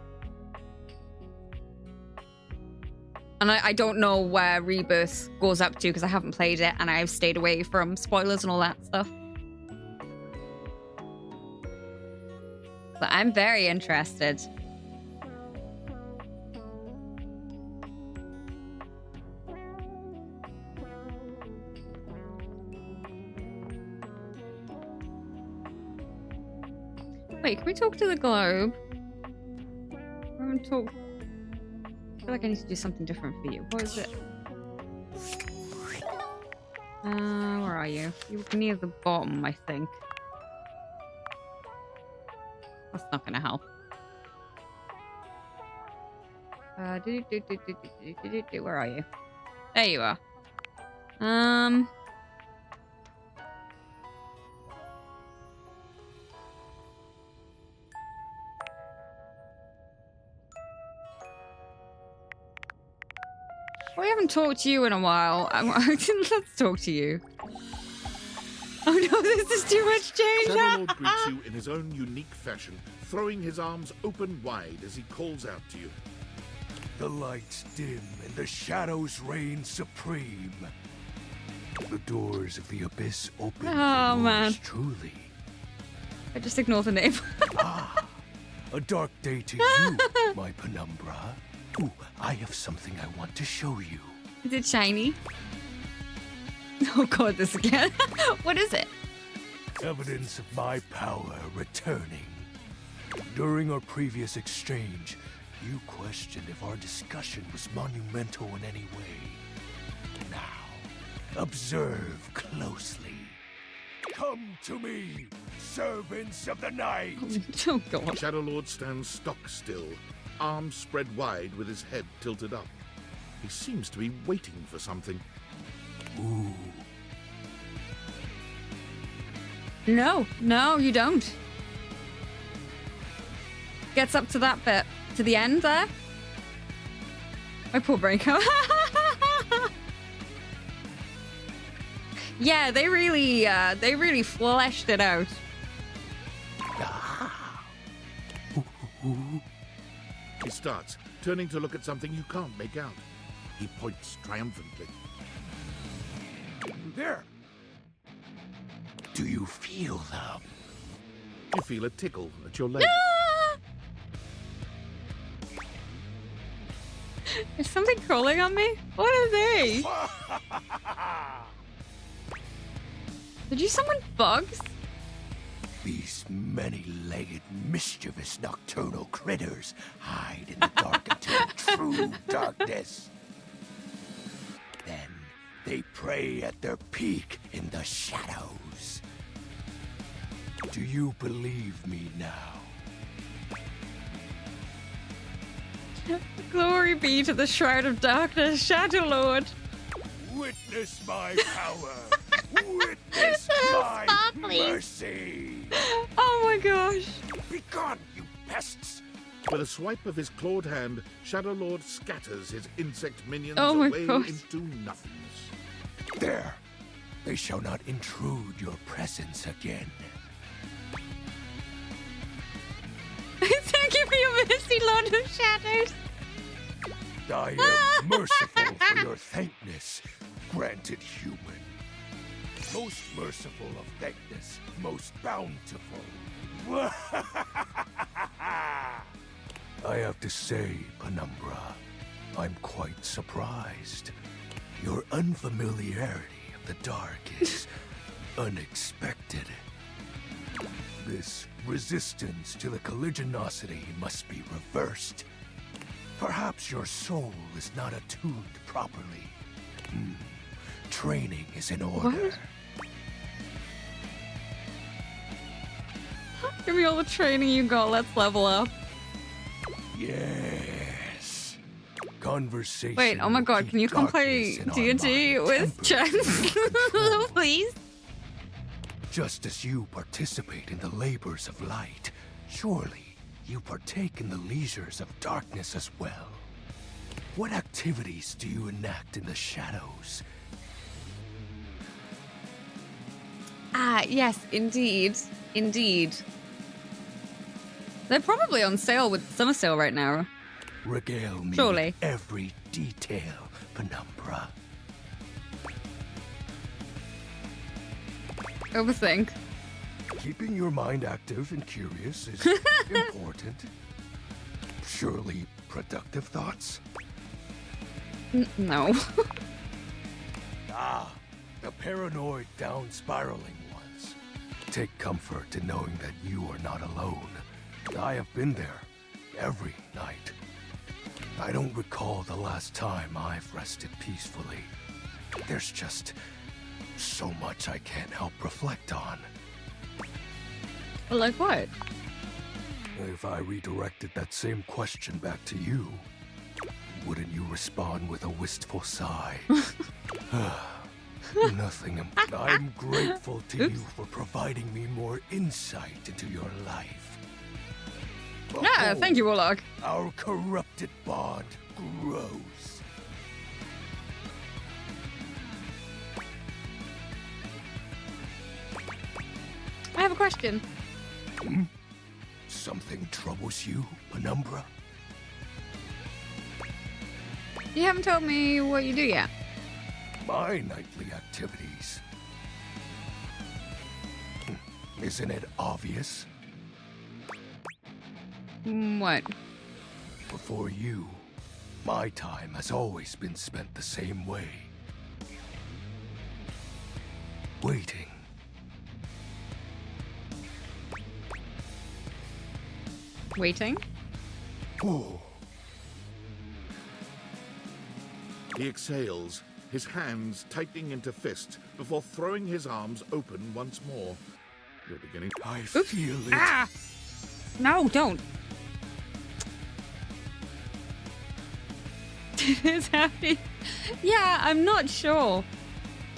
And I don't know where Rebirth goes up to because I haven't played it and I've stayed away from spoilers and all that stuff. But I'm very interested. Wait, can we talk to the globe? I haven't talked. I feel like I need to do something different for you. What is it? Where are you? You're near the bottom, I think. That's not gonna help. Where are you? There you are. We haven't talked to you in a while. Let's talk to you. Oh no, this is too much change. Shadow Lord greets you in his own unique fashion, throwing his arms open wide as he calls out to you. The lights dim and the shadows reign supreme. The doors of the abyss open for yours truly. I just ignore the name. A dark day to you, my Penumbra. Ooh, I have something I want to show you. Is it shiny? Oh god, this again. What is it? Evidence of my power returning. During our previous exchange, you questioned if our discussion was monumental in any way. Now, observe closely. Come to me, servants of the night! Oh god. Shadowlord stands stock still, arms spread wide with his head tilted up. He seems to be waiting for something. Ooh. No, no, you don't. Gets up to that bit, to the end there. My poor brain count. Yeah, they really fleshed it out. He starts, turning to look at something you can't make out. He points triumphantly. There! Do you feel them? You feel a tickle at your leg. Is something crawling on me? What are they? Did you summon bugs? These many-legged, mischievous nocturnal critters hide in the dark until true darkness. Then they prey at their peak in the shadows. Do you believe me now? Glory be to the Shroud of Darkness, Shadow Lord. Witness my power. Witness my mercy. Oh my gosh. Begone, you pests. With a swipe of his clawed hand, Shadowlord scatters his insect minions Oh my away God. into nothingness. There. They shall not intrude your presence again. Thank you for your mercy, Lord of Shadows. I am merciful for your thankness, granted human. Most merciful of thankness, most bountiful. I have to say, Penumbra, I'm quite surprised. Your unfamiliarity of the dark is unexpected. This resistance to the colligiosity must be reversed. Perhaps your soul is not attuned properly. Training is in order. Give me all the training you got. Let's level up. Yes. Conversation. Wait, oh my god, can you come play D&D with Chance? Please? Just as you participate in the labors of light, surely you partake in the leisures of darkness as well. What activities do you enact in the shadows? Ah, yes, indeed. Indeed. They're probably on sale with summer sale right now. Regale me Surely. with every detail, Penumbra. Overthink. Keeping your mind active and curious is important. Surely productive thoughts? No. The paranoid down-spiraling ones. Take comfort in knowing that you are not alone. I have been there every night. I don't recall the last time I've rested peacefully. There's just so much I can't help reflect on. Like what? If I redirected that same question back to you, wouldn't you respond with a wistful sigh? Nothing. I'm grateful to you for providing me more insight into your life. Yeah, thank you, Warlock. Our corrupted bond grows. I have a question. Something troubles you, Penumbra? You haven't told me what you do yet. My nightly activities. Isn't it obvious? What? Before you, my time has always been spent the same way. Waiting. Waiting? Oh. He exhales, his hands tightening into fists before throwing his arms open once more. You're beginning. I feel it. Ah! No, don't. It's happy. Yeah, I'm not sure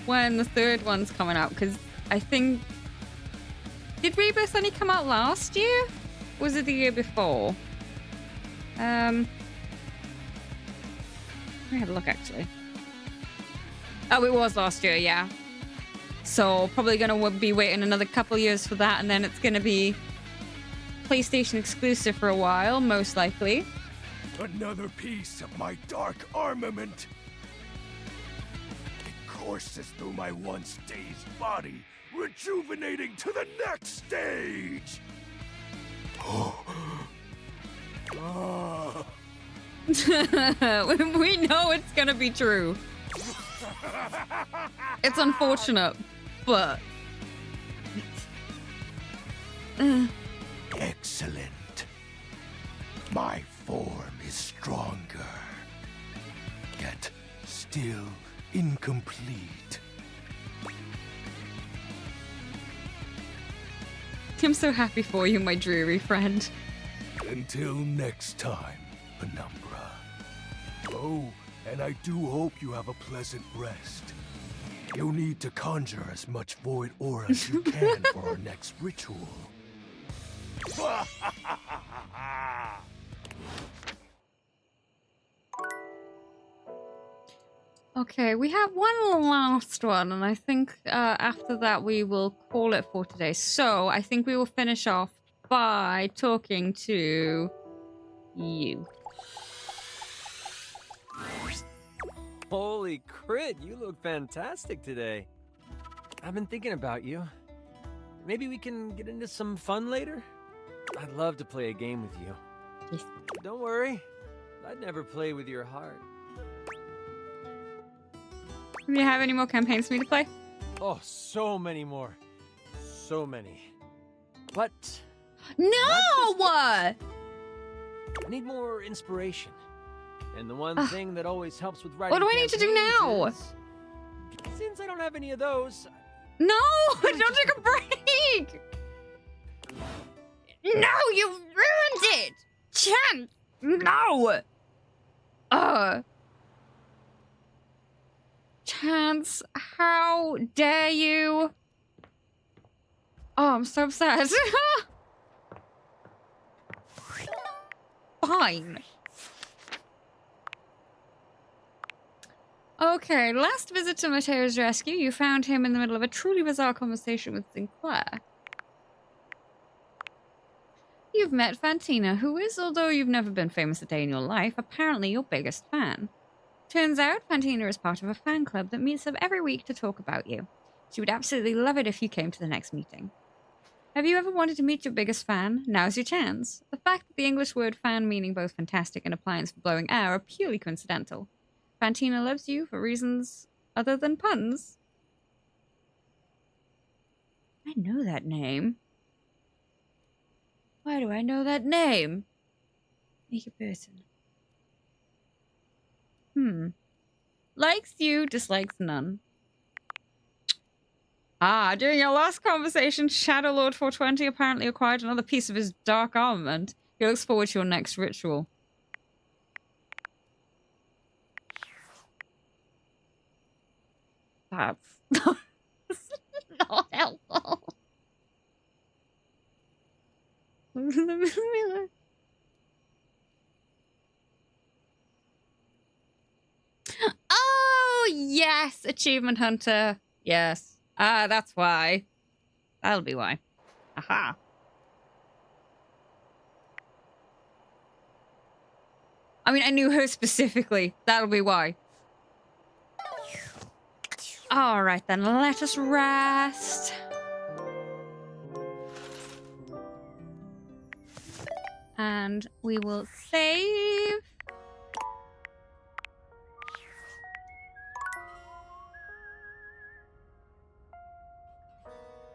when the third one's coming out because I think. Did Rebirth only come out last year? Or was it the year before? Let me have a look actually. Oh, it was last year, yeah. So probably gonna be waiting another couple years for that, and then it's gonna be PlayStation exclusive for a while, most likely. Another piece of my dark armament. It courses through my once dazed body, rejuvenating to the next stage. We know it's gonna be true. It's unfortunate, but excellent. My form is stronger, yet still incomplete. I'm so happy for you, my dreary friend. Until next time, Penumbra. Oh, and I do hope you have a pleasant rest. You'll need to conjure as much void aura as you can for our next ritual. Okay, we have one last one, and I think after that we will call it for today. So I think we will finish off by talking to you. Holy crit, you look fantastic today. I've been thinking about you. Maybe we can get into some fun later? I'd love to play a game with you. Yes. Don't worry, I'd never play with your heart. Do you have any more campaigns for me to play? Oh, so many more. So many. But... No! I need more inspiration. And the one thing that always helps with writing What do I need to do now? Since I don't have any of those... No! Don't take a break! No, you ruined it! Chance! No! Chance, how dare you? Oh, I'm so upset. Fine. Okay, last visit to Mateo's rescue, you found him in the middle of a truly bizarre conversation with Sinclair. You've met Fantina, who is, although you've never been famous a day in your life, apparently your biggest fan. Turns out, Fantina is part of a fan club that meets up every week to talk about you. She would absolutely love it if you came to the next meeting. Have you ever wanted to meet your biggest fan? Now's your chance. The fact that the English word fan meaning both fantastic and appliance for blowing air are purely coincidental. Fantina loves you for reasons other than puns. I know that name. Why do I know that name? Make a person. Likes you, dislikes none. Ah, during your last conversation, Shadowlord 420 apparently acquired another piece of his dark armament. He looks forward to your next ritual. That's not helpful. Oh, yes! Achievement Hunter. Yes. Ah, that's why. That'll be why. Aha. I mean, I knew her specifically. That'll be why. Alright then, let us rest. And we will save.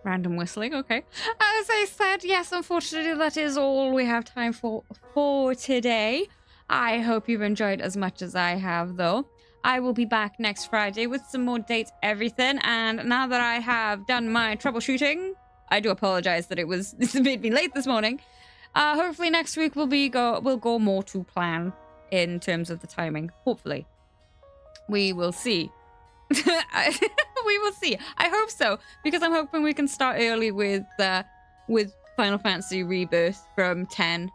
Random whistling, okay. As I said, yes, unfortunately, that is all we have time for today. I hope you've enjoyed as much as I have, though. I will be back next Friday with some more Date Everything. And now that I have done my troubleshooting, I do apologize that this made me late this morning. Hopefully next week we'll go more to plan in terms of the timing. Hopefully. We will see. We will see. I hope so, because I'm hoping we can start early with Final Fantasy Rebirth from 10,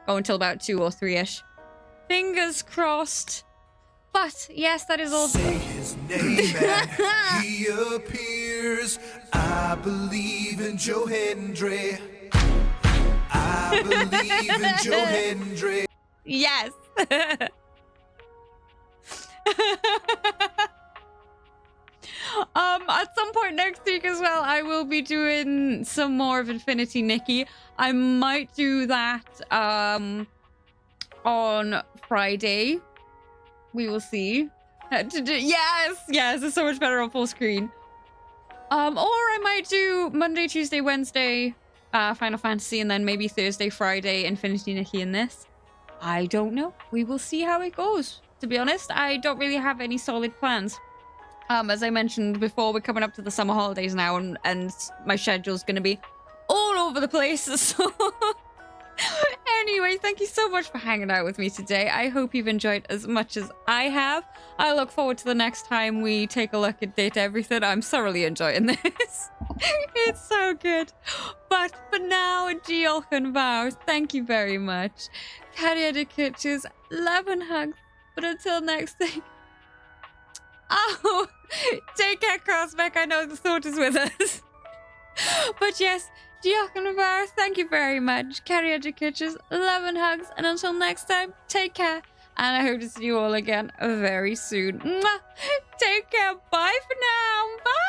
go until about 2 or 3ish. Fingers crossed. But yes, that is all. Say his name and he appears. I believe in Joe Hendry. I believe in Joe Hendry. Yes. At some point next week as well, I will be doing some more of Infinity Nikki. I might do that on Friday. We will see. Yes, it's so much better on full screen. Or I might do Monday, Tuesday, Wednesday, Final Fantasy, and then maybe Thursday, Friday, Infinity Nikki in this. I don't know. We will see how it goes. To be honest, I don't really have any solid plans. As I mentioned before, we're coming up to the summer holidays now, and my schedule's going to be all over the place. So anyway, thank you so much for hanging out with me today. I hope you've enjoyed as much as I have. I look forward to the next time we take a look at Date Everything. I'm thoroughly enjoying this. It's so good. But for now, diolch yn fawr. Thank you very much. Cariad y Kitches, love and hugs. But until next thing. Oh, take care, Crossback. I know the thought is with us. But yes, diolch yn fawr. Thank you very much. Cariad y Kitches, love and hugs. And until next time, take care. And I hope to see you all again very soon. Mwah! Take care. Bye for now. Bye.